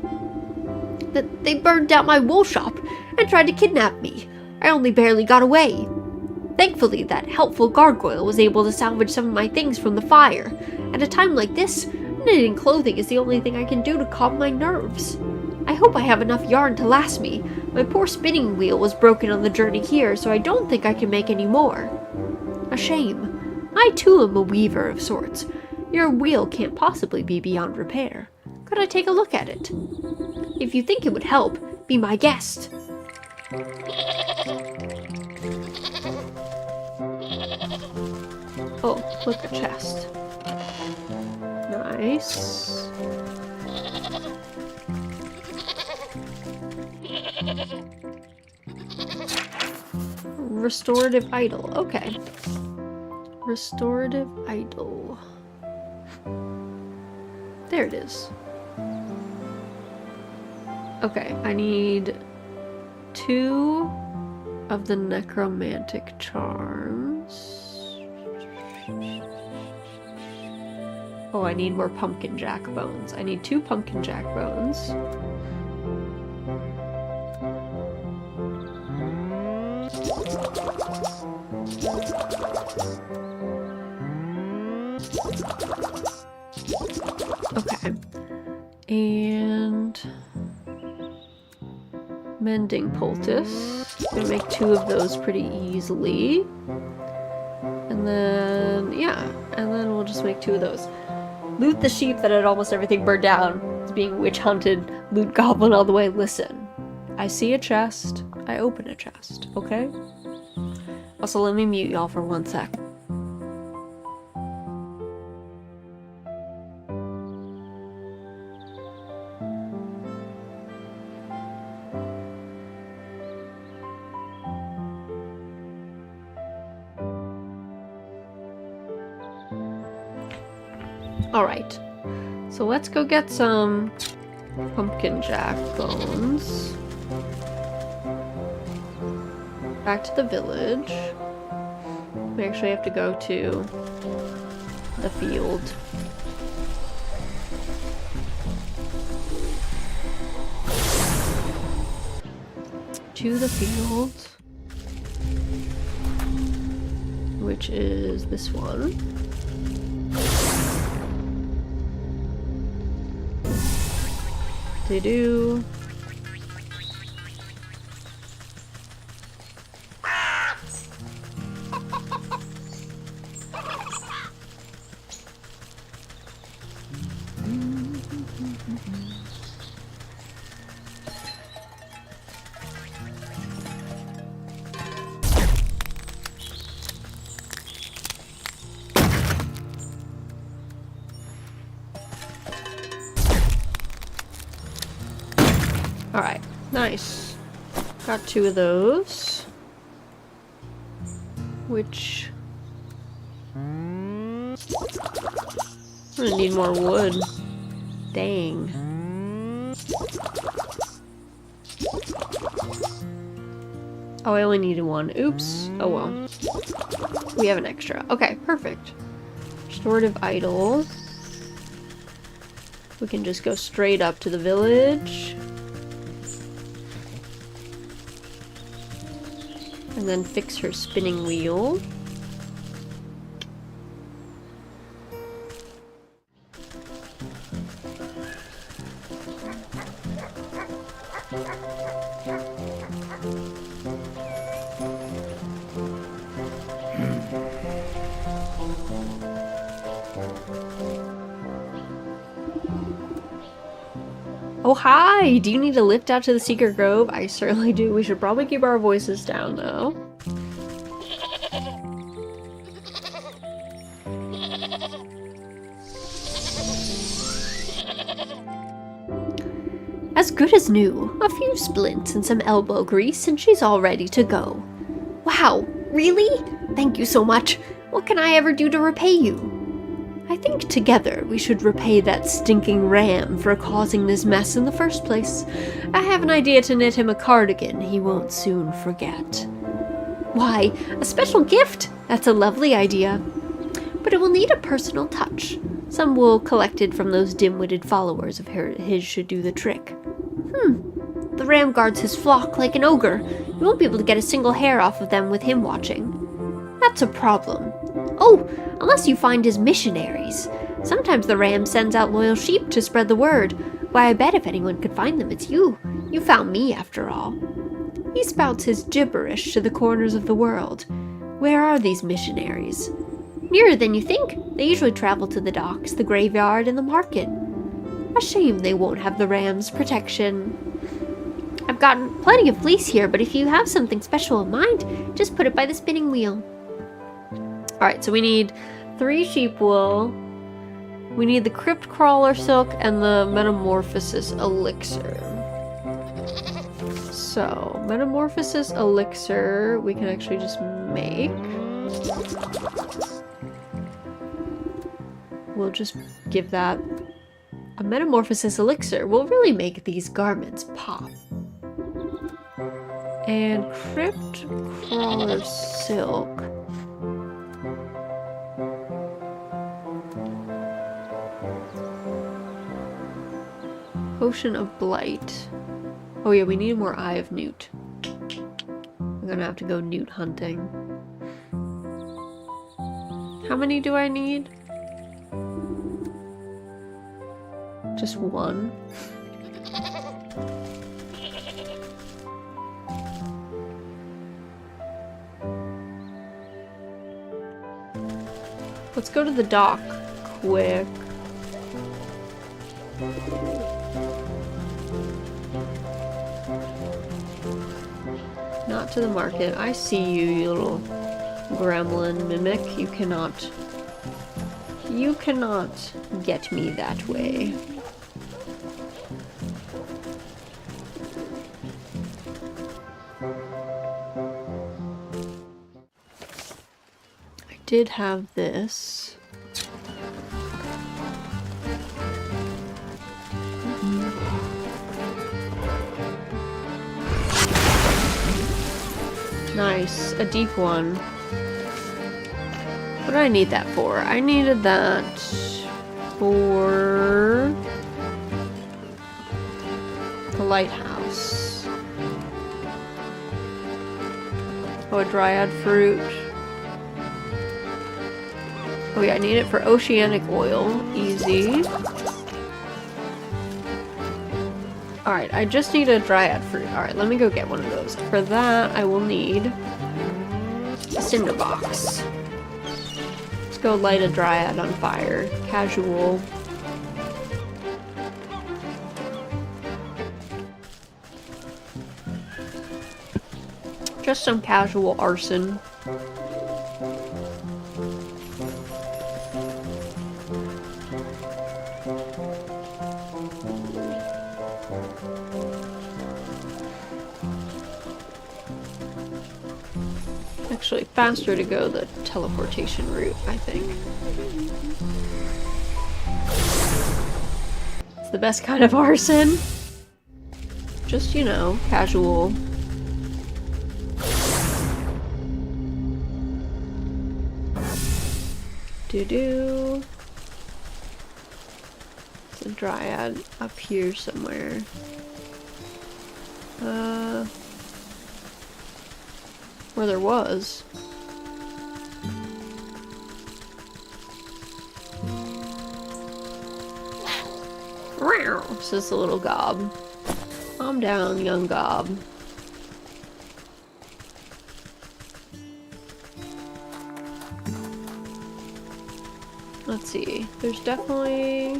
They burned down my wool shop and tried to kidnap me. I only barely got away. Thankfully, that helpful gargoyle was able to salvage some of my things from the fire. At a time like this, knitting clothing is the only thing I can do to calm my nerves. I hope I have enough yarn to last me. My poor spinning wheel was broken on the journey here, so I don't think I can make any more. A shame. I too am a weaver of sorts. Your wheel can't possibly be beyond repair. Could I take a look at it? If you think it would help, be my guest. Oh, look, a chest. Nice. Restorative idol. Okay. Restorative idol. There it is. Okay, I need 2 of the necromantic charms. Oh, I need more pumpkin jack bones. I need 2 pumpkin jack bones. Okay. And mending poultice. I'm gonna make 2 of those pretty easily. And then, yeah, and then we'll just make 2 of those. Loot the sheep that had almost everything burned down. It's being witch hunted. Loot goblin all the way. Listen, I see a chest. I open a chest, okay? Also, let me mute y'all for 1 sec. Alright, so let's go get some pumpkin jack bones. Back to the village. We actually have to go to the field. To the field. Which is this one. They do. Alright, nice. Got 2 of those. Which... I'm gonna need more wood. Dang. Oh, I only needed 1. Oops. Oh well. We have an extra. Okay, perfect. Just restorative idol. We can just go straight up to the village. And then fix her spinning wheel. Oh, hi! Do you need a lift out to the secret grove? I certainly do. We should probably keep our voices down, though. As good as new. A few splints and some elbow grease, and she's all ready to go. Wow, really? Thank you so much. What can I ever do to repay you? I think together we should repay that stinking ram for causing this mess in the first place. I have an idea to knit him a cardigan he won't soon forget. Why, a special gift! That's a lovely idea. But it will need a personal touch. Some wool collected from those dim-witted followers of his should do the trick. The ram guards his flock like an ogre. You won't be able to get a single hair off of them with him watching. That's a problem. Oh, unless you find his missionaries. Sometimes the ram sends out loyal sheep to spread the word. Why, I bet if anyone could find them, it's you. You found me, after all. He spouts his gibberish to the corners of the world. Where are these missionaries? Nearer than you think. They usually travel to the docks, the graveyard, and the market. A shame they won't have the ram's protection. I've gotten plenty of fleece here, but if you have something special in mind, just put it by the spinning wheel. Alright, so we need 3 sheep wool. We need the crypt crawler silk and the metamorphosis elixir. So, metamorphosis elixir we can actually just make. We'll just give that a metamorphosis elixir. Will really make these garments pop. And crypt crawler silk. Potion of Blight. Oh yeah, we need more Eye of Newt. I'm gonna have to go newt hunting. How many do I need? Just 1. Let's go to the dock quick. Not to the market. I see you, you little gremlin mimic. You cannot get me that way. I did have this. Nice, a deep one. What did I need that for? I needed that for the lighthouse. Oh, a dryad fruit. Oh yeah, I need it for oceanic oil. Easy. Alright, I just need a dryad fruit. Alright, let me go get one of those. For that, I will need a cinder box. Let's go light a dryad on fire. Casual. Just some casual arson. Actually, faster to go the teleportation route, I think. It's the best kind of arson. Just, you know, casual. Do-do-do. It's a dryad up here somewhere. Where there was. It's just a little gob. Calm down, young gob. Let's see. There's definitely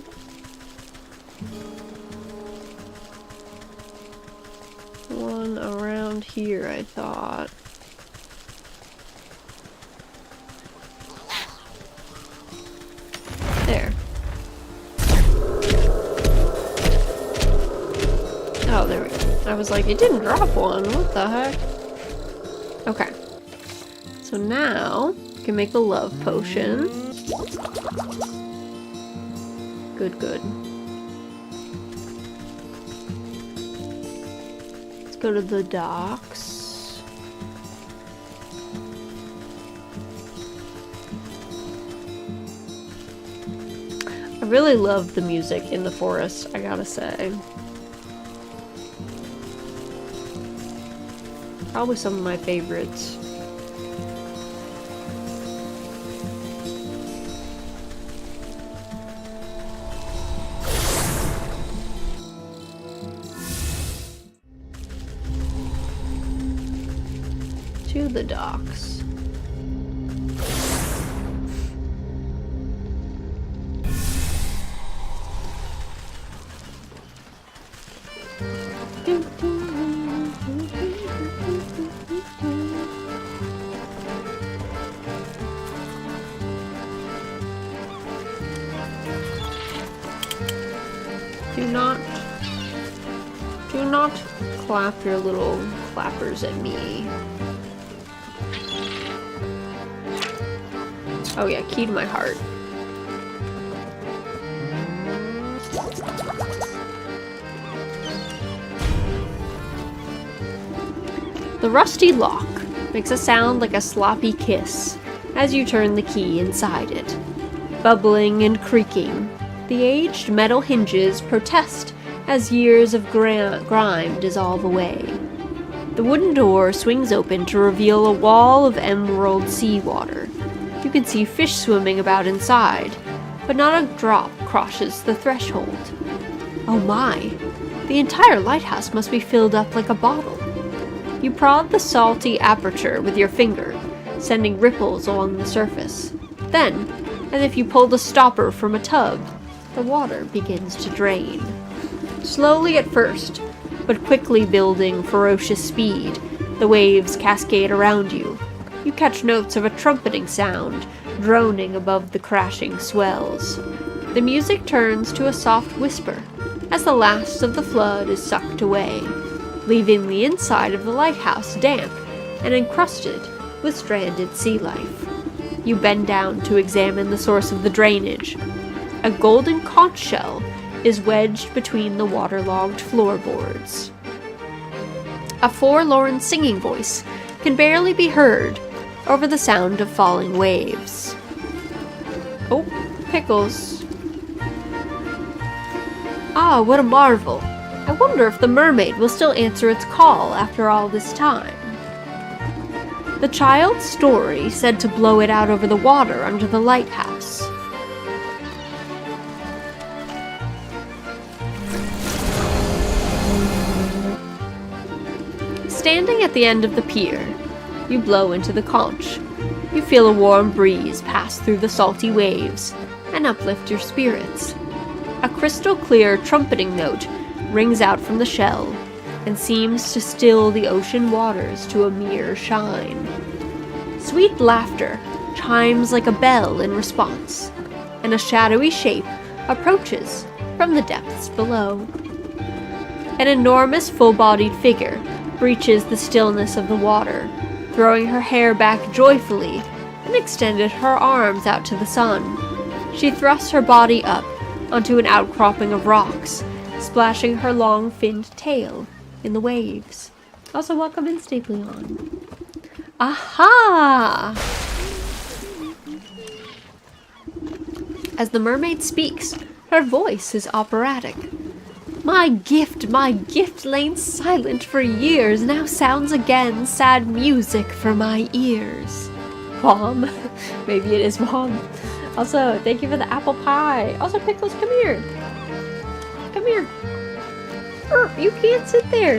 one around here, I thought. There. Oh, there we go. I was like, it didn't drop one. What the heck? Okay. So now, we can make a love potion. Good, good. Let's go to the docks. I really love the music in the forest, I gotta say. Probably some of my favorites. To the docks. Do not clap your little clappers at me. Oh yeah, key to my heart. The rusty lock makes a sound like a sloppy kiss as you turn the key inside it. Bubbling and creaking, the aged metal hinges protest as years of grime dissolve away. The wooden door swings open to reveal a wall of emerald seawater. You can see fish swimming about inside, but not a drop crosses the threshold. Oh my, the entire lighthouse must be filled up like a bottle. You prod the salty aperture with your finger, sending ripples along the surface. Then, as if you pulled a stopper from a tub, the water begins to drain. Slowly at first, but quickly building ferocious speed, the waves cascade around you. You catch notes of a trumpeting sound, droning above the crashing swells. The music turns to a soft whisper, as the last of the flood is sucked away, leaving the inside of the lighthouse damp and encrusted with stranded sea life. You bend down to examine the source of the drainage. A golden conch shell is wedged between the waterlogged floorboards. A forlorn singing voice can barely be heard over the sound of falling waves. Oh, pickles. Ah, what a marvel. I wonder if the mermaid will still answer its call after all this time. The child's story said to blow it out over the water under the lighthouse. Standing at the end of the pier, you blow into the conch. You feel a warm breeze pass through the salty waves and uplift your spirits. A crystal clear trumpeting note rings out from the shell and seems to still the ocean waters to a mere shine. Sweet laughter chimes like a bell in response, and a shadowy shape approaches from the depths below. An enormous full-bodied figure breaches the stillness of the water, throwing her hair back joyfully and extended her arms out to the sun. She thrusts her body up onto an outcropping of rocks, splashing her long finned tail in the waves. Also, welcome in, Stapleon. Aha! As the mermaid speaks, her voice is operatic. My gift, lain silent for years, now sounds again sad music for my ears. Mom. Maybe it is Mom. Also, thank you for the apple pie. Also, Pickles, come here. Come here. You can't sit there.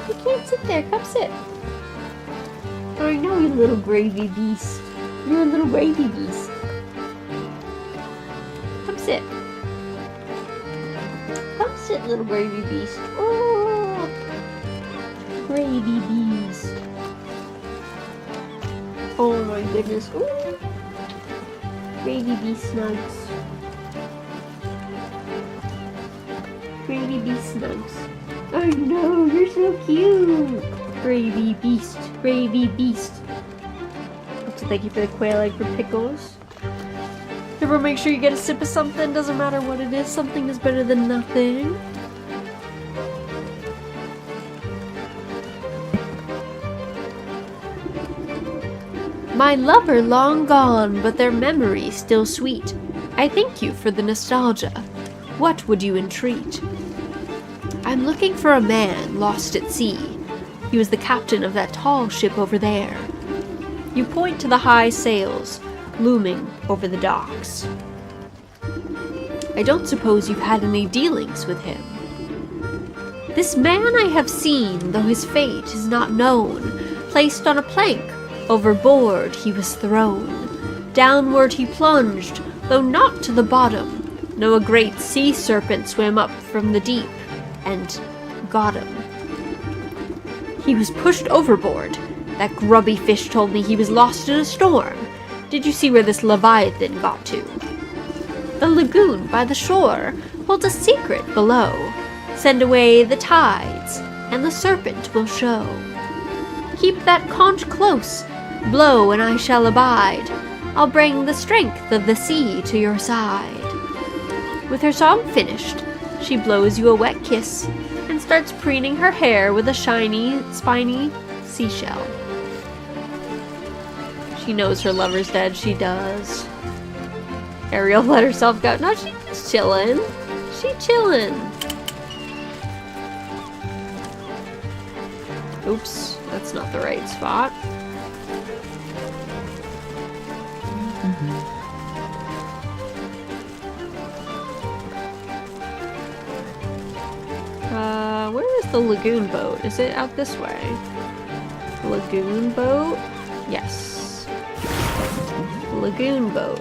You can't sit there. Come sit. I know, you little gravy beast. You're a little gravy beast. Come sit. Come sit, little gravy beast. Oh, gravy beast. Oh my goodness. Ooh. Gravy beast snugs. Gravy beast snugs. Oh no, you're so cute. Gravy beast. Gravy beast. So thank you for the quail egg for Pickles. Everyone make sure you get a sip of something. Doesn't matter what it is. Something is better than nothing. My lover long gone, but their memory still sweet. I thank you for the nostalgia. What would you entreat? I'm looking for a man lost at sea. He was the captain of that tall ship over there. You point to the high sails, looming over the docks. I don't suppose you've had any dealings with him. This man I have seen, though his fate is not known, placed on a plank, overboard he was thrown. Downward he plunged, though not to the bottom. No, a great sea serpent swam up from the deep and got him. He was pushed overboard. That grubby fish told me he was lost in a storm. Did you see where this Leviathan got to? The lagoon by the shore holds a secret below. Send away the tides, and the serpent will show. Keep that conch close, blow and I shall abide. I'll bring the strength of the sea to your side. With her song finished, she blows you a wet kiss and starts preening her hair with a shiny, spiny seashell. She knows her lover's dead, she does. Ariel let herself go. No, she's just chillin'. She chillin'. Oops, that's not the right spot. Where is the lagoon boat? Is it out this way? Lagoon boat? Yes. Lagoon boat.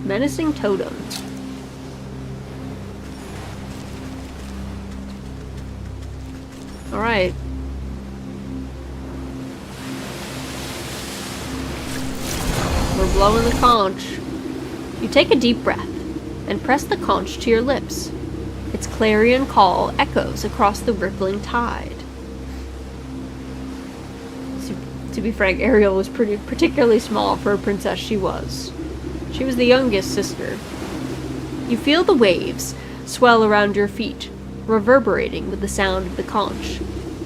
Menacing totem. Alright. We're blowing the conch. You take a deep breath and press the conch to your lips. Its clarion call echoes across the rippling tide. To be frank, Ariel was particularly small for a princess she was. She was the youngest sister. You feel the waves swell around your feet, reverberating with the sound of the conch.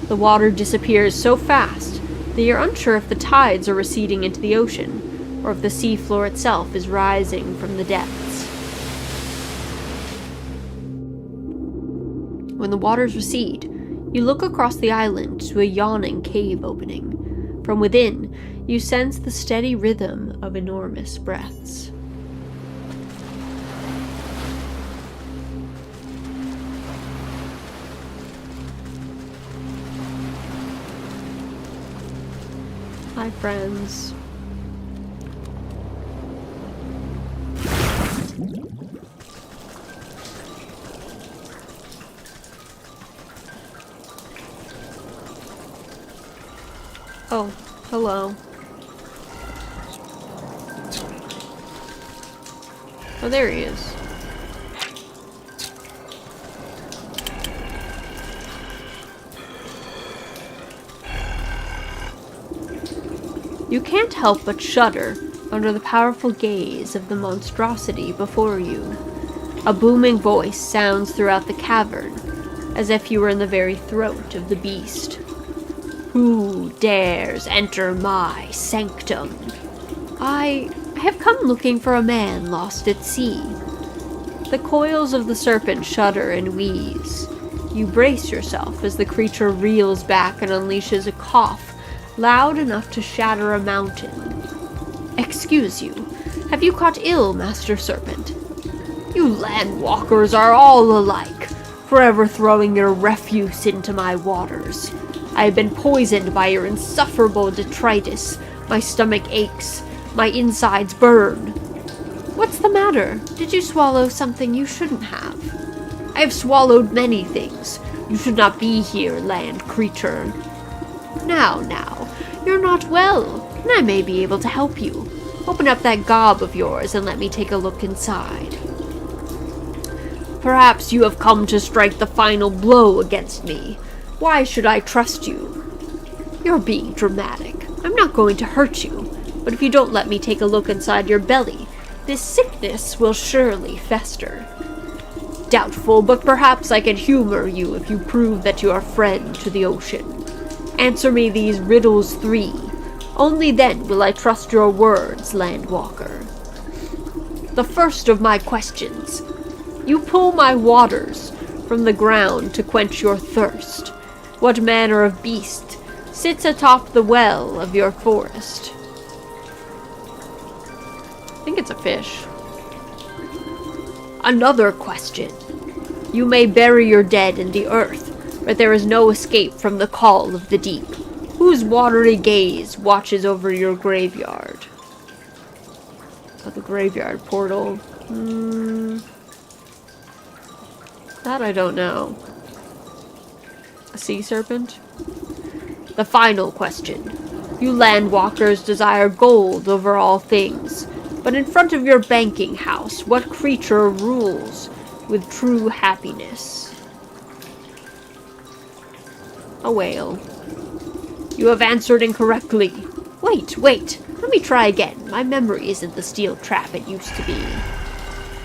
The water disappears so fast that you're unsure if the tides are receding into the ocean, or if the seafloor itself is rising from the depths. When the waters recede, you look across the island to a yawning cave opening. From within, you sense the steady rhythm of enormous breaths. Hi, friends. Oh, hello. Oh, there he is. You can't help but shudder under the powerful gaze of the monstrosity before you. A booming voice sounds throughout the cavern, as if you were in the very throat of the beast. Who dares enter my sanctum? I have come looking for a man lost at sea. The coils of the serpent shudder and wheeze. You brace yourself as the creature reels back and unleashes a cough loud enough to shatter a mountain. Excuse you, have you caught ill, Master Serpent? You landwalkers are all alike, forever throwing your refuse into my waters. I have been poisoned by your insufferable detritus. My stomach aches. My insides burn. What's the matter? Did you swallow something you shouldn't have? I have swallowed many things. You should not be here, land creature. Now, you're not well, and I may be able to help you. Open up that gob of yours and let me take a look inside. Perhaps you have come to strike the final blow against me. Why should I trust you? You're being dramatic. I'm not going to hurt you, but if you don't let me take a look inside your belly, this sickness will surely fester. Doubtful, but perhaps I can humor you if you prove that you are friend to the ocean. Answer me these riddles 3. Only then will I trust your words, Landwalker. The first of my questions. You pull my waters from the ground to quench your thirst. What manner of beast sits atop the well of your forest? I think it's a fish. Another question. You may bury your dead in the earth, but there is no escape from the call of the deep. Whose watery gaze watches over your graveyard? Oh, the graveyard portal. That I don't know. A sea serpent? The final question. You landwalkers desire gold over all things, but in front of your banking house, what creature rules with true happiness? A whale. You have answered incorrectly. Wait. Let me try again. My memory isn't the steel trap it used to be.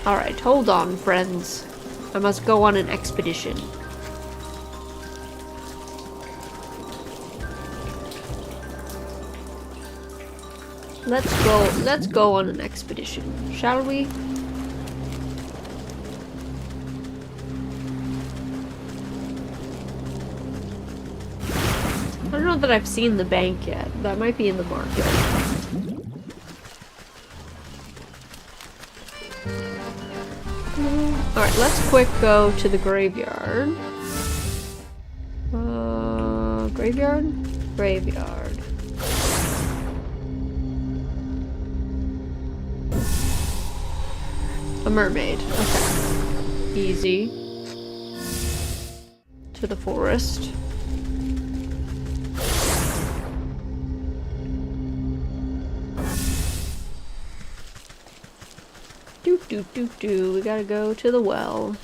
Alright, hold on, friends. I must go on an expedition. Let's go on an expedition, shall we? I don't know that I've seen the bank yet. That might be in the market. Alright, let's quick go to the graveyard. Graveyard? Graveyard. A mermaid. Okay. Easy. To the forest. We gotta go to the well.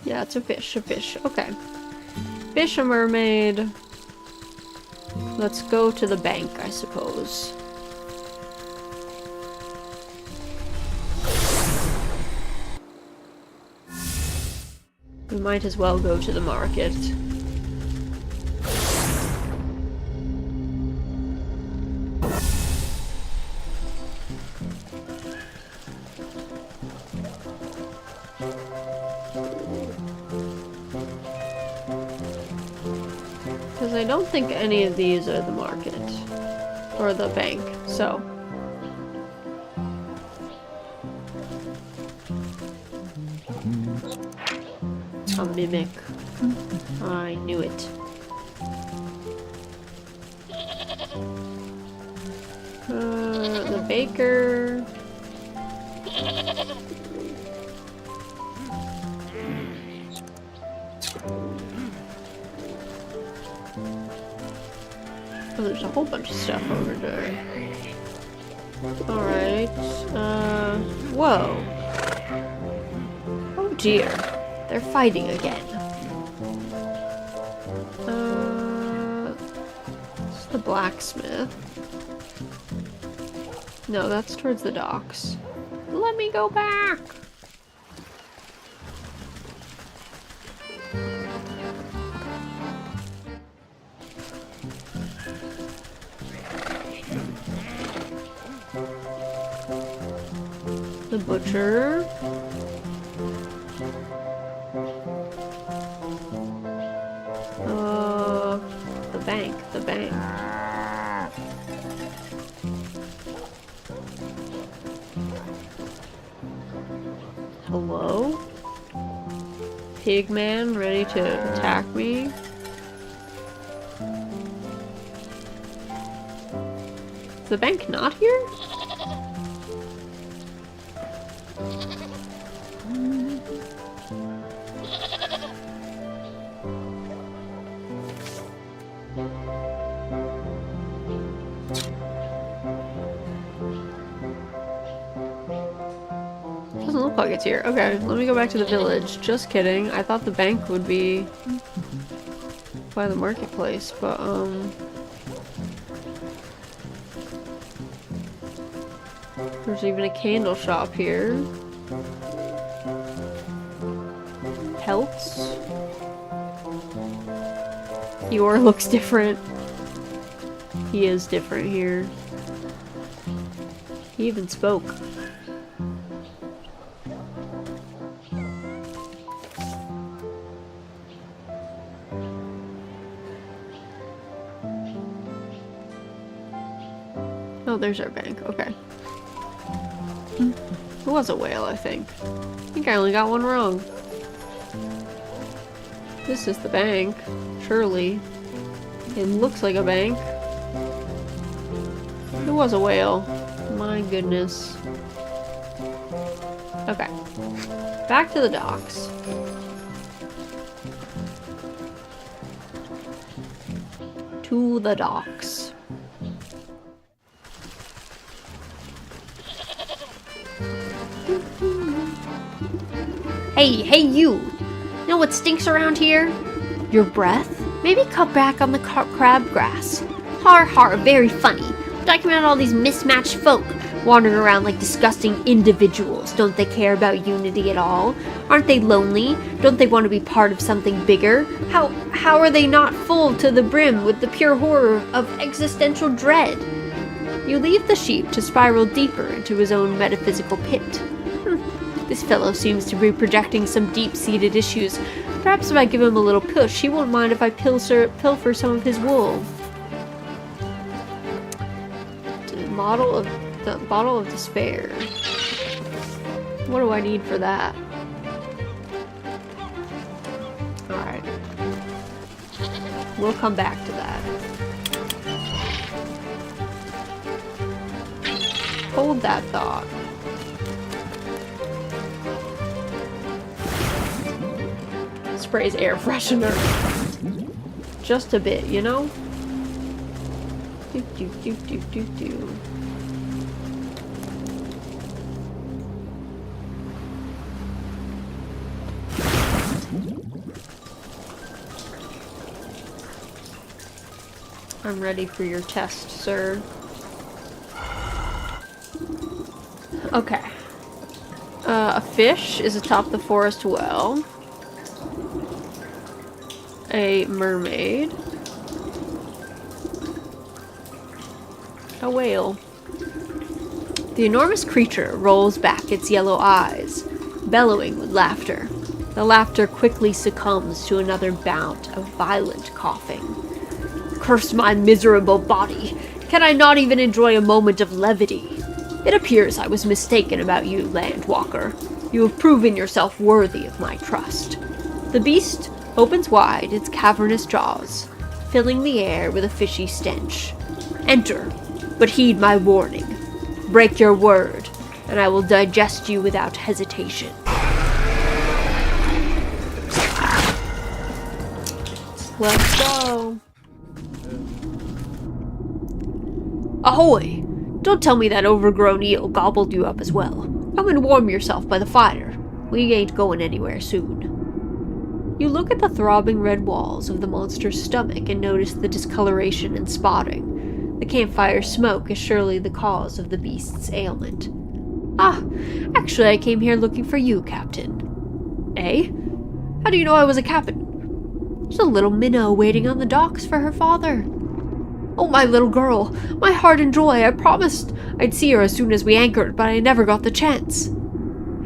Yeah, it's a fish, okay. Fish, a mermaid. Let's go to the bank, I suppose. We might as well go to the market. Because I don't think any of these are the market. Or the bank, so. A mimic. I knew it. The baker. Oh, there's a whole bunch of stuff over there. Alright. Whoa. Oh dear. They're fighting again. It's the blacksmith. No, that's towards the docks. Let me go back! The butcher. The bank. Hello? Pigman ready to attack me? Is the bank not here? Doesn't look like it's here. Okay, let me go back to the village. Just kidding. I thought the bank would be by the marketplace, but there's even a candle shop here. Pelts. Eeyore looks different. He is different here. He even spoke. Oh, there's our bank. Okay. It was a whale, I think. I think I only got one wrong. This is the bank. Surely. It looks like a bank. It was a whale. My goodness. Okay. Back to the docks. To the docks. Hey you! Know what stinks around here? Your breath? Maybe cut back on the crabgrass. Har har, very funny. Talking about all these mismatched folk wandering around like disgusting individuals. Don't they care about unity at all? Aren't they lonely? Don't they want to be part of something bigger? How are they not full to the brim with the pure horror of existential dread? You leave the sheep to spiral deeper into his own metaphysical pit. This fellow seems to be projecting some deep-seated issues. Perhaps if I give him a little push, he won't mind if I pilfer some of his wool. The bottle of despair. What do I need for that? Alright. We'll come back to that. Hold that thought. Sprays air freshener. Just a bit, you know? Do do do do do do. I'm ready for your test, sir. Okay. A fish is atop the forest well. A mermaid. A whale. The enormous creature rolls back its yellow eyes, bellowing with laughter. The laughter quickly succumbs to another bout of violent coughing. Curse my miserable body! Can I not even enjoy a moment of levity? It appears I was mistaken about you, Landwalker. You have proven yourself worthy of my trust. The beast opens wide its cavernous jaws, filling the air with a fishy stench. Enter, but heed my warning. Break your word, and I will digest you without hesitation. Let's go. Ahoy! Don't tell me that overgrown eel gobbled you up as well. Come and warm yourself by the fire. We ain't going anywhere soon. You look at the throbbing red walls of the monster's stomach and notice the discoloration and spotting. The campfire smoke is surely the cause of the beast's ailment. Ah, actually I came here looking for you, Captain. Eh? How do you know I was a captain? There's a little minnow waiting on the docks for her father. Oh, my little girl, my heart and joy, I promised I'd see her as soon as we anchored, but I never got the chance.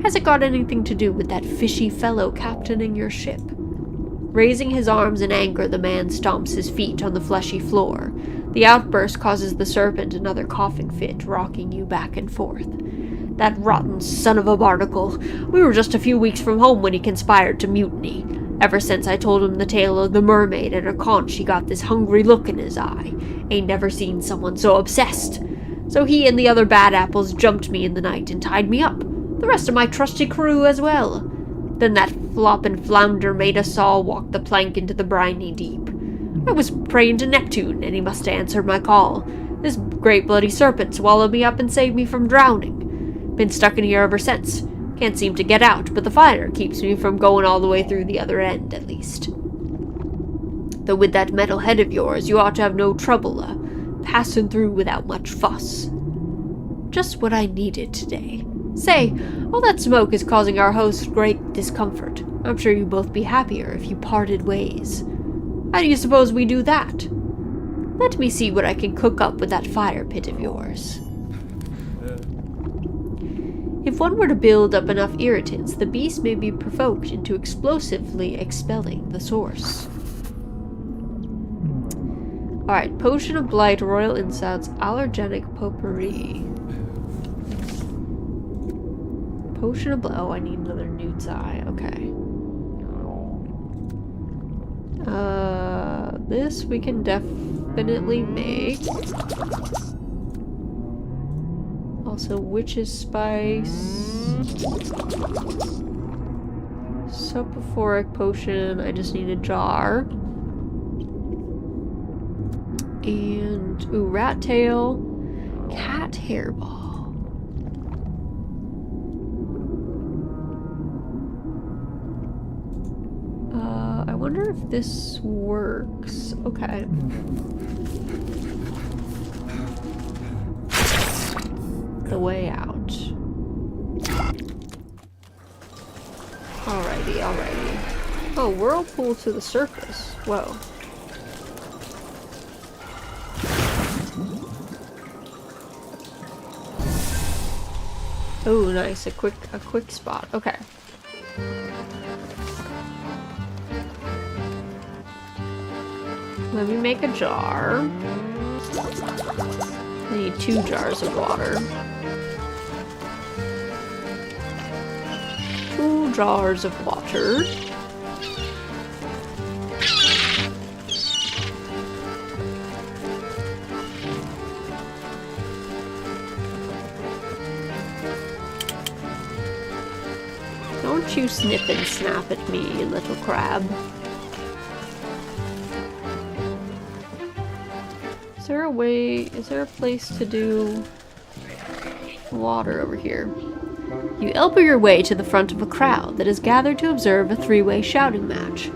Has it got anything to do with that fishy fellow captaining your ship? Raising his arms in anger, the man stomps his feet on the fleshy floor. The outburst causes the serpent another coughing fit, rocking you back and forth. That rotten son of a barnacle. We were just a few weeks from home when he conspired to mutiny. Ever since I told him the tale of the mermaid and her conch, he got this hungry look in his eye. Ain't never seen someone so obsessed. So he and the other bad apples jumped me in the night and tied me up. The rest of my trusty crew as well. Then that flop and flounder made us all walk the plank into the briny deep. I was praying to Neptune, and he must have answered my call. This great bloody serpent swallowed me up and saved me from drowning. Been stuck in here ever since. Can't seem to get out, but the fire keeps me from going all the way through the other end, at least. Though with that metal head of yours, you ought to have no trouble, passing through without much fuss. Just what I needed today. Say, all that smoke is causing our host great discomfort. I'm sure you'd both be happier if you parted ways. How do you suppose we do that? Let me see what I can cook up with that fire pit of yours. If one were to build up enough irritants, the beast may be provoked into explosively expelling the source. Alright, Potion of Blight, Royal Incense, Allergenic Potpourri. Potion of Blight. Oh, I need another newt's eye. Okay. This we can definitely make. Also, witch's spice. Soporific potion. I just need a jar. And, ooh, rat tail. Cat hairball. I wonder if this works. Okay. The way out. Alrighty. Oh, whirlpool to the surface. Whoa. Oh, nice. A quick spot. Okay. Let me make a jar. I need 2 jars of water. 2 jars of water. Don't you snip and snap at me, you little crab. Is there a place to do water over here? You elbow your way to the front of a crowd that is gathered to observe a 3-way shouting match.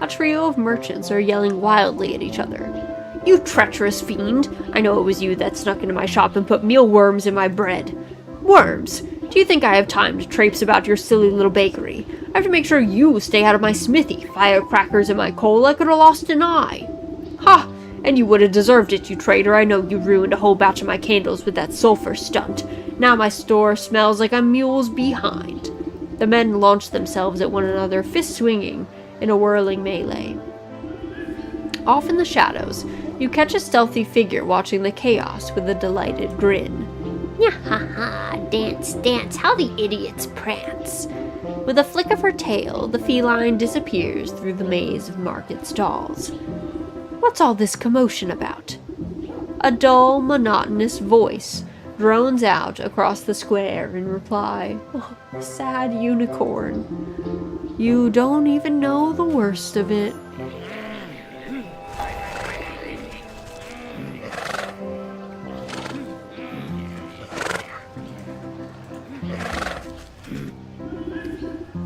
A trio of merchants are yelling wildly at each other. You treacherous fiend! I know it was you that snuck into my shop and put mealworms in my bread. Worms! Do you think I have time to traipse about your silly little bakery? I have to make sure you stay out of my smithy. Firecrackers in my coal, I could have lost an eye. Ha! And you would have deserved it, you traitor. I know you ruined a whole batch of my candles with that sulfur stunt. Now my store smells like a mule's behind. The men launch themselves at one another, fists swinging, in a whirling melee. Off in the shadows, you catch a stealthy figure watching the chaos with a delighted grin. Nya-ha-ha, dance, dance, how the idiots prance. With a flick of her tail, the feline disappears through the maze of market stalls. What's all this commotion about? A dull, monotonous voice drones out across the square in reply. Oh, sad unicorn. You don't even know the worst of it.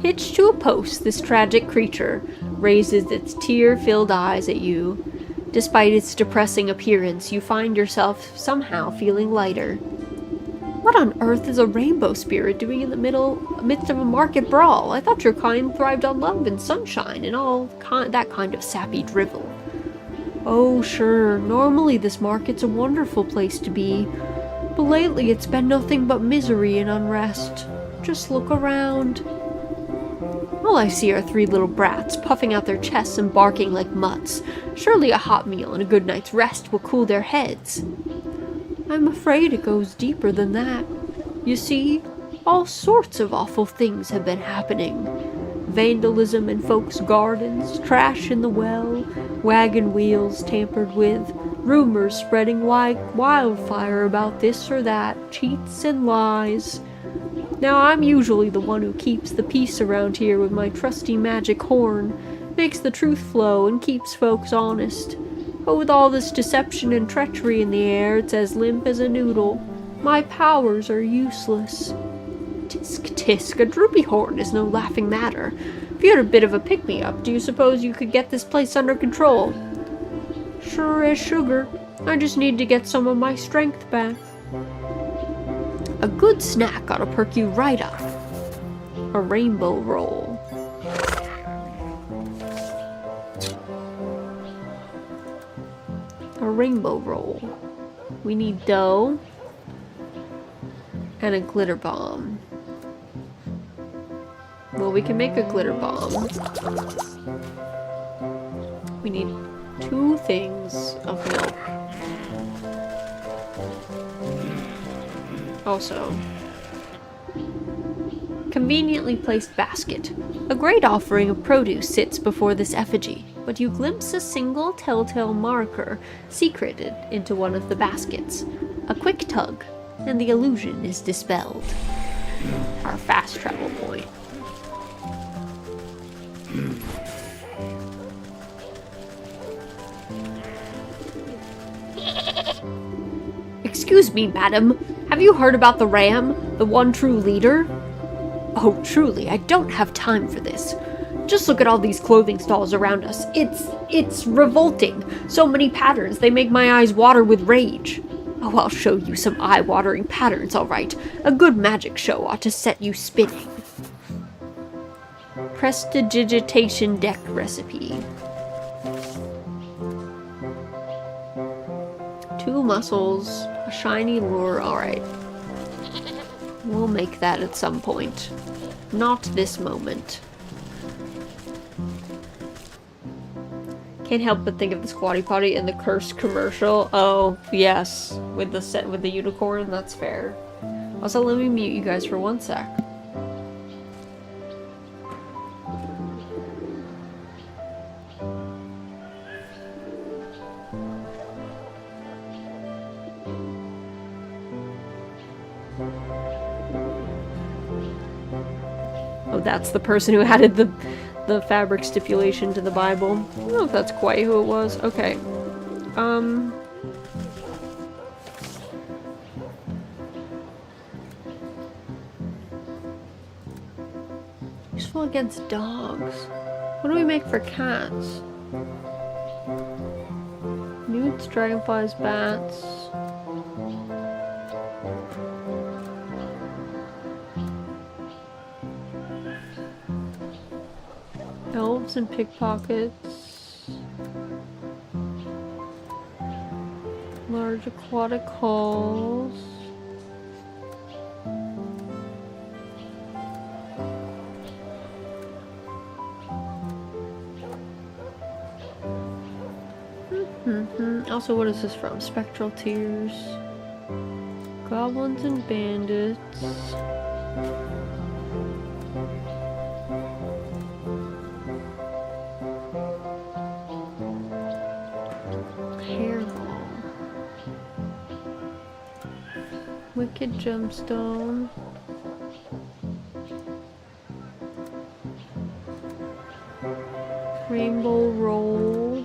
Hitched to a post, this tragic creature raises its tear-filled eyes at you. Despite its depressing appearance, you find yourself somehow feeling lighter. What on earth is a rainbow spirit doing in the midst of a market brawl? I thought your kind thrived on love and sunshine and all that kind of sappy drivel. Oh, sure, normally this market's a wonderful place to be, but lately it's been nothing but misery and unrest. Just look around. All I see are 3 little brats puffing out their chests and barking like mutts. Surely a hot meal and a good night's rest will cool their heads. I'm afraid it goes deeper than that. You see, all sorts of awful things have been happening. Vandalism in folks' gardens, trash in the well, wagon wheels tampered with, rumors spreading like wildfire about this or that, cheats and lies. Now I'm usually the one who keeps the peace around here with my trusty magic horn, makes the truth flow and keeps folks honest. But with all this deception and treachery in the air, it's as limp as a noodle. My powers are useless. Tisk tisk, a droopy horn is no laughing matter. If you had a bit of a pick-me-up, do you suppose you could get this place under control? Sure as sugar. I just need to get some of my strength back. A good snack ought to perk you right up. A rainbow roll. A rainbow roll. We need dough. And a glitter bomb. Well, we can make a glitter bomb. We need 2 things of milk. Also, conveniently placed basket. A great offering of produce sits before this effigy, but you glimpse a single telltale marker secreted into one of the baskets. A quick tug, and the illusion is dispelled. Our fast travel point. Excuse me, madam. Have you heard about the ram? The one true leader? Oh, truly, I don't have time for this. Just look at all these clothing stalls around us. It's revolting. So many patterns, they make my eyes water with rage. Oh, I'll show you some eye-watering patterns, all right. A good magic show ought to set you spinning. Prestidigitation deck recipe. 2 mussels, a shiny lure, alright. We'll make that at some point. Not this moment. Can't help but think of the Squatty Potty and the cursed commercial. Oh, yes. With the unicorn, that's fair. Also, let me mute you guys for 1 sec. Oh, that's the person who added the fabric stipulation to the Bible. I don't know if that's quite who it was. Okay. Useful against dogs. What do we make for cats? Newts, dragonflies, bats. Elves and pickpockets. Large aquatic hulls. Also, what is this from? Spectral Tears. Goblins and bandits. Hairball. Wicked gemstone. Rainbow roll.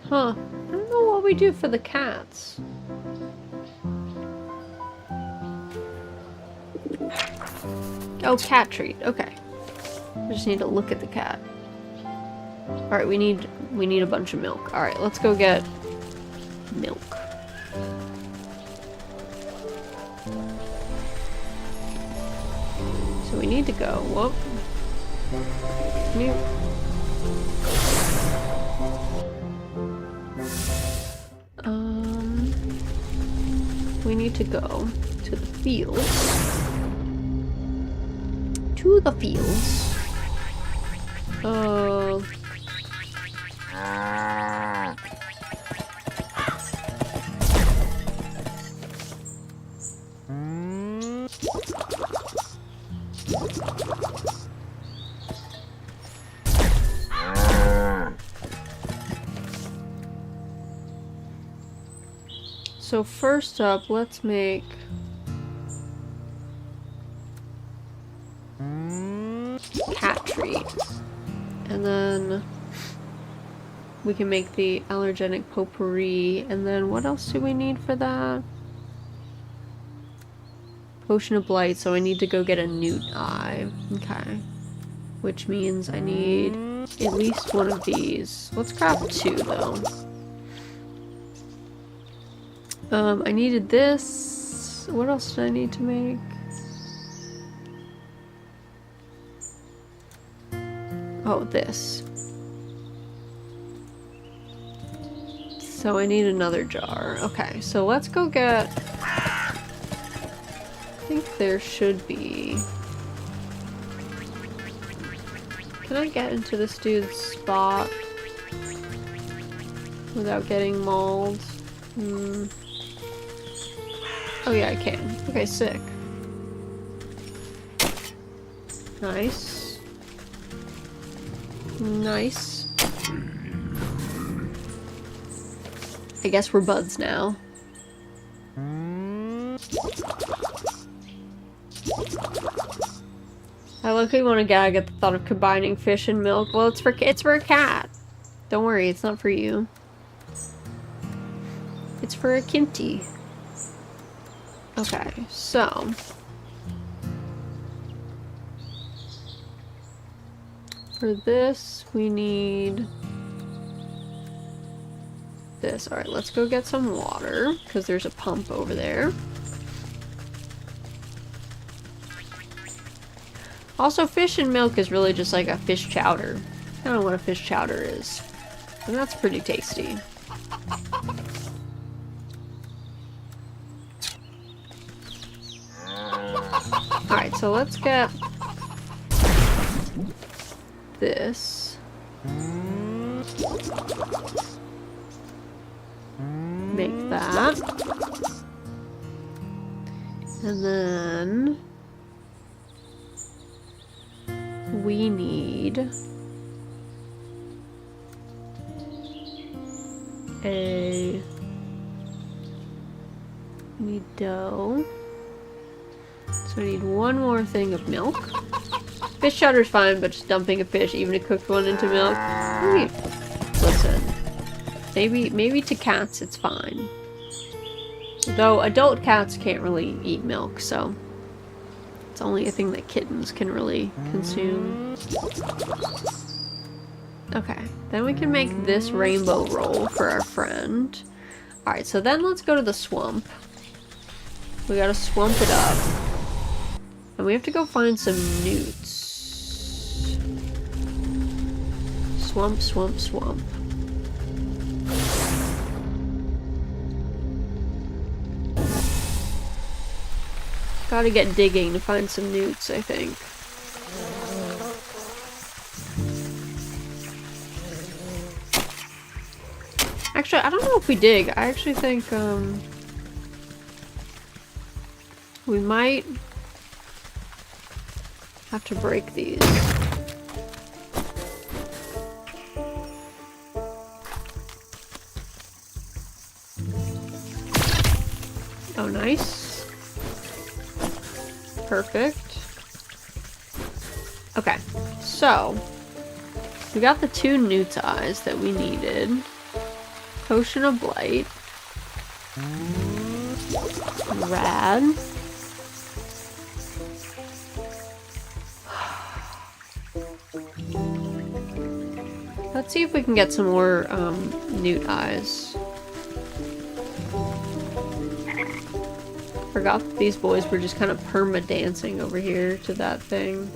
Huh. I don't know what we do for the cats. Oh, cat treat. Okay. I just need to look at the cat. Alright, we need a bunch of milk. Alright, let's go get milk. So we need to go, whoop. Can you... We need to go to the fields. To the fields. So first up, let's make cat treat. And then we can make the allergenic potpourri. And then what else do we need for that? Potion of blight, so I need to go get a newt eye. Okay. Which means I need at least one of these. Let's craft 2 though. I needed this. What else did I need to make? Oh, this. So I need another jar. Okay, so let's go get... I think there should be... Can I get into this dude's spot without getting mauled? Oh yeah, I can. Okay, sick. Nice. Nice. I guess we're buds now. I luckily want to gag at the thought of combining fish and milk. Well, it's for a cat. Don't worry, it's not for you. It's for a kitty. Okay, so for this we need this. Alright, let's go get some water because there's a pump over there. Also, fish and milk is really just like a fish chowder. I don't know what a fish chowder is. And that's pretty tasty. Alright, so let's get this. Make that. And then we need dough. So I need one more thing of milk. Fish chowder's fine, but just dumping a fish, even a cooked one, into milk. Listen, maybe to cats it's fine. Though adult cats can't really eat milk, so it's only a thing that kittens can really consume. Okay, then we can make this rainbow roll for our friend. Alright, so then let's go to the swamp. We gotta swamp it up. And we have to go find some newts. Swamp, swamp, swamp. Gotta get digging to find some newts, I think. Actually, I don't know if we dig. I actually think, we might have to break these. Oh, nice. Perfect. Okay, so we got the 2 newt's eyes that we needed. Potion of blight. Rad. Let's see if we can get some more newt eyes. Forgot that these boys were just kind of perma-dancing over here to that thing.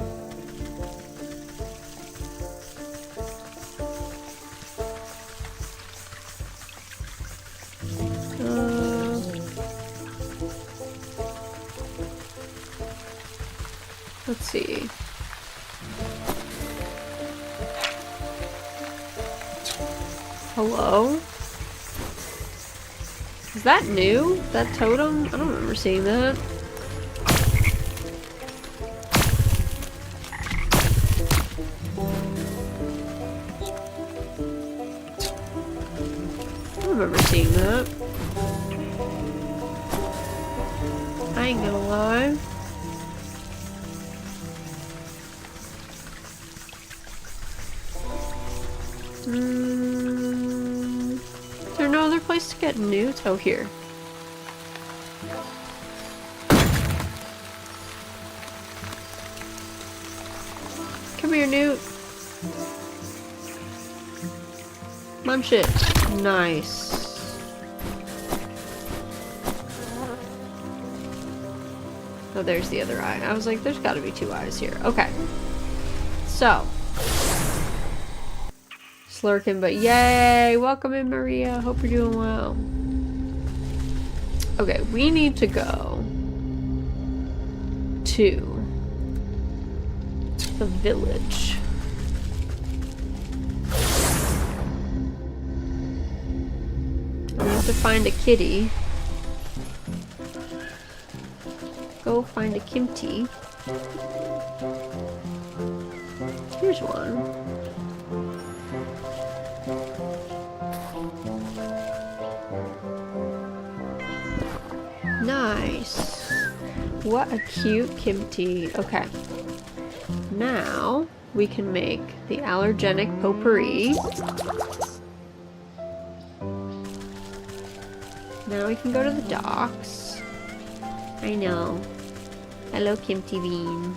Let's see. Hello? Is that new? That totem? I don't remember seeing that. I don't remember seeing that. I ain't gonna lie. Is there no other place to get newts? Oh, here. Come here, newt. Munch it. Nice. Oh, there's the other eye. I was like, there's gotta be 2 eyes here. Okay. So. Slurkin, but yay! Welcome in, Maria. Hope you're doing well. Okay, we need to go to the village. We have to find a kitty. Go find a kimchi. Here's one. Nice. What a cute kimchi. Okay. Now we can make the allergenic potpourri. Now we can go to the docks. I know. Hello, Kimchi Bean.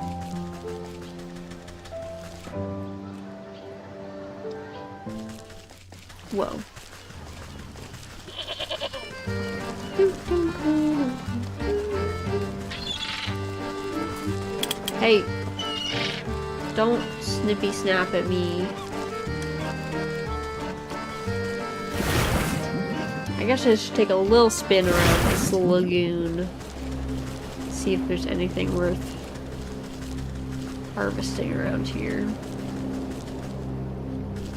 Whoa. Hey. Don't snippy snap at me. I guess I should take a little spin around this lagoon. See if there's anything worth harvesting around here.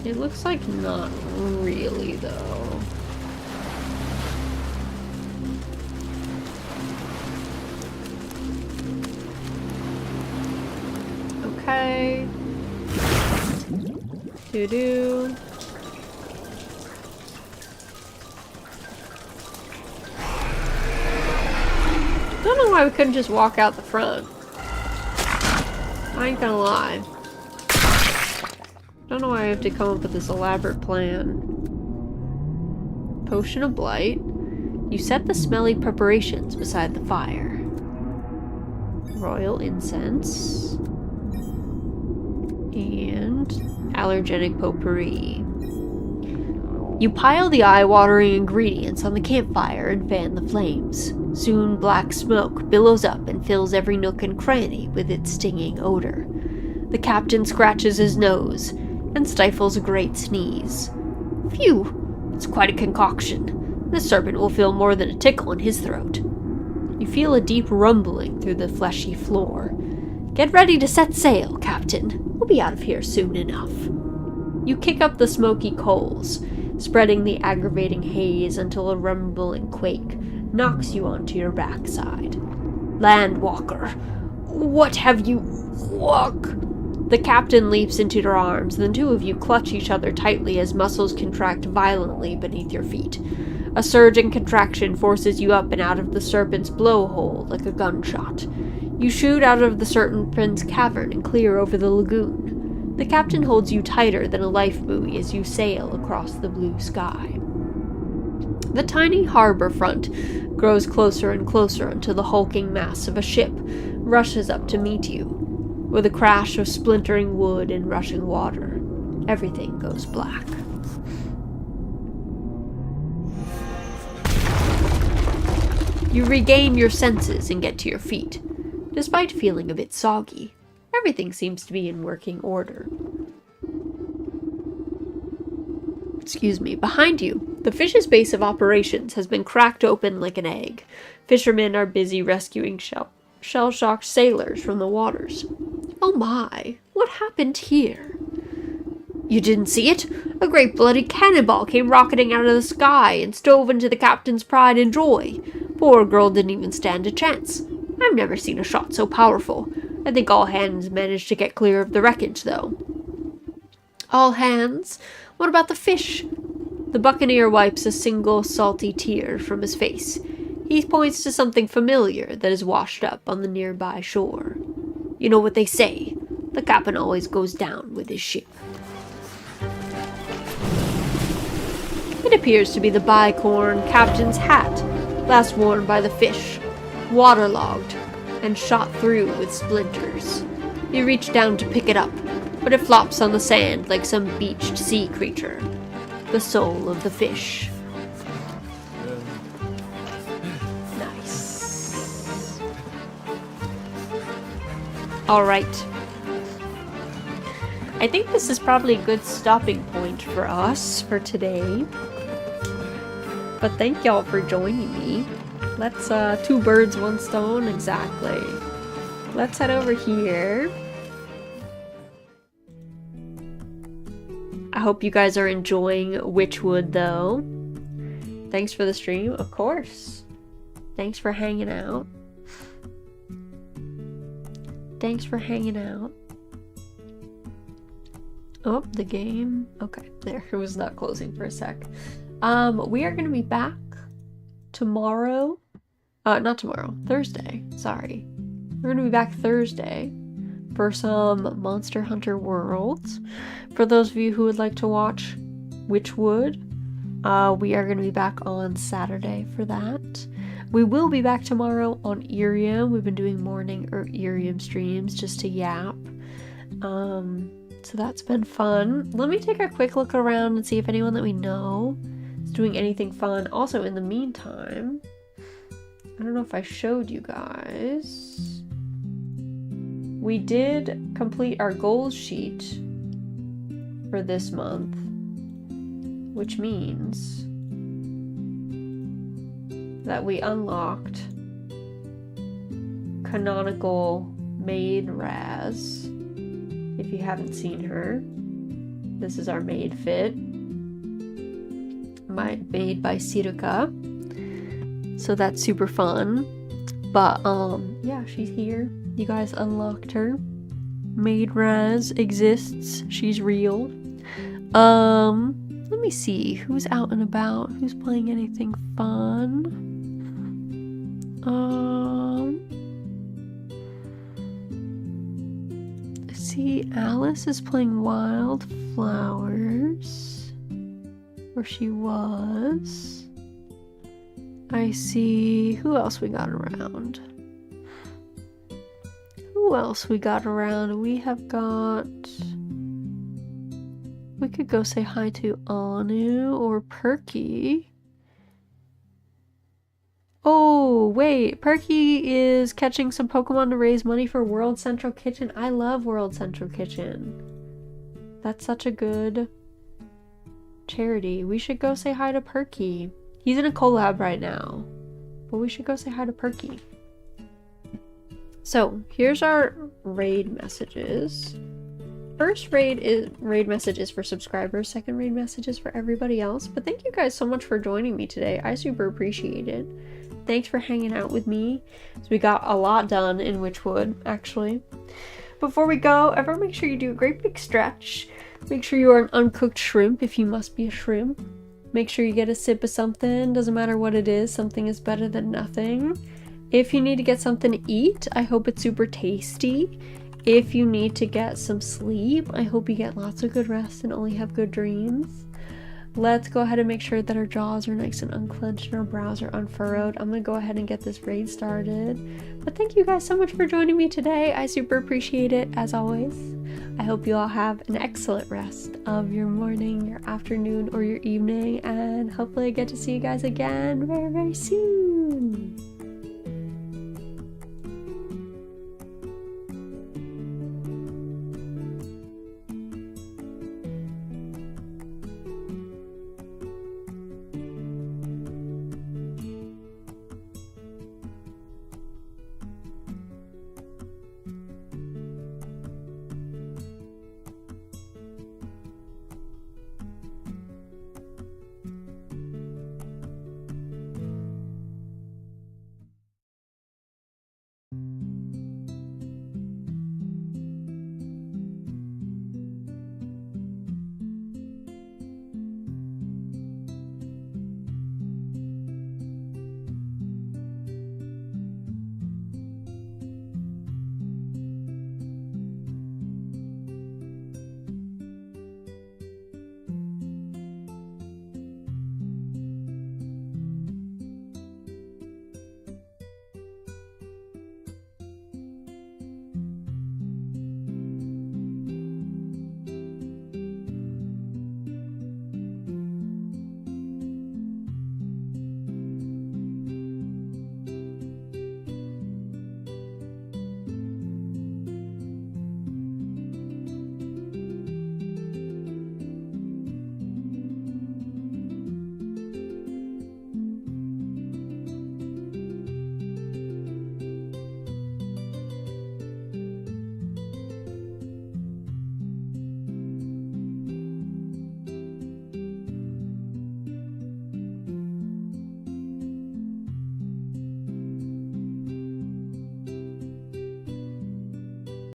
It looks like not really, though. Okay. Doo-doo. I don't know why we couldn't just walk out the front. I ain't gonna lie. Don't know why I have to come up with this elaborate plan. Potion of Blight. You set the smelly preparations beside the fire. Royal incense. And allergenic potpourri. You pile the eye-watering ingredients on the campfire and fan the flames. Soon black smoke billows up and fills every nook and cranny with its stinging odor. The captain scratches his nose and stifles a great sneeze. Phew, it's quite a concoction. The serpent will feel more than a tickle in his throat. You feel a deep rumbling through the fleshy floor. Get ready to set sail, Captain. We'll be out of here soon enough. You kick up the smoky coals, spreading the aggravating haze until a rumbling quake knocks you onto your backside. Landwalker, what have you... Walk! The captain leaps into your arms, and the two of you clutch each other tightly as muscles contract violently beneath your feet. A surge and contraction forces you up and out of the serpent's blowhole like a gunshot. You shoot out of the serpent's cavern and clear over the lagoon. The captain holds you tighter than a life buoy as you sail across the blue sky. The tiny harbor front grows closer and closer until the hulking mass of a ship rushes up to meet you. With a crash of splintering wood and rushing water, everything goes black. You regain your senses and get to your feet. Despite feeling a bit soggy, everything seems to be in working order. Excuse me, behind you, the fish's base of operations has been cracked open like an egg. Fishermen are busy rescuing shell-shocked sailors from the waters. Oh my, what happened here? You didn't see it? A great bloody cannonball came rocketing out of the sky and stove into the captain's pride and joy. Poor girl didn't even stand a chance. I've never seen a shot so powerful. I think all hands managed to get clear of the wreckage, though. All hands? What about the fish? The buccaneer wipes a single salty tear from his face. He points to something familiar that is washed up on the nearby shore. You know what they say, the captain always goes down with his ship. It appears to be the bicorn captain's hat, last worn by the fish, waterlogged and shot through with splinters. You reach down to pick it up, but it flops on the sand like some beached sea creature. The soul of the fish. Nice. Alright. I think this is probably a good stopping point for us for today. But thank y'all for joining me. Let's, two birds, one stone, exactly. Let's head over here. I hope you guys are enjoying Wytchwood, though. Thanks for the stream, of course. Thanks for hanging out. Thanks for hanging out. Oh, the game. Okay, there. It was not closing for a sec. We are going to be back tomorrow. Not tomorrow. Thursday. Sorry. We're going to be back Thursday for some Monster Hunter Worlds. For those of you who would like to watch Wytchwood, we are going to be back on Saturday for that. We will be back tomorrow on Irium. We've been doing morning or Irium streams just to yap. So that's been fun. Let me take a quick look around and see if anyone that we know is doing anything fun. Also, in the meantime, I don't know if I showed you guys. We did complete our goals sheet for this month, which means that we unlocked canonical maid Raz. If you haven't seen her, this is our maid fit. Made by Siruka. So that's super fun. But yeah, she's here. You guys unlocked her. Maid Raz exists. She's real. Let me see who's out and about, who's playing anything fun. See, Alice is playing Wildflowers, where she was. I see, who else we got around? We have got, we could go say hi to Anu or Perky. Oh, wait, Perky is catching some Pokemon to raise money for World Central Kitchen. I love World Central Kitchen. That's such a good charity. We should go say hi to Perky. He's in a collab right now, but we should go say hi to Perky. So, here's our raid messages. First raid message is for subscribers, second raid message is for everybody else. But thank you guys so much for joining me today. I super appreciate it. Thanks for hanging out with me. So we got a lot done in Wytchwood, actually. Before we go, everyone make sure you do a great big stretch. Make sure you are an uncooked shrimp if you must be a shrimp. Make sure you get a sip of something. Doesn't matter what it is, something is better than nothing. If you need to get something to eat, I hope it's super tasty. If you need to get some sleep, I hope you get lots of good rest and only have good dreams. Let's go ahead and make sure that our jaws are nice and unclenched and our brows are unfurrowed. I'm gonna go ahead and get this raid started. But thank you guys so much for joining me today. I super appreciate it, as always. I hope you all have an excellent rest of your morning, your afternoon, or your evening, and hopefully I get to see you guys again very, very soon.